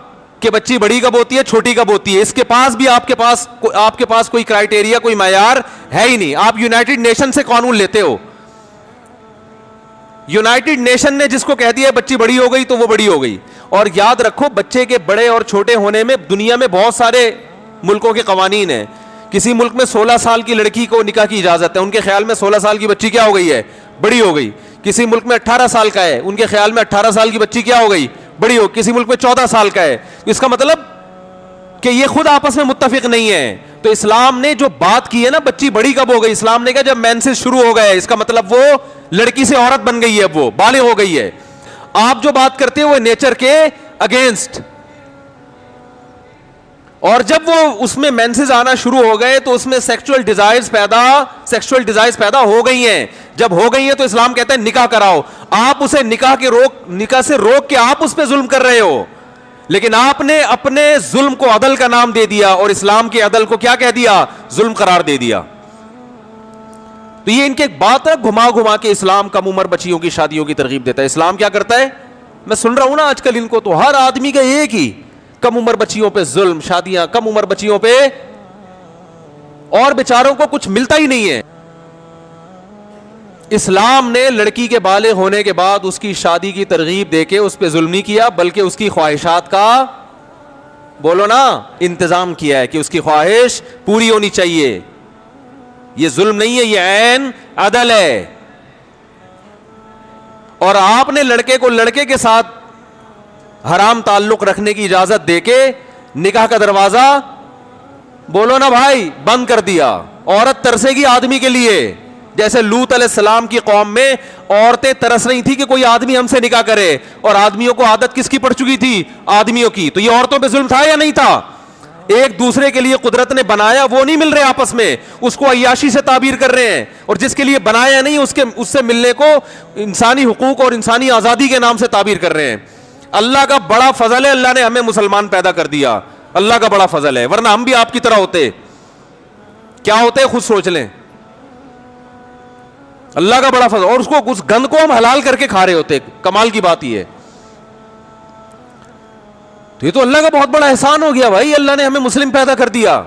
کہ بچی بڑی کب ہوتی ہے چھوٹی کب ہوتی ہے. اس کے پاس بھی آپ کے پاس کوئی کرائٹیریا, کوئی معیار ہے ہی نہیں. آپ یونائٹڈ نیشن سے قانون لیتے ہو. یونائٹڈ نیشن نے جس کو کہہ دیا بچی بڑی ہو گئی تو وہ بڑی ہو گئی. اور یاد رکھو بچے کے بڑے اور چھوٹے ہونے میں دنیا میں بہت سارے ملکوں کے قوانین ہیں. کسی ملک میں 16 سال کی لڑکی کو نکاح کی اجازت ہے, ان کے خیال میں 16 سال کی بچی کیا ہو گئی ہے؟ بڑی ہو گئی. کسی ملک میں 18 سال کا ہے, ان کے خیال میں 18 سال کی بچی کیا ہو گئی؟ بڑی ہو. کسی ملک میں 14 سال کا ہے. اس کا مطلب کہ یہ خود آپس میں متفق نہیں ہے. تو اسلام نے جو بات کی ہے نا بچی بڑی کب ہو گئی, اسلام نے کہا جب مینسز شروع ہو گئے. اس کا مطلب وہ لڑکی سے عورت بن گئی ہے, اب وہ بالغ ہو گئی ہے. آپ جو بات کرتے ہیں وہ نیچر کے اگینسٹ. اور جب وہ اس میں مینسز آنا شروع ہو گئے تو اس میں سیکسول ڈیزائرز پیدا ہو گئی ہیں. جب ہو گئی ہیں تو اسلام کہتا ہے نکاح کراؤ. آپ اسے نکاح سے روک کے آپ اس پہ ظلم کر رہے ہو, لیکن آپ نے اپنے ظلم کو عدل کا نام دے دیا اور اسلام کے عدل کو کیا کہہ دیا؟ ظلم قرار دے دیا. تو یہ ان کی ایک بات ہے, گھما گھما کے اسلام کم عمر بچیوں کی شادیوں کی ترغیب دیتا ہے. اسلام کیا کرتا ہے؟ میں سن رہا ہوں نا آج کل ان کو, تو ہر آدمی کا ایک ہی, کم عمر بچیوں پہ ظلم, شادیاں کم عمر بچیوں پہ, اور بیچاروں کو کچھ ملتا ہی نہیں ہے. اسلام نے لڑکی کے بالغ ہونے کے بعد اس کی شادی کی ترغیب دے کے اس پہ ظلم نہیں کیا, بلکہ اس کی خواہشات کا, بولو نا, انتظام کیا ہے کہ اس کی خواہش پوری ہونی چاہیے. یہ ظلم نہیں ہے, یہ عین عدل ہے. اور آپ نے لڑکے کو لڑکے کے ساتھ حرام تعلق رکھنے کی اجازت دے کے نکاح کا دروازہ, بولو نا بھائی, بند کر دیا. عورت ترسے گی آدمی کے لیے, جیسے لوط علیہ السلام کی قوم میں عورتیں ترس رہی تھی کہ کوئی آدمی ہم سے نکاح کرے, اور آدمیوں کو عادت کس کی پڑ چکی تھی؟ آدمیوں کی. تو یہ عورتوں پہ ظلم تھا یا نہیں تھا؟ ایک دوسرے کے لیے قدرت نے بنایا, وہ نہیں مل رہے آپس میں, اس کو عیاشی سے تعبیر کر رہے ہیں, اور جس کے لیے بنایا نہیں اس سے ملنے کو انسانی حقوق اور انسانی آزادی کے نام سے تعبیر کر رہے ہیں. اللہ کا بڑا فضل ہے, اللہ نے ہمیں مسلمان پیدا کر دیا, اللہ کا بڑا فضل ہے, ورنہ ہم بھی آپ کی طرح ہوتے. کیا ہوتے خود سوچ لیں. اللہ کا بڑا فضل, اور اس گند کو ہم حلال کر کے کھا رہے ہوتے. کمال کی بات یہ ہے. تو یہ تو اللہ کا بہت بڑا احسان ہو گیا بھائی, اللہ نے ہمیں مسلم پیدا کر دیا,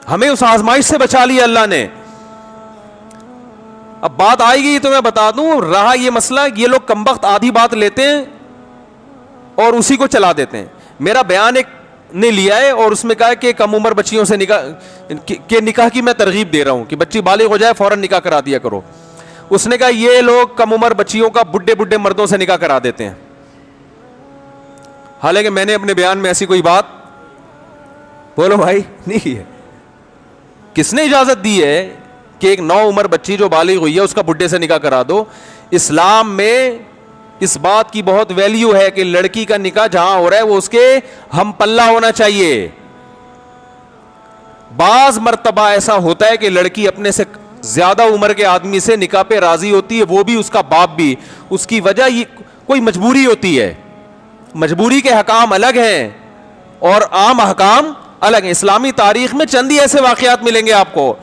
ہمیں اس آزمائش سے بچا لیا اللہ نے. اب بات آئے گی تو میں بتا دوں, رہا یہ مسئلہ, یہ لوگ کمبخت آدھی بات لیتے ہیں اور اسی کو چلا دیتے ہیں. میرا بیان ایک نے لیا ہے اور اس میں کہا کہ کم عمر بچیوں سے نکاح کی میں ترغیب دے رہا ہوں کہ بچی بالغ ہو جائے فوراً نکاح کرا دیا کرو. اس نے کہا یہ لوگ کم عمر بچیوں کا بڈھے مردوں سے نکاح کرا دیتے ہیں, حالانکہ میں نے اپنے بیان میں ایسی کوئی بات, بولو بھائی, نہیں کی ہے. کس نے اجازت دی ہے کہ ایک نو عمر بچی جو بالغ ہوئی ہے اس کا بڈھے سے نکاح کرا دو؟ اسلام میں اس بات کی بہت ویلیو ہے کہ لڑکی کا نکاح جہاں ہو رہا ہے وہ اس کے ہم پلہ ہونا چاہیے. بعض مرتبہ ایسا ہوتا ہے کہ لڑکی اپنے سے زیادہ عمر کے آدمی سے نکاح پہ راضی ہوتی ہے, وہ بھی اس کا باپ بھی. اس کی وجہ یہ کوئی مجبوری ہوتی ہے. مجبوری کے حکام الگ ہیں اور عام حکام الگ ہیں. اسلامی تاریخ میں چند ہی ایسے واقعات ملیں گے آپ کو.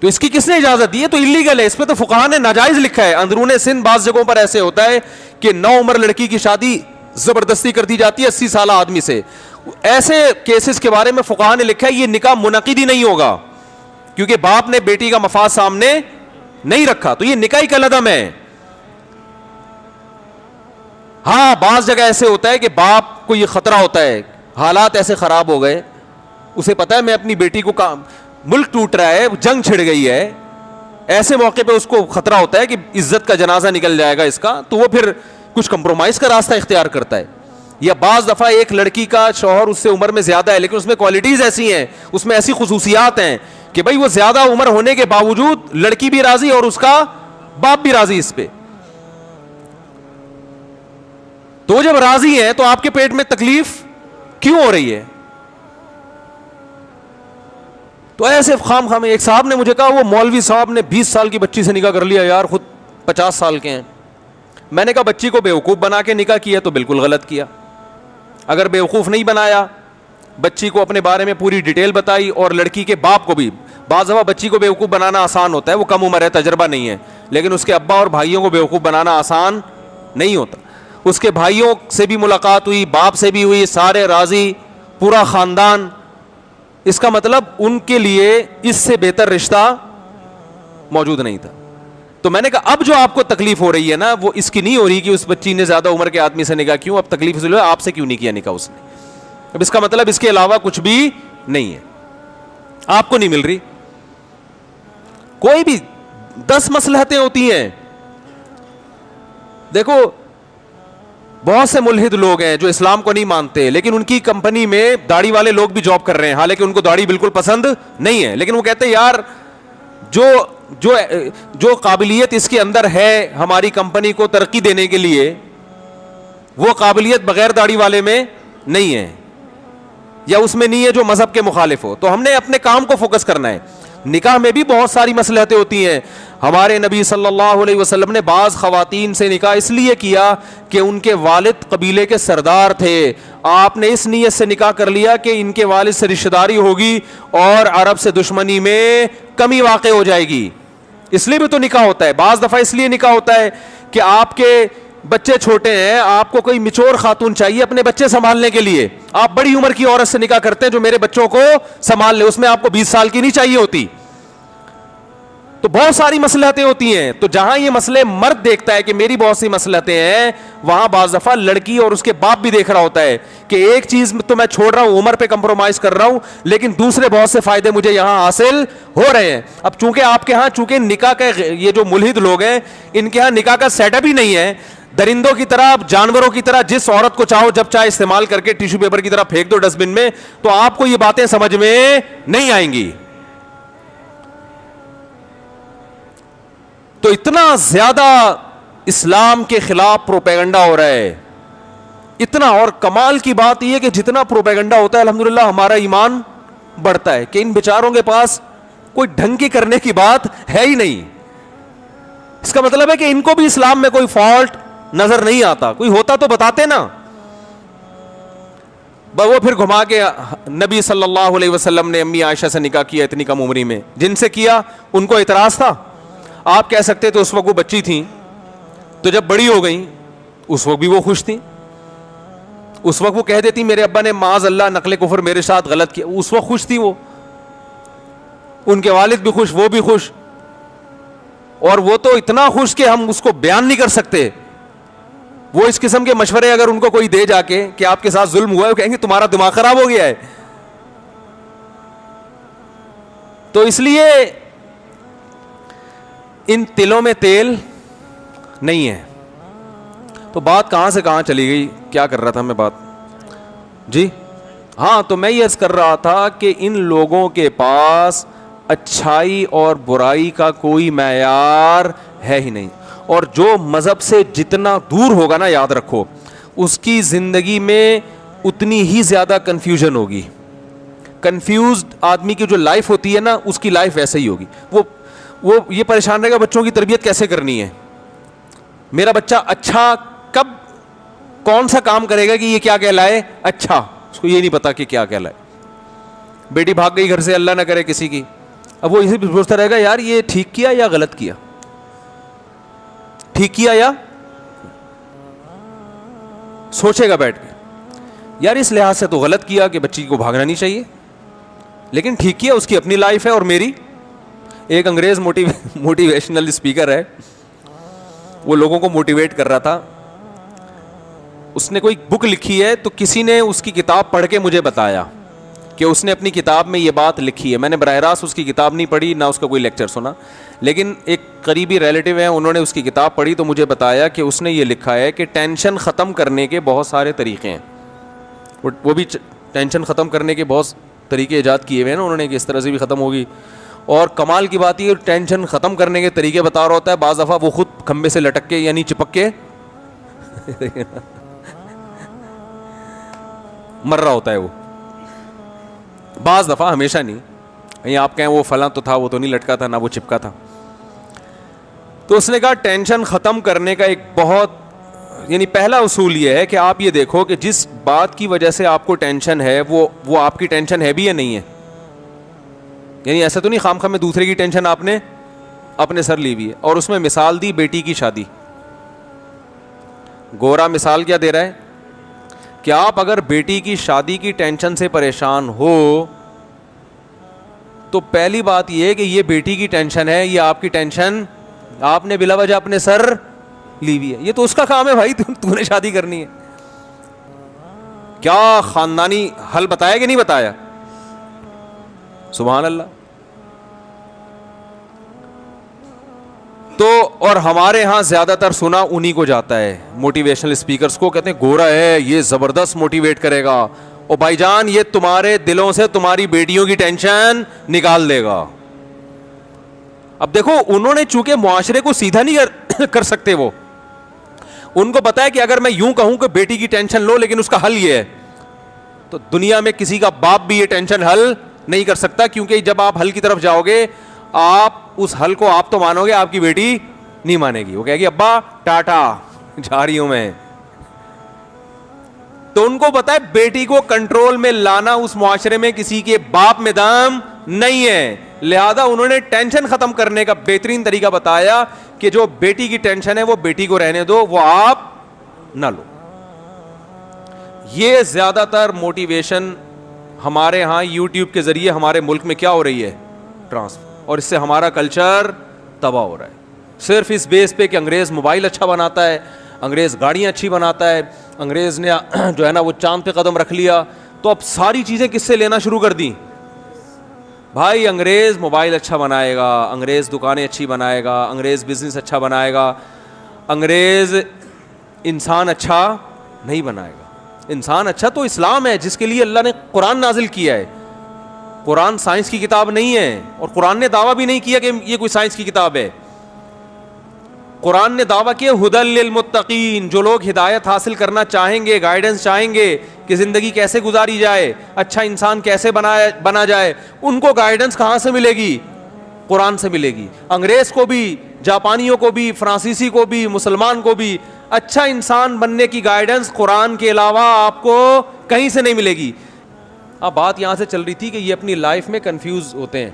تو اس کی کس نے اجازت دی ہے؟ تو انلیگل ہے. اس پہ تو فقہا نے ناجائز لکھا ہے. اندرون سندھ بعض جگہوں پر ایسے ہوتا ہے کہ نو عمر لڑکی کی شادی زبردستی کر دی جاتی ہے 80 سالہ آدمی سے. ایسے کیسز کے بارے میں فقہا نے لکھا ہے یہ نکاح منعقد ہی نہیں ہوگا, کیونکہ باپ نے بیٹی کا مفاد سامنے نہیں رکھا, تو یہ نکاح کا لدم ہے. ہاں بعض جگہ ایسے ہوتا ہے کہ باپ کو یہ خطرہ ہوتا ہے, حالات ایسے خراب ہو گئے, اسے پتا ہے میں اپنی بیٹی کو ملک ٹوٹ رہا ہے, جنگ چھڑ گئی ہے, ایسے موقع پہ اس کو خطرہ ہوتا ہے کہ عزت کا جنازہ نکل جائے گا اس کا, تو وہ پھر کچھ کمپرومائز کا راستہ اختیار کرتا ہے. یا بعض دفعہ ایک لڑکی کا شوہر اس سے عمر میں زیادہ ہے لیکن اس میں کوالٹیز ایسی ہیں, اس میں ایسی خصوصیات ہیں کہ بھائی وہ زیادہ عمر ہونے کے باوجود لڑکی بھی راضی اور اس کا باپ بھی راضی اس پہ. تو جب راضی ہے تو آپ کے پیٹ میں تکلیف کیوں ہو رہی ہے؟ تو ایسے خام خام. ایک صاحب نے مجھے کہا وہ مولوی صاحب نے 20 سال کی بچی سے نکاح کر لیا, یار خود 50 سال کے ہیں. میں نے کہا بچی کو بیوقوف بنا کے نکاح کیا تو بالکل غلط کیا. اگر بیوقوف نہیں بنایا, بچی کو اپنے بارے میں پوری ڈیٹیل بتائی, اور لڑکی کے باپ کو بھی, بعض دفعہ بچی کو بیوقوف بنانا آسان ہوتا ہے, وہ کم عمر ہے, تجربہ نہیں ہے, لیکن اس کے ابا اور بھائیوں کو بیوقوف بنانا آسان نہیں ہوتا. اس کے بھائیوں سے بھی ملاقات ہوئی, باپ سے بھی ہوئی, سارے راضی, پورا خاندان. اس کا مطلب ان کے لیے اس سے بہتر رشتہ موجود نہیں تھا. تو میں نے کہا اب جو آپ کو تکلیف ہو رہی ہے نا, وہ اس کی نہیں ہو رہی کہ اس بچی نے زیادہ عمر کے آدمی سے نکاح کیوں, اب تکلیف اس لیے آپ سے کیوں نہیں کیا نکاح اس نے. اب اس کا مطلب اس کے علاوہ کچھ بھی نہیں ہے, آپ کو نہیں مل رہی. کوئی بھی 10 مصلحتیں ہوتی ہیں. دیکھو بہت سے ملحد لوگ ہیں جو اسلام کو نہیں مانتے, لیکن ان کی کمپنی میں داڑھی والے لوگ بھی جاب کر رہے ہیں, حالانکہ ان کو داڑھی بالکل پسند نہیں ہے, لیکن وہ کہتے ہیں یار جو قابلیت اس کے اندر ہے ہماری کمپنی کو ترقی دینے کے لیے, وہ قابلیت بغیر داڑھی والے میں نہیں ہے, یا اس میں نہیں ہے جو مذہب کے مخالف ہو. تو ہم نے اپنے کام کو فوکس کرنا ہے. نکاح میں بھی بہت ساری مصلحتیں ہوتی ہیں. ہمارے نبی صلی اللہ علیہ وسلم نے بعض خواتین سے نکاح اس لیے کیا کہ ان کے والد قبیلے کے سردار تھے. آپ نے اس نیت سے نکاح کر لیا کہ ان کے والد سے رشتہ داری ہوگی اور عرب سے دشمنی میں کمی واقع ہو جائے گی. اس لیے بھی تو نکاح ہوتا ہے. بعض دفعہ اس لیے نکاح ہوتا ہے کہ آپ کے بچے چھوٹے ہیں, آپ کو کوئی میچور خاتون چاہیے اپنے بچے سنبھالنے کے لیے. آپ بڑی عمر کی عورت سے نکاح کرتے ہیں جو میرے بچوں کو سنبھال لے, اس میں آپ کو 20 سال کی نہیں چاہیے ہوتی. تو بہت ساری مصلحتیں ہوتی ہیں. تو جہاں یہ مسئلے مرد دیکھتا ہے کہ میری بہت سی مصلحتیں ہیں, وہاں بعض دفعہ لڑکی اور اس کے باپ بھی دیکھ رہا ہوتا ہے کہ ایک چیز تو میں چھوڑ رہا ہوں, عمر پہ کمپرومائز کر رہا ہوں, لیکن دوسرے بہت سے فائدے مجھے یہاں حاصل ہو رہے ہیں. اب چونکہ آپ کے ہاں چونکہ نکاح کا یہ جو ملحد لوگ ہیں ان کے ہاں نکاح کا سیٹ اپ ہی نہیں ہے, درندوں کی طرح, جانوروں کی طرح جس عورت کو چاہو جب چاہے استعمال کر کے ٹیشو پیپر کی طرح پھینک دو ڈسٹ بن میں, تو آپ کو یہ باتیں سمجھ میں نہیں آئیں گی. تو اتنا زیادہ اسلام کے خلاف پروپیگنڈا ہو رہا ہے, اتنا. اور کمال کی بات یہ کہ جتنا پروپیگنڈا ہوتا ہے الحمدللہ ہمارا ایمان بڑھتا ہے کہ ان بیچاروں کے پاس کوئی ڈھنگ کی کرنے کی بات ہے ہی نہیں. اس کا مطلب ہے کہ ان کو بھی اسلام میں کوئی فالٹ نظر نہیں آتا. کوئی ہوتا تو بتاتے نا. وہ پھر گھما کے نبی صلی اللہ علیہ وسلم نے امی عائشہ سے نکاح کیا اتنی کم عمری میں, جن سے کیا ان کو اعتراض تھا. آپ کہہ سکتے تو اس وقت وہ بچی تھیں, تو جب بڑی ہو گئیں اس وقت بھی وہ خوش تھیں. اس وقت وہ کہہ دیتی میرے ابا نے معاذ اللہ نقل کفر میرے ساتھ غلط کیا, اس وقت خوش تھی وہ, ان کے والد بھی خوش, وہ بھی خوش. اور وہ تو اتنا خوش کہ ہم اس کو بیان نہیں کر سکتے. وہ اس قسم کے مشورے اگر ان کو کوئی دے جا کے کہ آپ کے ساتھ ظلم ہوا ہے, وہ کہیں گے تمہارا دماغ خراب ہو گیا ہے. تو اس لیے ان تلوں میں تیل نہیں ہے. تو بات کہاں سے کہاں چلی گئی, کیا کر رہا تھا میں بات, جی ہاں, تو میں یہ عرض کر رہا تھا کہ ان لوگوں کے پاس اچھائی اور برائی کا کوئی معیار ہے ہی نہیں. اور جو مذہب سے جتنا دور ہوگا نا, یاد رکھو اس کی زندگی میں اتنی ہی زیادہ کنفیوژن ہوگی. کنفیوزڈ آدمی کی جو لائف ہوتی ہے نا, اس کی لائف ویسے ہی ہوگی. وہ یہ پریشان رہے گا بچوں کی تربیت کیسے کرنی ہے, میرا بچہ اچھا کب کون سا کام کرے گا کہ یہ کیا کہلائے اچھا, اس کو یہ نہیں پتا کہ کیا کہلائے. بیٹی بھاگ گئی گھر سے, اللہ نہ کرے کسی کی, اب وہ اسی پہ سوچتا رہے گا یار یہ ٹھیک کیا یا غلط کیا, ٹھیک کیا یا, سوچے گا بیٹھ کے یار اس لحاظ سے تو غلط کیا کہ بچی کو بھاگنا نہیں چاہیے, لیکن ٹھیک کیا اس کی اپنی لائف ہے اور میری. ایک انگریز موٹیویشنل اسپیکر ہے, وہ لوگوں کو موٹیویٹ کر رہا تھا. اس نے کوئی بک لکھی ہے, تو کسی نے اس کی کتاب پڑھ کے مجھے بتایا کہ اس نے اپنی کتاب میں یہ بات لکھی ہے. میں نے براہ راست اس کی کتاب نہیں پڑھی, نہ اس کا کوئی لیکچر سنا, لیکن ایک قریبی ریلیٹیو ہیں انہوں نے اس کی کتاب پڑھی تو مجھے بتایا کہ اس نے یہ لکھا ہے کہ ٹینشن ختم کرنے کے بہت سارے طریقے ہیں. وہ بھی ٹینشن ختم کرنے کے بہت طریقے ایجاد کیے ہوئے ہیں نا انہوں نے کہ اس طرح سے بھی ختم ہوگی. اور کمال کی بات یہ ٹینشن ختم کرنے کے طریقے بتا رہا ہوتا ہے, بعض دفعہ وہ خود کھمبے سے لٹک کے یعنی چپک کے مر رہا ہوتا ہے وہ, بعض دفعہ, ہمیشہ نہیں. کہیں آپ کہیں وہ فلاں تو تھا, وہ تو نہیں لٹکا تھا, نہ وہ چپکا تھا. تو اس نے کہا ٹینشن ختم کرنے کا ایک بہت یعنی پہلا اصول یہ ہے کہ آپ یہ دیکھو کہ جس بات کی وجہ سے آپ کو ٹینشن ہے وہ آپ کی ٹینشن ہے بھی یا نہیں ہے. یعنی ایسا تو نہیں خام خواہ میں دوسرے کی ٹینشن آپ نے اپنے سر لی ہوئی ہے. اور اس میں مثال دی بیٹی کی شادی. گورا مثال کیا دے رہا ہے کہ آپ اگر بیٹی کی شادی کی ٹینشن سے پریشان ہو تو پہلی بات یہ ہے کہ یہ بیٹی کی ٹینشن ہے, یہ آپ کی ٹینشن آپ نے بلا وجہ اپنے سر لی ہوئی ہے. یہ تو اس کا کام ہے بھائی, تو نے شادی کرنی ہے. کیا خاندانی حل بتایا کہ نہیں بتایا, سبحان اللہ. تو اور ہمارے ہاں زیادہ تر سنا انہی کو جاتا ہے, موٹیویشنل اسپیکرز کو. کہتے ہیں گورا ہے یہ زبردست موٹیویٹ کرے گا, اور بھائی جان یہ تمہارے دلوں سے تمہاری بیٹیوں کی ٹینشن نکال دے گا. اب دیکھو انہوں نے چونکہ معاشرے کو سیدھا نہیں کر سکتے, وہ ان کو پتا ہے کہ اگر میں یوں کہوں کہ بیٹی کی ٹینشن لو لیکن اس کا حل یہ ہے, تو دنیا میں کسی کا باپ بھی یہ ٹینشن حل نہیں کر سکتا, کیونکہ جب آپ حل کی طرف جاؤ گے آپ اس حل کو آپ تو مانو گے, آپ کی بیٹی نہیں مانے گی, وہ کہے گی ابا ٹاٹا جا رہی ہوں میں. تو ان کو پتا ہے بیٹی کو کنٹرول میں لانا اس معاشرے میں کسی کے باپ میں دام نہیں ہے, لہذا انہوں نے ٹینشن ختم کرنے کا بہترین طریقہ بتایا کہ جو بیٹی کی ٹینشن ہے وہ بیٹی کو رہنے دو, وہ آپ نہ لو. یہ زیادہ تر موٹیویشن ہمارے ہاں یوٹیوب کے ذریعے ہمارے ملک میں کیا ہو رہی ہے, ٹرانسفر, اور اس سے ہمارا کلچر تباہ ہو رہا ہے, صرف اس بیس پہ کہ انگریز موبائل اچھا بناتا ہے, انگریز گاڑیاں اچھی بناتا ہے, انگریز نے جو ہے نا وہ چاند پہ قدم رکھ لیا, تو اب ساری چیزیں کس سے لینا شروع کر دیں. بھائی انگریز موبائل اچھا بنائے گا, انگریز دکانیں اچھی بنائے گا, انگریز بزنس اچھا بنائے گا, انگریز انسان اچھا نہیں بنائے گا. انسان اچھا تو اسلام ہے جس کے لیے اللہ نے قرآن نازل کیا ہے. قرآن سائنس کی کتاب نہیں ہے, اور قرآن نے دعویٰ بھی نہیں کیا کہ یہ کوئی سائنس کی کتاب ہے. قرآن نے دعویٰ کیا ہدی للمتقین, جو لوگ ہدایت حاصل کرنا چاہیں گے, گائیڈنس چاہیں گے کہ زندگی کیسے گزاری جائے, اچھا انسان کیسے بنا جائے, ان کو گائیڈنس کہاں سے ملے گی, قرآن سے ملے گی. انگریز کو بھی, جاپانیوں کو بھی, فرانسیسی کو بھی, مسلمان کو بھی اچھا انسان بننے کی گائیڈنس قرآن کے علاوہ آپ کو کہیں سے نہیں ملے گی. اب بات یہاں سے چل رہی تھی کہ یہ اپنی لائف میں کنفیوز ہوتے ہیں,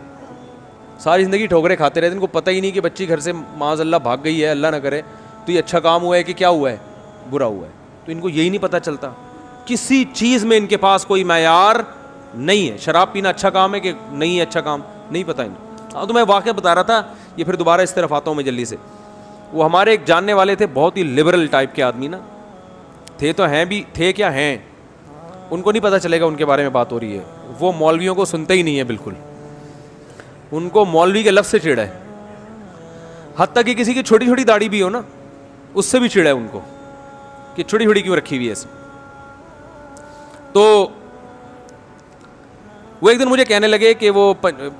ساری زندگی ٹھوکریں کھاتے رہتے ہیں, ان کو پتہ ہی نہیں کہ بچی گھر سے معاذ اللہ بھاگ گئی ہے, اللہ نہ کرے, تو یہ اچھا کام ہوا ہے کہ کیا ہوا ہے, برا ہوا ہے. تو ان کو یہی نہیں پتہ چلتا, کسی چیز میں ان کے پاس کوئی معیار نہیں ہے. شراب پینا اچھا کام ہے کہ نہیں ہے اچھا کام, نہیں پتہ ان کو. تو میں واقعہ بتا رہا تھا, یہ پھر دوبارہ اس طرف آتا ہوں میں جلدی سے. وہ ہمارے ایک جاننے والے تھے, بہت ہی لبرل ٹائپ کے آدمی نا تھے, تو ہیں بھی تھے کیا ہیں, ان کو نہیں پتہ چلے گا ان کے بارے میں بات ہو رہی ہے. وہ مولویوں کو سنتے ہی نہیں ہے بالکل, ان کو مولوی کے لفظ سے چڑ ہے, حتیٰ کہ کسی کی چھوٹی چھوٹی داڑھی بھی ہو نا اس سے بھی چڑ ہے ان کو کہ چھوٹی چھوٹی کیوں رکھی ہوئی ہے ایسے. تو وہ ایک دن مجھے کہنے لگے کہ وہ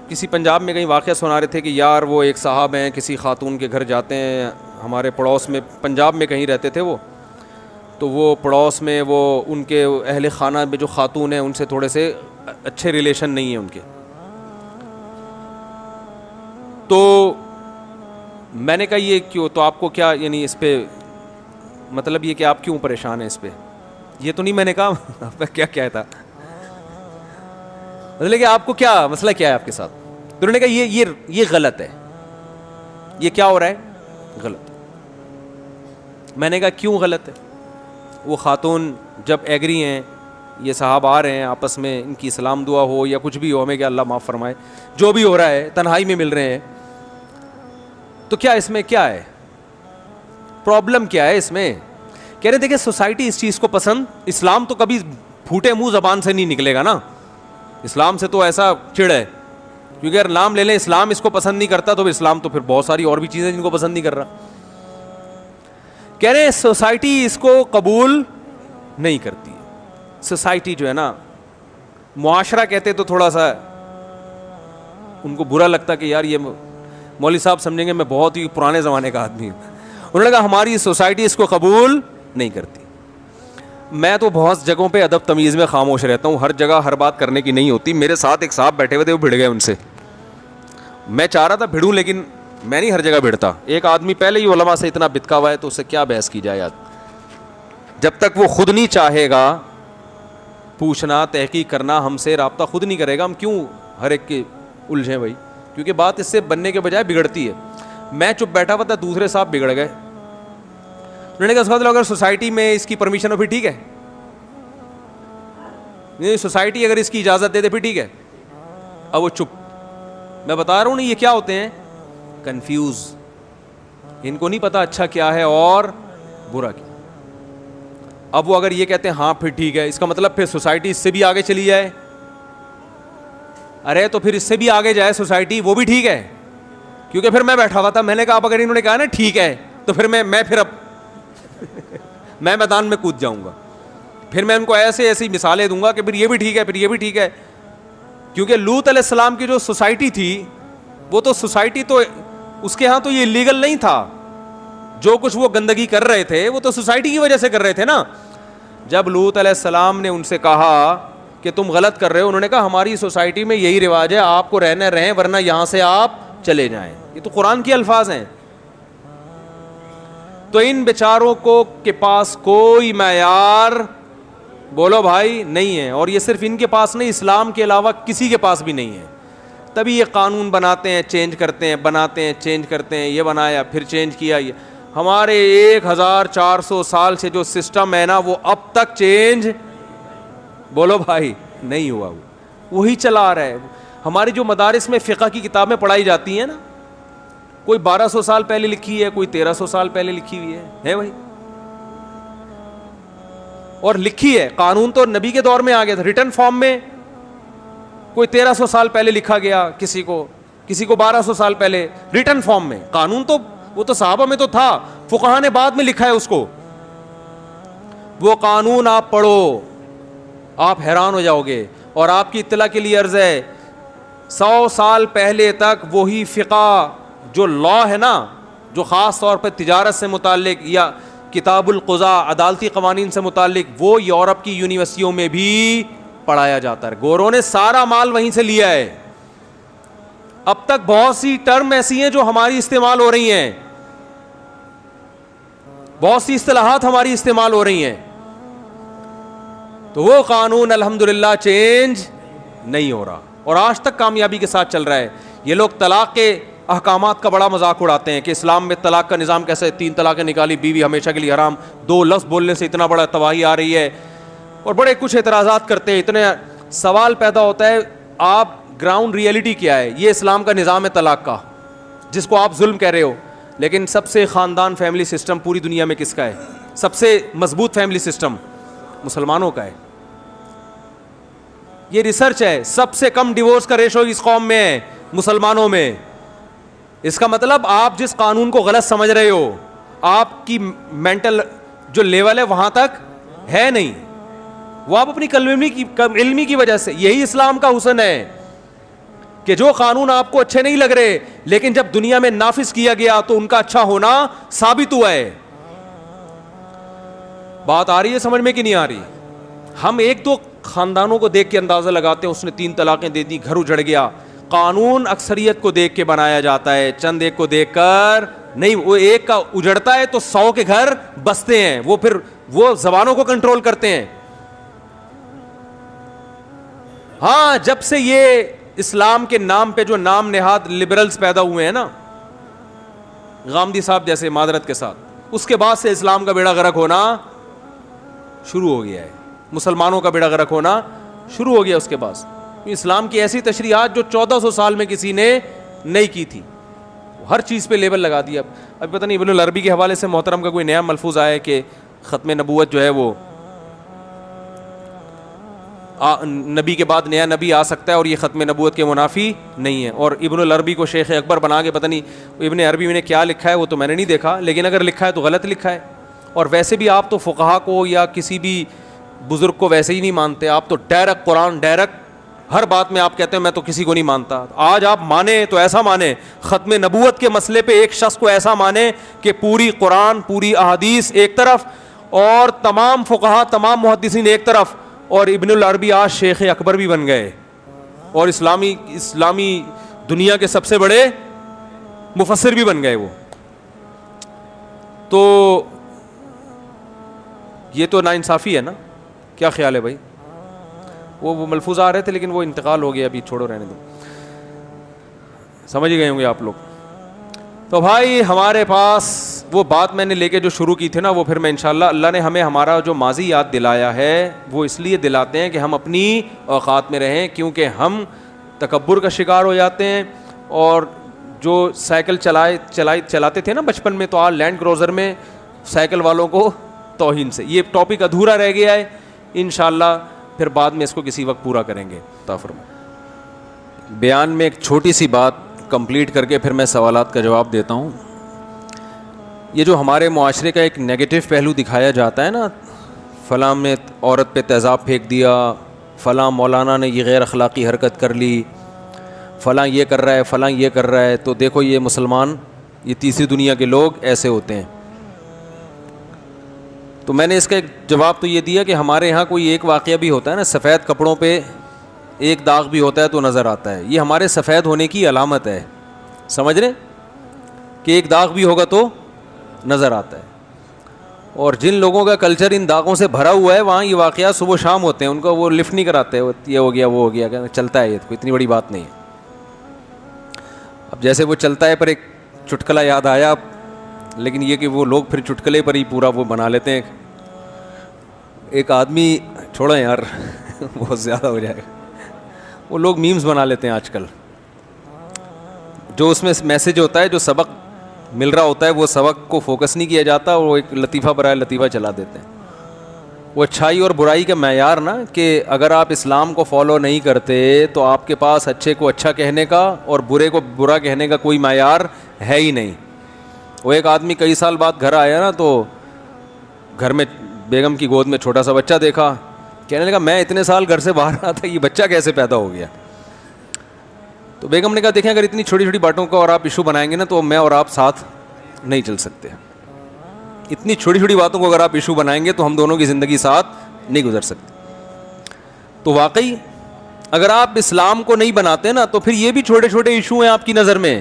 کسی پنجاب میں کہیں واقعہ سنا رہے تھے کہ یار وہ ایک صاحب ہیں, کسی خاتون کے گھر جاتے ہیں, ہمارے پڑوس میں پنجاب میں کہیں رہتے تھے وہ, تو وہ پڑوس میں وہ ان کے اہل خانہ میں جو خاتون ہیں ان سے تھوڑے سے اچھے ریلیشن نہیں ہیں ان کے. تو میں نے کہا یہ کیوں, تو آپ کو کیا یعنی اس پہ مطلب یہ کہ آپ کیوں پریشان ہیں اس پہ, یہ تو نہیں میں نے کہا کیا کیا تھا, مطلب کہ آپ کو کیا مسئلہ کیا ہے آپ کے ساتھ. تو انہوں نے کہا یہ غلط ہے, یہ کیا ہو رہا ہے, غلط. میں نے کہا کیوں غلط ہے. وہ خاتون جب ایگری ہیں, یہ صاحب آ رہے ہیں آپس میں, ان کی سلام دعا ہو یا کچھ بھی ہو, ہمیں کہ اللہ معاف فرمائے, جو بھی ہو رہا ہے, تنہائی میں مل رہے ہیں, تو کیا اس میں کیا ہے پرابلم, کیا ہے اس میں. کہہ رہے دیکھیں سوسائٹی اس چیز کو پسند, اسلام تو کبھی پھوٹے منہ زبان سے نہیں نکلے گا نا, اسلام سے تو ایسا چڑ ہے, کیونکہ اگر نام لے لیں اسلام اس کو پسند نہیں کرتا تو اسلام تو پھر بہت ساری اور بھی چیزیں جن کو پسند نہیں کر رہا. کہہ رہے ہیں سوسائٹی اس کو قبول نہیں کرتی. سوسائٹی جو ہے نا, معاشرہ کہتے تو تھوڑا سا ان کو برا لگتا کہ یار یہ مولوی صاحب سمجھیں گے میں بہت ہی پرانے زمانے کا آدمی ہوں. انہوں نے کہا ہماری سوسائٹی اس کو قبول نہیں کرتی. میں تو بہت جگہوں پہ ادب تمیز میں خاموش رہتا ہوں, ہر جگہ ہر بات کرنے کی نہیں ہوتی. میرے ساتھ ایک صاحب بیٹھے ہوئے تھے, وہ بھڑ گئے ان سے, میں چاہ رہا تھا بھڑوں لیکن میں نہیں ہر جگہ بھڑتا. ایک آدمی پہلے ہی علماء سے اتنا بتکا ہوا ہے تو اس سے کیا بحث کی جائے. جب تک وہ خود نہیں چاہے گا پوچھنا, تحقیق کرنا, ہم سے رابطہ خود نہیں کرے گا, ہم کیوں ہر ایک کے الجھیں بھائی, کیونکہ بات اس سے بننے کے بجائے بگڑتی ہے. میں چپ بیٹھا ہوا تھا, دوسرے صاحب بگڑ گئے. انہوں نے کہا اگر سوسائٹی میں اس کی پرمیشن ہو پھر ٹھیک ہے, نہیں سوسائٹی اگر اس کی اجازت دے دے پھر ٹھیک ہے. اب وہ چپ. میں بتا رہا ہوں نا یہ کیا ہوتے ہیں, کنفیوز, ان کو نہیں پتا اچھا کیا ہے اور برا کیا. اب وہ اگر یہ کہتے ہیں ہاں پھر ٹھیک ہے, اس کا مطلب پھر سوسائٹی اس سے بھی آگے چلی جائے. ارے تو پھر اس سے بھی آگے جائے سوسائٹی, وہ بھی ٹھیک ہے, کیونکہ پھر میں بیٹھا ہوا تھا. میں نے کہا اب اگر انہوں نے کہا نا ٹھیک ہے تو پھر میں پھر اب میں میدان میں کود جاؤں گا. پھر میں ان کو ایسی مثالیں دوں گا کہ پھر یہ بھی ٹھیک ہے, پھر یہ بھی ٹھیک ہے. کیونکہ لوط علیہ السلام کی جو سوسائٹی تھی وہ تو سوسائٹی تو اس کے ہاں تو یہ لیگل نہیں تھا, جو کچھ وہ گندگی کر رہے تھے وہ تو سوسائٹی کی وجہ سے کر رہے تھے نا. جب لوط علیہ السلام نے ان سے کہا کہ تم غلط کر رہے ہو, انہوں نے کہا ہماری سوسائٹی میں یہی رواج ہے, آپ کو رہنا رہیں ورنہ یہاں سے آپ چلے جائیں. یہ تو قرآن کے الفاظ ہیں. تو ان بیچاروں کو کے پاس کوئی معیار بولو بھائی نہیں ہے, اور یہ صرف ان کے پاس نہیں, اسلام کے علاوہ کسی کے پاس بھی نہیں ہے. تبھی یہ قانون بناتے ہیں, چینج کرتے ہیں, بناتے ہیں, چینج کرتے ہیں, یہ بنایا پھر چینج کیا. یہ ہمارے 1400 سال سے جو سسٹم ہے نا وہ اب تک چینج بولو بھائی نہیں ہوا, وہی چلا آ رہا ہے. ہماری جو مدارس میں فقہ کی کتابیں پڑھائی جاتی ہیں نا, کوئی 1200 سال پہلے لکھی ہے, کوئی 1300 سال پہلے لکھی ہوئی ہے بھائی, اور لکھی ہے. قانون تو نبی کے دور میں آ گیا تھا ریٹن فارم میں, کوئی 1300 سال پہلے لکھا گیا, کسی کو 1200 سال پہلے ریٹن فارم میں. قانون تو وہ تو صحابہ میں تو تھا, فقہا نے بعد میں لکھا ہے اس کو. وہ قانون آپ پڑھو, آپ حیران ہو جاؤ گے. اور آپ کی اطلاع کے لیے عرض ہے, 100 سال پہلے تک وہی فقہ جو لا ہے نا, جو خاص طور پر تجارت سے متعلق یا کتاب القضاء عدالتی قوانین سے متعلق, وہ یورپ کی یونیورسٹیوں میں بھی پڑھایا جاتا ہے. گوروں نے سارا مال وہیں سے لیا ہے. اب تک بہت سی ٹرم ایسی ہیں جو ہماری استعمال ہو رہی ہیں, بہت سی اصطلاحات ہماری استعمال ہو رہی ہیں. تو وہ قانون الحمدللہ چینج نہیں ہو رہا, اور آج تک کامیابی کے ساتھ چل رہا ہے. یہ لوگ طلاق کے احکامات کا بڑا مذاق اڑاتے ہیں کہ اسلام میں طلاق کا نظام کیسے, 3 طلاقیں نکالی, بیوی ہمیشہ کے لیے حرام, 2 لفظ بولنے سے اتنا بڑا تباہی آ رہی ہے, اور بڑے کچھ اعتراضات کرتے ہیں. اتنے سوال پیدا ہوتا ہے, آپ گراؤنڈ ریئلٹی کیا ہے؟ یہ اسلام کا نظام ہے طلاق کا, جس کو آپ ظلم کہہ رہے ہو. لیکن سب سے خاندان فیملی سسٹم پوری دنیا میں کس کا ہے؟ سب سے مضبوط فیملی سسٹم مسلمانوں کا ہے. یہ ریسرچ ہے. سب سے کم ڈیورس کا ریشو اس قوم میں ہے, مسلمانوں میں. اس کا مطلب آپ جس قانون کو غلط سمجھ رہے ہو, آپ کی مینٹل جو لیول ہے وہاں تک ہے نہیں, وہ آپ اپنی علمی کی وجہ سے. یہی اسلام کا حسن ہے کہ جو قانون آپ کو اچھے نہیں لگ رہے, لیکن جب دنیا میں نافذ کیا گیا تو ان کا اچھا ہونا ثابت ہوا ہے. بات آ رہی ہے سمجھ میں کہ نہیں آ رہی؟ ہم 1-2 خاندانوں کو دیکھ کے اندازہ لگاتے ہیں, اس نے 3 طلاقیں دے دی, گھر اجڑ گیا. قانون اکثریت کو دیکھ کے بنایا جاتا ہے, چند ایک کو دیکھ کر نہیں. وہ ایک کا اجڑتا ہے تو 100 کے گھر بستے ہیں. وہ پھر وہ زبانوں کو کنٹرول کرتے ہیں. ہاں, جب سے یہ اسلام کے نام پہ جو نام نہاد لبرلز پیدا ہوئے ہیں نا, غامدی صاحب جیسے, معذرت کے ساتھ, اس کے بعد سے اسلام کا بیڑا غرق ہونا شروع ہو گیا ہے. مسلمانوں کا بیڑا غرق ہونا شروع ہو گیا اس کے بعد. اسلام کی ایسی تشریحات جو 1400 سال میں کسی نے نہیں کی تھی, ہر چیز پہ لیبل لگا دیا. اب پتہ نہیں ابن العربی کے حوالے سے محترم کا کوئی نیا ملفوظ آیا ہے کہ ختم نبوت جو ہے وہ نبی کے بعد نیا نبی آ سکتا ہے, اور یہ ختم نبوت کے منافی نہیں ہے. اور ابن العربی کو شیخ اکبر بنا کے, پتہ نہیں ابن عربی میں نے کیا لکھا ہے وہ تو میں نے نہیں دیکھا, لیکن اگر لکھا ہے تو غلط لکھا ہے. اور ویسے بھی آپ تو فقہا کو یا کسی بھی بزرگ کو ویسے ہی نہیں مانتے, آپ تو ڈائریکٹ قرآن, ڈائریکٹ ہر بات میں آپ کہتے ہیں میں تو کسی کو نہیں مانتا. آج آپ مانیں تو ایسا مانیں, ختم نبوت کے مسئلے پہ ایک شخص کو ایسا مانیں کہ پوری قرآن, پوری احادیث ایک طرف, اور تمام فقہا, تمام محدثین ایک طرف, اور ابن العربی آج شیخ اکبر بھی بن گئے, اور اسلامی دنیا کے سب سے بڑے مفسر بھی بن گئے وہ. تو یہ تو ناانصافی ہے نا, کیا خیال ہے بھائی؟ وہ ملفوظ آ رہے تھے لیکن وہ انتقال ہو گیا, ابھی چھوڑو, رہنے دو, سمجھ گئے ہوں گے آپ لوگ. تو بھائی ہمارے پاس وہ بات میں نے لے کے جو شروع کی تھی نا, وہ پھر میں انشاءاللہ, اللہ نے ہمیں ہمارا جو ماضی یاد دلایا ہے وہ اس لیے دلاتے ہیں کہ ہم اپنی اوقات میں رہیں, کیونکہ ہم تکبر کا شکار ہو جاتے ہیں. اور جو سائیکل چلاتے تھے نا بچپن میں, تو آج لینڈ کروزر میں سائیکل والوں کو توہین سے. یہ ٹاپک ادھورا رہ گیا ہے, انشاءاللہ پھر بعد میں اس کو کسی وقت پورا کریں گے. بیان میں ایک چھوٹی سی بات کمپلیٹ کر کے پھر میں سوالات کا جواب دیتا ہوں. یہ جو ہمارے معاشرے کا ایک نیگیٹو پہلو دکھایا جاتا ہے نا, فلاں نے عورت پہ تیزاب پھینک دیا, فلاں مولانا نے یہ غیر اخلاقی حرکت کر لی, فلاں یہ کر رہا ہے, فلاں یہ کر رہا ہے, تو دیکھو یہ مسلمان, یہ تیسری دنیا کے لوگ ایسے ہوتے ہیں. تو میں نے اس کا ایک جواب تو یہ دیا کہ ہمارے یہاں کوئی ایک واقعہ بھی ہوتا ہے نا, سفید کپڑوں پہ ایک داغ بھی ہوتا ہے تو نظر آتا ہے, یہ ہمارے سفید ہونے کی علامت ہے, سمجھ رہے کہ ایک داغ بھی ہوگا تو نظر آتا ہے. اور جن لوگوں کا کلچر ان داغوں سے بھرا ہوا ہے وہاں یہ واقعات صبح و شام ہوتے ہیں, ان کو وہ لفٹ نہیں کراتے, یہ ہو گیا وہ ہو گیا, چلتا ہے, یہ کوئی اتنی بڑی بات نہیں ہے. اب جیسے وہ چلتا ہے پر ایک چٹکلا یاد آیا, لیکن یہ کہ وہ لوگ پھر چٹکلے پر ہی پورا وہ بنا لیتے ہیں. ایک آدمی, چھوڑا یار بہت زیادہ ہو جائے گا, وہ لوگ میمز بنا لیتے ہیں آج کل, جو اس میں میسج ہوتا ہے, جو سبق مل رہا ہوتا ہے وہ سبق کو فوکس نہیں کیا جاتا, وہ ایک لطیفہ برائے لطیفہ چلا دیتے ہیں. وہ اچھائی اور برائی کا معیار نا, کہ اگر آپ اسلام کو فالو نہیں کرتے تو آپ کے پاس اچھے کو اچھا کہنے کا اور برے کو برا کہنے کا کوئی معیار ہے ہی نہیں. وہ ایک آدمی کئی سال بعد گھر آیا نا, تو گھر میں بیگم کی گود میں چھوٹا سا بچہ دیکھا, کہنے لگا میں اتنے سال گھر سے باہر آیا تھا, یہ بچہ کیسے پیدا ہو گیا. تو بیگم نے کہا دیکھیں اگر اتنی چھوٹی چھوٹی باتوں کو اور آپ ایشو بنائیں گے نا تو میں اور آپ ساتھ نہیں چل سکتے. اتنی چھوٹی چھوٹی باتوں کو اگر آپ ایشو بنائیں گے تو ہم دونوں کی زندگی ساتھ نہیں گزر سکتی. تو واقعی اگر آپ اسلام کو نہیں بناتے نا تو پھر یہ بھی چھوٹے چھوٹے ایشو ہیں آپ کی نظر میں.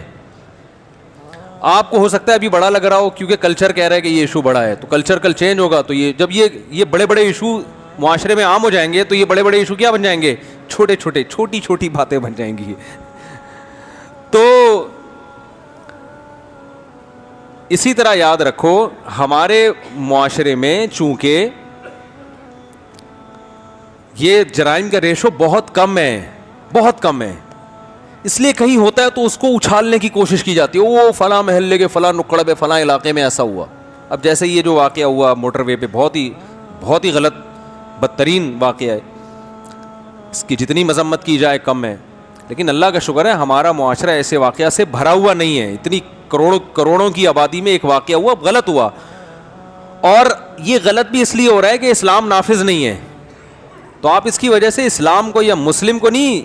آپ کو ہو سکتا ہے ابھی بڑا لگ رہا ہو کیونکہ کلچر کہہ رہا ہے کہ یہ ایشو بڑا ہے, تو کلچر کل چینج ہوگا, تو یہ جب یہ بڑے بڑے ایشو معاشرے میں عام ہو جائیں گے تو یہ بڑے بڑے ایشو کیا بن جائیں گے, چھوٹے چھوٹے چھوٹی چھوٹی باتیں بن جائیں گی. تو اسی طرح یاد رکھو ہمارے معاشرے میں چونکہ یہ جرائم کا ریشو بہت کم ہے, بہت کم ہے, اس لیے کہیں ہوتا ہے تو اس کو اچھالنے کی کوشش کی جاتی ہے, وہ فلاں محلے کے فلاں نکڑ پہ فلاں علاقے میں ایسا ہوا. اب جیسے یہ جو واقعہ ہوا موٹر وے پہ, بہت ہی غلط بدترین واقعہ ہے, اس کی جتنی مذمت کی جائے کم ہے. لیکن اللہ کا شکر ہے ہمارا معاشرہ ایسے واقعہ سے بھرا ہوا نہیں ہے. اتنی کروڑوں کی آبادی میں ایک واقعہ ہوا, غلط ہوا, اور یہ غلط بھی اس لیے ہو رہا ہے کہ اسلام نافذ نہیں ہے. تو آپ اس کی وجہ سے اسلام کو یا مسلم کو نہیں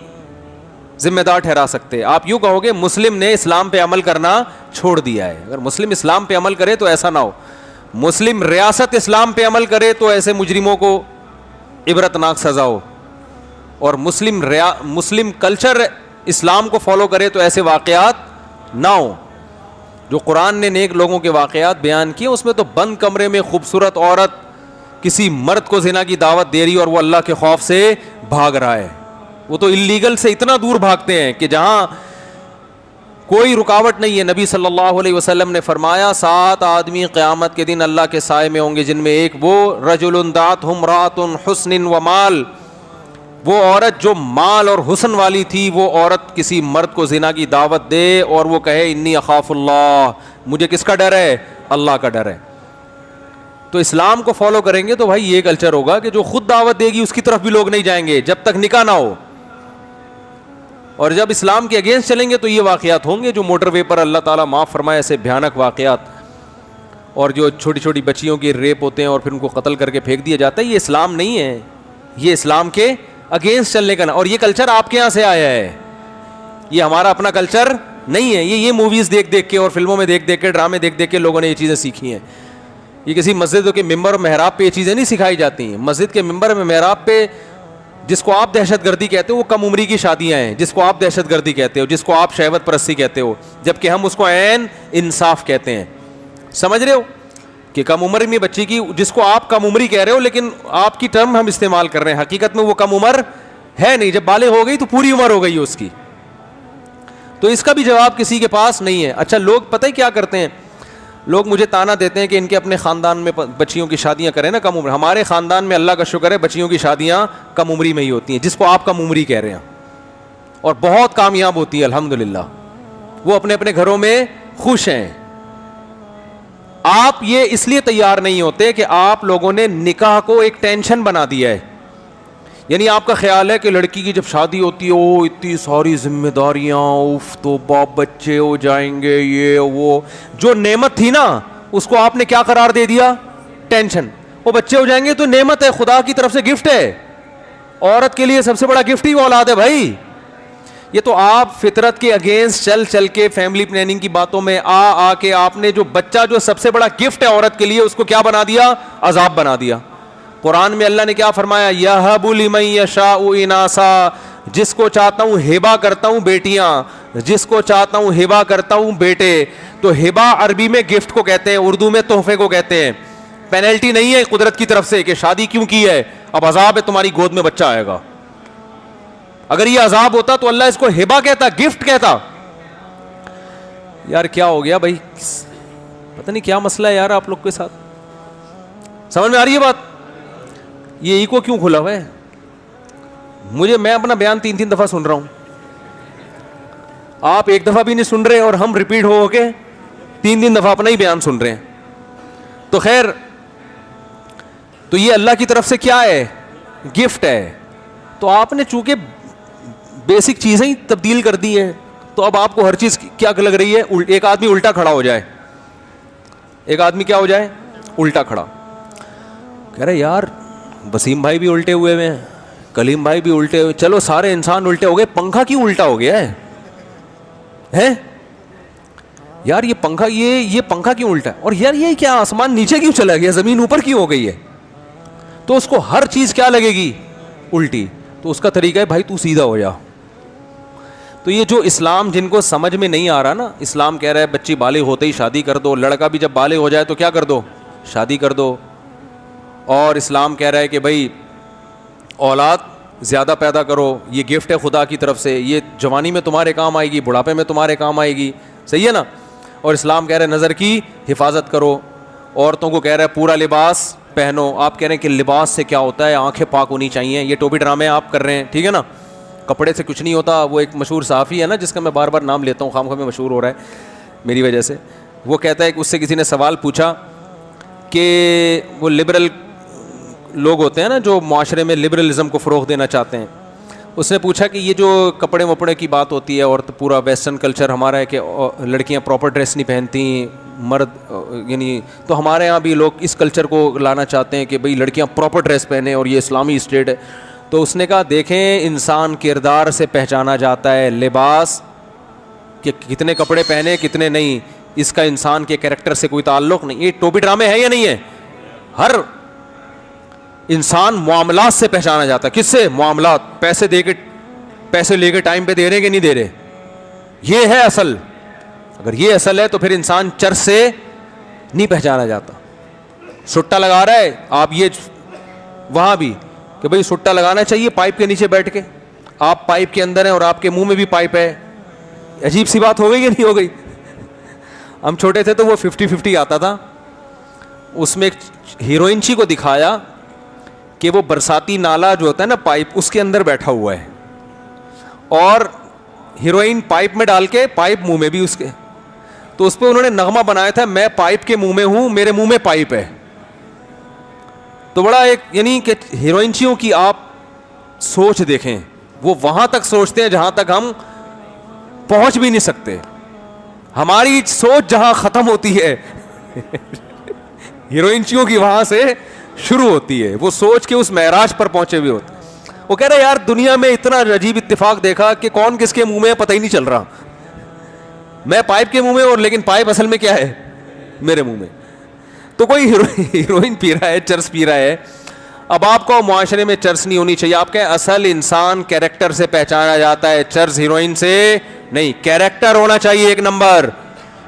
ذمہ دار ٹھہرا سکتے. آپ یوں کہو گے مسلم نے اسلام پہ عمل کرنا چھوڑ دیا ہے. اگر مسلم اسلام پہ عمل کرے تو ایسا نہ ہو, مسلم ریاست اسلام پہ عمل کرے تو ایسے مجرموں کو عبرتناک سزا ہو, اور مسلم کلچر اسلام کو فالو کرے تو ایسے واقعات نہ ہو. جو قرآن نے نیک لوگوں کے واقعات بیان کیے اس میں تو بند کمرے میں خوبصورت عورت کسی مرد کو زنا کی دعوت دے رہی اور وہ اللہ کے خوف سے بھاگ رہا ہے. وہ تو اللیگل سے اتنا دور بھاگتے ہیں کہ جہاں کوئی رکاوٹ نہیں ہے. نبی صلی اللہ علیہ وسلم نے فرمایا 7 آدمی قیامت کے دن اللہ کے سائے میں ہوں گے, جن میں ایک وہ رجل دعتہ امرأۃ حسن و مال, وہ عورت جو مال اور حسن والی تھی, وہ عورت کسی مرد کو زنا کی دعوت دے اور وہ کہے انی اخاف اللہ, مجھے کس کا ڈر ہے, اللہ کا ڈر ہے. تو اسلام کو فالو کریں گے تو بھائی یہ کلچر ہوگا کہ جو خود دعوت دے گی اس کی طرف بھی لوگ نہیں جائیں گے جب تک نکاح نہ ہو, اور جب اسلام کے اگینسٹ چلیں گے تو یہ واقعات ہوں گے جو موٹر وے پر اللہ تعالیٰ معاف فرمائے ایسے بھیانک واقعات, اور جو چھوٹی چھوٹی بچیوں کے ریپ ہوتے ہیں اور پھر ان کو قتل کر کے پھینک دیا جاتا ہے. یہ اسلام نہیں ہے, یہ اسلام کے اگینسٹ چلنے کا. اور یہ کلچر آپ کے یہاں سے آیا ہے, یہ ہمارا اپنا کلچر نہیں ہے. یہ موویز دیکھ دیکھ کے اور فلموں میں دیکھ دیکھ کے, ڈرامے دیکھ دیکھ کے لوگوں نے یہ چیزیں سیکھی ہیں. یہ کسی مسجد کے ممبر اور محراب پہ یہ چیزیں نہیں سکھائی جاتی ہیں. مسجد کے ممبر میں محراب پہ جس کو آپ دہشت گردی کہتے ہو وہ کم عمری کی شادیاں ہیں, جس کو آپ دہشت گردی کہتے ہو, جس کو آپ شہوت پرستی کہتے ہو, جبکہ ہم اس کو عین انصاف کہتے ہیں. سمجھ رہے ہو کہ کم عمر میں بچی کی, جس کو آپ کم عمری کہہ رہے ہو لیکن آپ کی ٹرم ہم استعمال کر رہے ہیں, حقیقت میں وہ کم عمر ہے نہیں. جب بالغ ہو گئی تو پوری عمر ہو گئی اس کی. تو اس کا بھی جواب کسی کے پاس نہیں ہے. اچھا لوگ پتہ ہی کیا کرتے ہیں, لوگ مجھے تانا دیتے ہیں کہ ان کے اپنے خاندان میں بچیوں کی شادیاں کریں نا کم عمر. ہمارے خاندان میں اللہ کا شکر ہے بچیوں کی شادیاں کم عمری میں ہی ہوتی ہیں, جس کو آپ کم عمری کہہ رہے ہیں, اور بہت کامیاب ہوتی ہے الحمدللہ. وہ اپنے اپنے گھروں میں خوش ہیں. آپ یہ اس لیے تیار نہیں ہوتے کہ آپ لوگوں نے نکاح کو ایک ٹینشن بنا دیا ہے. یعنی آپ کا خیال ہے کہ لڑکی کی جب شادی ہوتی ہے او اتنی ساری ذمہ داریاں, اوف تو باپ بچے ہو جائیں گے, یہ وہ, جو نعمت تھی نا اس کو آپ نے کیا قرار دے دیا, ٹینشن. وہ بچے ہو جائیں گے تو نعمت ہے, خدا کی طرف سے گفٹ ہے. عورت کے لیے سب سے بڑا گفٹ ہی وہ اولاد ہے بھائی. یہ تو آپ فطرت کے اگینسٹ چل چل کے فیملی پلاننگ کی باتوں میں آ کے آپ نے جو بچہ جو سب سے بڑا گفٹ ہے عورت کے لیے اس کو کیا بنا دیا؟ عذاب بنا دیا. قرآن میں اللہ نے کیا فرمایا؟ یہب لمن یشاء اناسا، جس کو چاہتا ہوں ہبہ کرتا ہوں بیٹیاں، جس کو چاہتا ہوں ہبہ کرتا ہوں بیٹے. تو ہبہ عربی میں گفٹ کو کہتے ہیں، اردو میں تحفے کو کہتے ہیں. پینلٹی نہیں ہے قدرت کی طرف سے کہ شادی کیوں کی ہے، اب عذاب ہے تمہاری گود میں بچہ آئے گا. اگر یہ عذاب ہوتا تو اللہ اس کو ہبہ کہتا، گفٹ کہتا. یار کیا ہو گیا بھائی، پتہ نہیں کیا مسئلہ ہے یار آپ لوگ کے ساتھ. سمجھ میں آ رہی ہے بات؟ یہ ایکو کیوں کھلا ہوا ہے؟ میں اپنا بیان 3 دفعہ سن رہا ہوں، آپ ایک دفعہ بھی نہیں سن رہے اور ہم ریپیٹ ہو کے 3 دفعہ اپنا ہی بیان سن رہے ہیں. تو خیر، تو یہ اللہ کی طرف سے کیا ہے؟ گفٹ ہے. تو آپ نے چونکہ بیسک چیزیں ہی تبدیل کر دی ہیں تو اب آپ کو ہر چیز کیا لگ رہی ہے؟ ایک آدمی الٹا کھڑا ہو جائے، ایک آدمی کیا ہو جائے؟ الٹا کھڑا. کہہ رہے یار وسیم بھائی بھی الٹے ہوئے ہیں، کلیم بھائی بھی الٹے ہوئے، چلو سارے انسان الٹے ہو گئے، پنکھا کیوں الٹا ہو گیا ہے یار؟ یہ پنکھا کیوں الٹا ہے؟ اور یار یہ کیا آسمان نیچے کیوں چلا گیا، زمین اوپر کیوں ہو گئی ہے؟ تو اس کو ہر چیز کیا لگے گی؟ الٹی. تو اس کا طریقہ ہے بھائی تو سیدھا ہو جا. تو یہ جو اسلام جن کو سمجھ میں نہیں آ رہا نا، اسلام کہہ رہا ہے بچی بالغ ہوتے ہی شادی کر دو، لڑکا بھی جب بالغ ہو جائے تو کیا کر دو؟ شادی کر دو. اور اسلام کہہ رہا ہے کہ بھائی اولاد زیادہ پیدا کرو، یہ گفٹ ہے خدا کی طرف سے، یہ جوانی میں تمہارے کام آئے گی، بڑھاپے میں تمہارے کام آئے گی. صحیح ہے نا؟ اور اسلام کہہ رہا ہے نظر کی حفاظت کرو. عورتوں کو کہہ رہا ہے پورا لباس پہنو. آپ کہہ رہے ہیں کہ لباس سے کیا ہوتا ہے؟ آنکھیں پاک ہونی چاہیے. یہ ٹوپی ڈرامے آپ کر رہے ہیں، ٹھیک ہے نا؟ کپڑے سے کچھ نہیں ہوتا. وہ ایک مشہور صحافی ہے نا جس کا میں بار بار نام لیتا ہوں، خام میں مشہور ہو رہا ہے میری وجہ سے. وہ کہتا ہے کہ اس سے کسی نے سوال پوچھا کہ وہ لبرل لوگ ہوتے ہیں نا جو معاشرے میں لبرلزم کو فروغ دینا چاہتے ہیں. اس نے پوچھا کہ یہ جو کپڑے وپڑے کی بات ہوتی ہے اور پورا ویسٹرن کلچر ہمارا ہے کہ لڑکیاں پراپر ڈریس نہیں پہنتی، مرد یعنی، تو ہمارے ہاں بھی لوگ اس کلچر کو لانا چاہتے ہیں کہ بھئی لڑکیاں پراپر ڈریس پہنیں اور یہ اسلامی اسٹیٹ ہے. تو اس نے کہا دیکھیں انسان کردار سے پہچانا جاتا ہے، لباس کہ کتنے کپڑے پہنے کتنے نہیں، اس کا انسان کے کریکٹر سے کوئی تعلق نہیں. یہ ٹوپی ڈرامے ہے یا نہیں ہے؟ ہر انسان معاملات سے پہچانا جاتا ہے. کس سے؟ معاملات. پیسے لے کے ٹائم پہ دے رہے کہ نہیں دے رہے، یہ ہے اصل. اگر یہ اصل ہے تو پھر انسان چرچ سے نہیں پہچانا جاتا. سٹا لگا رہا ہے آپ، یہ وہاں بھی کہ بھئی سٹا لگانا چاہیے پائپ کے نیچے بیٹھ کے، آپ پائپ کے اندر ہیں اور آپ کے منہ میں بھی پائپ ہے. عجیب سی بات ہو گئی کہ نہیں ہو گئی؟ ہم چھوٹے تھے تو وہ 50-50 آتا تھا. اس میں ایک ہیروئنچی کو دکھایا کہ وہ برساتی نالا جو ہوتا ہے نا پائپ، اس کے اندر بیٹھا ہوا ہے اور ہیروئن پائپ میں ڈال کے، پائپ منہ میں بھی اس کے. تو اس پہ انہوں نے نغمہ بنایا تھا میں پائپ کے منہ میں ہوں، میرے منہ میں پائپ ہے. تو بڑا ایک یعنی کہ ہیروئنچیوں کی آپ سوچ دیکھیں، وہ وہاں تک سوچتے ہیں جہاں تک ہم پہنچ بھی نہیں سکتے. ہماری سوچ جہاں ختم ہوتی ہے ہیروئنچیوں کی وہاں سے شروع ہوتی ہے. وہ سوچ کے اس معراج پر پہنچے ہوئے ہوتے. وہ کہہ رہے یار دنیا میں اتنا عجیب اتفاق دیکھا کہ کون کس کے منہ میں پتہ ہی نہیں چل رہا. میں پائپ کے منہ میں اور لیکن پائپ اصل میں کیا ہے؟ میرے منہ میں. تو کوئی ہیروئن پی رہا ہے، چرس پی رہا ہے. اب آپ کو معاشرے میں چرس نہیں ہونی چاہیے. آپ کا اصل انسان کیریکٹر سے پہچانا جاتا ہے، چرس ہیروئن سے نہیں. کیریکٹر ہونا چاہیے ایک نمبر.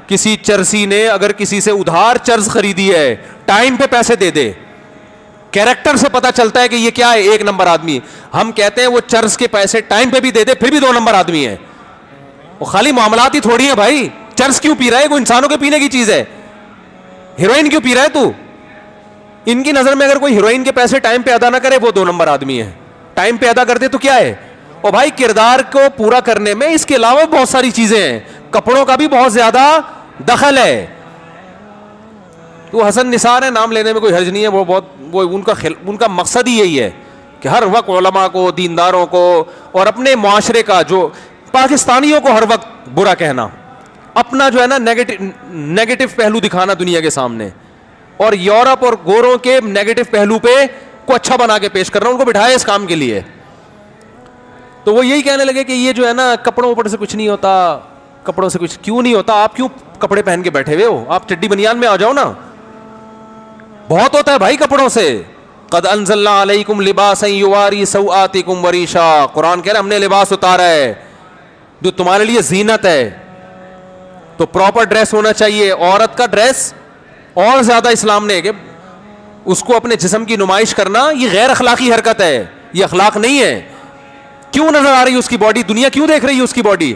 کسی چرسی نے اگر کسی سے ادھار چرس خریدی ہے، ٹائم پہ پیسے دے دے. کیریکٹر سے پتا چلتا ہے کہ یہ کیا ہے، 1 نمبر آدمی. ہم کہتے ہیں وہ چرس کے پیسے ٹائم پہ بھی دے دے پھر بھی 2 نمبر آدمی ہے. وہ خالی معاملات ہی تھوڑی ہیں بھائی. چرس کیوں پی رہا ہے؟ کوئی انسانوں کے پینے کی چیز ہے. ہیروئن کیوں پی رہا ہے تو؟ ان کی نظر میں اگر کوئی ہیروئن کے پیسے ٹائم پہ ادا نہ کرے وہ 2 نمبر آدمی ہے. ٹائم پہ ادا کر دے تو کیا ہے؟ اور بھائی کردار کو پورا کرنے میں اس کے علاوہ بہت ساری چیزیں ہیں. کپڑوں کا بھی بہت زیادہ دخل ہے. تو حسن نثار ہے، نام لینے میں کوئی حرج نہیں ہے. وہ ان کا مقصد ہی یہی ہے کہ ہر وقت علماء کو، دینداروں کو اور اپنے معاشرے کا جو پاکستانیوں کو ہر وقت برا کہنا، اپنا جو ہے نا نیگیٹو پہلو دکھانا دنیا کے سامنے، اور یورپ اور گوروں کے نیگیٹو پہلو پہ کو اچھا بنا کے پیش کرنا. ان کو بٹھایا اس کام کے لیے. تو وہ یہی کہنے لگے کہ یہ جو ہے نا کپڑوں اوپر سے کچھ نہیں ہوتا, کپڑوں سے کچھ کیوں نہیں ہوتا, آپ کیوں کپڑے پہن کے بیٹھے ہوئے ہو, آپ چڈی بنیان میں آ جاؤ نا, بہت ہوتا ہے بھائی کپڑوں سے. قد انزلنا علیکم لباسا یواری سوآتکم وریشا, قرآن کہہ رہا ہے ہم نے لباس اتارا ہے جو تمہارے لیے زینت ہے. تو پراپر ڈریس ہونا چاہیے. عورت کا ڈریس اور زیادہ اسلام نے کہ اس کو اپنے جسم کی نمائش کرنا یہ غیر اخلاقی حرکت ہے, یہ اخلاق نہیں ہے. کیوں نظر آ رہی ہے اس کی باڈی, دنیا کیوں دیکھ رہی ہے اس کی باڈی.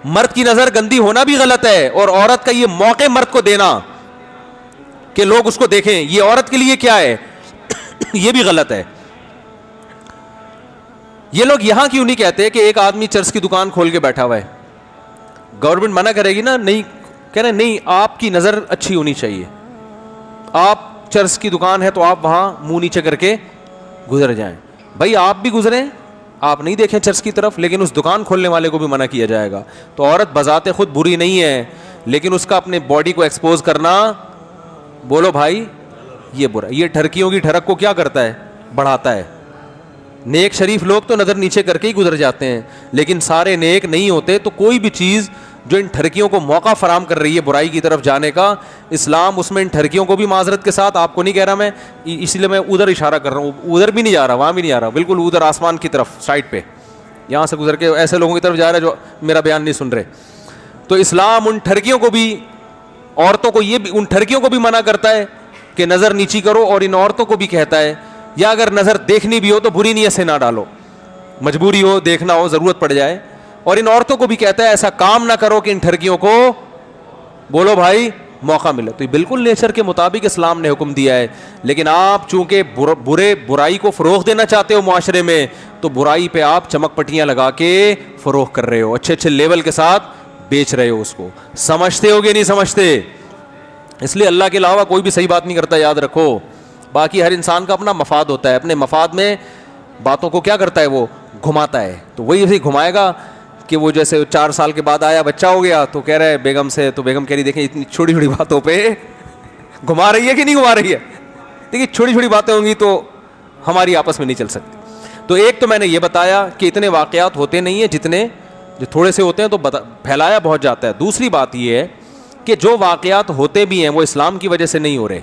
مرد کی نظر گندی ہونا بھی غلط ہے, اور عورت کا یہ موقع مرد کو دینا کہ لوگ اس کو دیکھیں یہ عورت کے لیے کیا ہے, یہ بھی غلط ہے. یہ لوگ یہاں کیوں نہیں کہتے کہ ایک آدمی چرس کی دکان کھول کے بیٹھا ہوا ہے, گورنمنٹ منع کرے گی نا, نہیں کہہ رہے نہیں آپ کی نظر اچھی ہونی چاہیے, آپ چرس کی دکان ہے تو آپ وہاں منہ نیچے کر کے گزر جائیں. بھائی آپ بھی گزریں, آپ نہیں دیکھیں چرس کی طرف, لیکن اس دکان کھولنے والے کو بھی منع کیا جائے گا. تو عورت بذات خود بری نہیں ہے, لیکن اس کا اپنے باڈی کو ایکسپوز کرنا, بولو بھائی یہ برا. یہ ٹھرکیوں کی ٹھڑک کو کیا کرتا ہے, بڑھاتا ہے. نیک شریف لوگ تو نظر نیچے کر کے ہی گزر جاتے ہیں, لیکن سارے نیک نہیں ہوتے. تو کوئی بھی چیز جو ان ٹھرکیوں کو موقع فراہم کر رہی ہے برائی کی طرف جانے کا, اسلام اس میں ان ٹھرکیوں کو بھی معذرت کے ساتھ, آپ کو نہیں کہہ رہا میں, اس لیے میں ادھر اشارہ کر رہا ہوں, ادھر بھی نہیں جا رہا, وہاں بھی نہیں جا رہا, بالکل ادھر آسمان کی طرف سائڈ پہ, یہاں سے گزر کے ایسے لوگوں کی طرف جا رہا ہے جو میرا بیان نہیں سن رہے. تو اسلام ان ٹھرکیوں کو بھی, عورتوں کو یہ بھی, ان ٹھرکیوں کو بھی منع کرتا ہے کہ نظر نیچی کرو, اور ان عورتوں کو بھی کہتا ہے یا اگر نظر دیکھنی بھی ہو تو بری نیت سے نہ ڈالو, مجبوری ہو, دیکھنا ہو, ضرورت پڑ جائے. اور ان عورتوں کو بھی کہتا ہے ایسا کام نہ کرو کہ ان ٹھرکیوں کو, بولو بھائی, موقع ملے. تو یہ بالکل نیچر کے مطابق اسلام نے حکم دیا ہے. لیکن آپ چونکہ برائی کو فروغ دینا چاہتے ہو معاشرے میں, تو برائی پہ آپ چمک پٹیاں لگا کے فروغ کر رہے ہو, اچھے اچھے لیول کے ساتھ بیچ رہے ہو اس کو. سمجھتے ہو کہ نہیں سمجھتے؟ اس لیے اللہ کے علاوہ کوئی بھی صحیح بات نہیں کرتا, یاد رکھو. باقی ہر انسان کا اپنا مفاد ہوتا ہے, اپنے مفاد میں باتوں کو کیا کرتا ہے, وہ گھماتا ہے. تو وہی ایسے ہی گھمائے گا کہ وہ جیسے 4 سال کے بعد آیا, بچہ ہو گیا, تو کہہ رہے بیگم سے, تو بیگم کہہ رہی دیکھیں اتنی چھوٹی چھوٹی باتوں پہ گھما رہی ہے کہ نہیں گھما رہی ہے. دیکھیے چھوٹی چھوٹی باتیں ہوں گی تو ہماری آپس میں نہیں چل سکتی. تو ایک تو میں نے یہ بتایا کہ اتنے واقعات ہوتے نہیں ہیں, جتنے جو تھوڑے سے ہوتے ہیں تو پھیلایا بہت جاتا ہے. دوسری بات یہ ہے کہ جو واقعات ہوتے بھی ہیں وہ اسلام کی وجہ سے نہیں ہو رہے,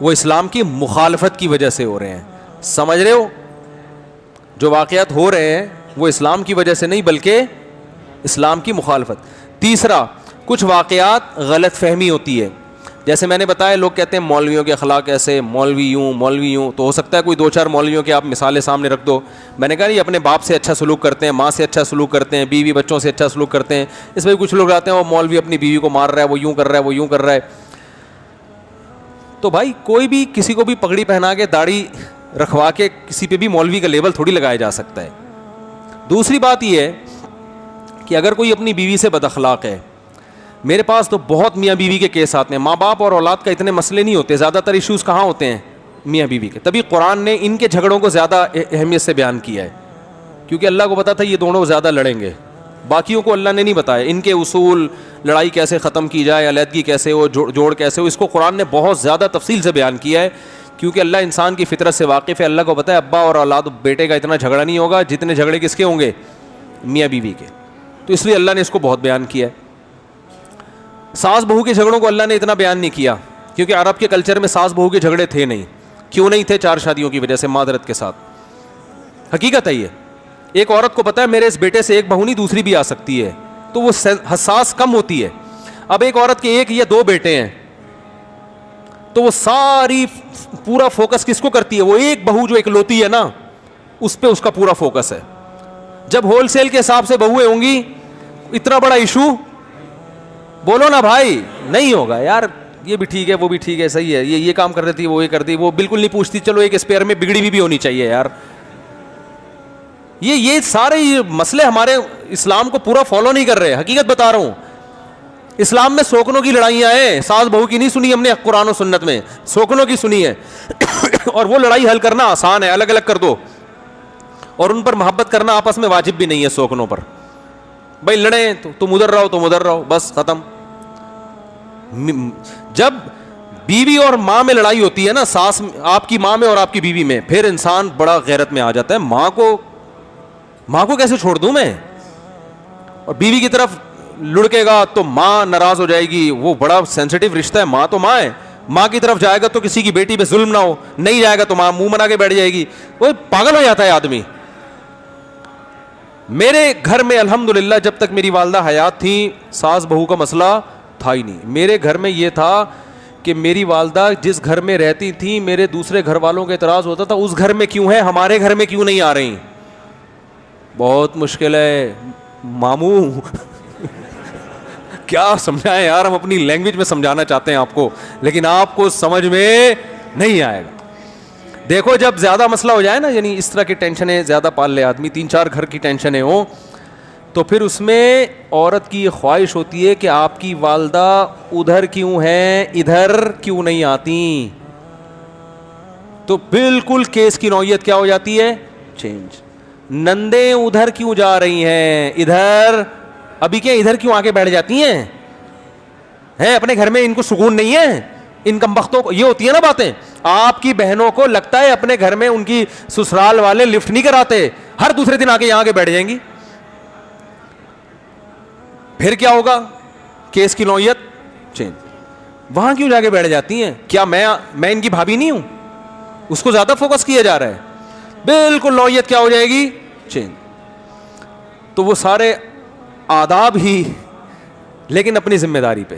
وہ اسلام کی مخالفت کی وجہ سے ہو رہے ہیں. سمجھ رہے ہو؟ جو واقعات ہو رہے ہیں وہ اسلام کی وجہ سے نہیں بلکہ اسلام کی مخالفت. تیسرا, کچھ واقعات غلط فہمی ہوتی ہے. جیسے میں نے بتایا لوگ کہتے ہیں مولویوں کے اخلاق ایسے, مولوی یوں, تو ہو سکتا ہے کوئی 2-4 مولویوں کے آپ مثالیں سامنے رکھ دو. میں نے کہا یہ اپنے باپ سے اچھا سلوک کرتے ہیں, ماں سے اچھا سلوک کرتے ہیں, بیوی بچوں سے اچھا سلوک کرتے ہیں. اس میں کچھ لوگ آتے ہیں وہ مولوی اپنی بیوی کو مار رہا ہے, وہ یوں کر رہا ہے, وہ یوں کر رہا ہے. تو بھائی کوئی بھی کسی کو بھی پگڑی پہنا کے داڑھی رکھوا کے کسی پہ بھی مولوی کا لیبل تھوڑی لگایا جا سکتا ہے. دوسری بات یہ ہے کہ اگر کوئی اپنی بیوی سے بد اخلاق ہے, میرے پاس تو بہت میاں بیوی کے کیس آتے ہیں. ماں باپ اور اولاد کا اتنے مسئلے نہیں ہوتے, زیادہ تر ایشوز کہاں ہوتے ہیں, میاں بیوی کے. تبھی قرآن نے ان کے جھگڑوں کو زیادہ اہمیت سے بیان کیا ہے, کیونکہ اللہ کو پتا تھا یہ دونوں زیادہ لڑیں گے. باقیوں کو اللہ نے نہیں بتایا, ان کے اصول, لڑائی کیسے ختم کی جائے, علیحدگی کیسے ہو, جوڑ کیسے ہو, اس کو قرآن نے بہت زیادہ تفصیل سے بیان کیا ہے. کیونکہ اللہ انسان کی فطرت سے واقف ہے. اللہ کو پتہ ہے ابا اور اولاد بیٹے کا اتنا جھگڑا نہیں ہوگا جتنے جھگڑے کس کے ہوں گے, میاں بیوی کے. تو اس لیے اللہ نے اس کو بہت بیان کیا ہے. ساس بہو کے جھگڑوں کو اللہ نے اتنا بیان نہیں کیا, کیونکہ عرب کے کلچر میں ساس بہو کے جھگڑے تھے نہیں. کیوں نہیں تھے؟ 4 شادیوں کی وجہ سے, معذرت کے ساتھ. حقیقت ہے یہ. ایک عورت کو پتہ ہے میرے اس بیٹے سے ایک بہو نہیں دوسری بھی آ سکتی ہے, تو وہ حساس کم ہوتی ہے. اب ایک عورت کے 1 یا 2 بیٹے ہیں تو وہ ساری پورا فوکس کس کو کرتی ہے, وہ ایک بہو جو اکلوتی ہے نا, اس پہ اس کا پورا فوکس ہے. جب ہول سیل کے حساب سے بہویں ہوں گی, اتنا بڑا ایشو, بولو نا بھائی, نہیں ہوگا یار. یہ بھی ٹھیک ہے, وہ بھی ٹھیک ہے, صحیح ہے, یہ کام کر دیتی ہے, وہ یہ کرتی, وہ بالکل نہیں پوچھتی چلو ایک اسپیئر میں بگڑی بھی ہونی چاہیے یار. یہ سارے مسئلے ہمارے اسلام کو پورا فالو نہیں کر رہے. حقیقت بتا رہا ہوں, اسلام میں سوکنوں کی لڑائیاں ہیں, ساس بہو کی نہیں سنی ہم نے قرآن و سنت میں, سوکنوں کی سنی ہے. اور وہ لڑائی حل کرنا آسان ہے, الگ الگ کر دو, اور ان پر محبت کرنا آپس میں واجب بھی نہیں ہے. سوکنوں پر بھائی لڑیں تو تم ادھر رہو, تم ادھر رہو, بس ختم. جب بیوی اور ماں میں لڑائی ہوتی ہے نا, ساس آپ کی ماں میں اور آپ کی بیوی میں, پھر انسان بڑا غیرت میں آ جاتا ہے. ماں کو ماں کو کیسے چھوڑ دوں میں؟ اور بیوی کی طرف لڑکے گا تو ماں ناراض ہو جائے گی, وہ بڑا سینسٹیو رشتہ ہے, ماں تو ماں ہے. ماں کی طرف جائے گا تو کسی کی بیٹی پہ ظلم نہ ہو, نہیں جائے گا تو ماں منہ بنا کے بیٹھ جائے گی, وہ پاگل ہو جاتا ہے آدمی. میرے گھر میں الحمدللہ جب تک میری والدہ حیات تھی ساس بہو کا مسئلہ تھا ہی نہیں. میرے گھر میں یہ تھا کہ میری والدہ جس گھر میں رہتی تھی میرے دوسرے گھر والوں کا اعتراض ہوتا تھا اس گھر میں کیوں ہے, ہمارے گھر میں کیوں نہیں آ رہی. بہت مشکل ہے ماموں کیا سمجھائیں یار, ہم اپنی لینگویج میں سمجھانا چاہتے ہیں آپ کو, لیکن آپ کو سمجھ میں نہیں آئے گا. دیکھو جب زیادہ مسئلہ ہو جائے نا, یعنی اس طرح کی ٹینشنیں زیادہ پال لے آدمی, 3-4 گھر کی ٹینشنیں ہوں, تو پھر اس میں عورت کی یہ خواہش ہوتی ہے کہ آپ کی والدہ ادھر کیوں ہیں ادھر کیوں نہیں آتی. تو بالکل کیس کی نوعیت کیا ہو جاتی ہے, چینج. نندیں ادھر کیوں جا رہی ہیں ادھر, ابھی کیا ادھر کیوں آ کے بیٹھ جاتی ہیں, اپنے گھر میں ان کو سکون نہیں ہے. ان کمبختوں کو یہ ہوتی ہے نا باتیں. آپ کی بہنوں کو لگتا ہے اپنے گھر میں ان کی سسرال والے لفٹ نہیں کراتے, ہر دوسرے دن آ کے یہاں کے بیٹھ جائیں گی. پھر کیا ہوگا, کیس کی نوعیت چینج. وہاں کیوں جا کے بیٹھ جاتی ہیں, کیا میں ان کی بھابھی نہیں ہوں, اس کو زیادہ فوکس کیا جا رہا ہے. بالکل نوعیت کیا ہو جائے گی, چینج. تو وہ سارے آداب ہی لیکن اپنی ذمہ داری پہ.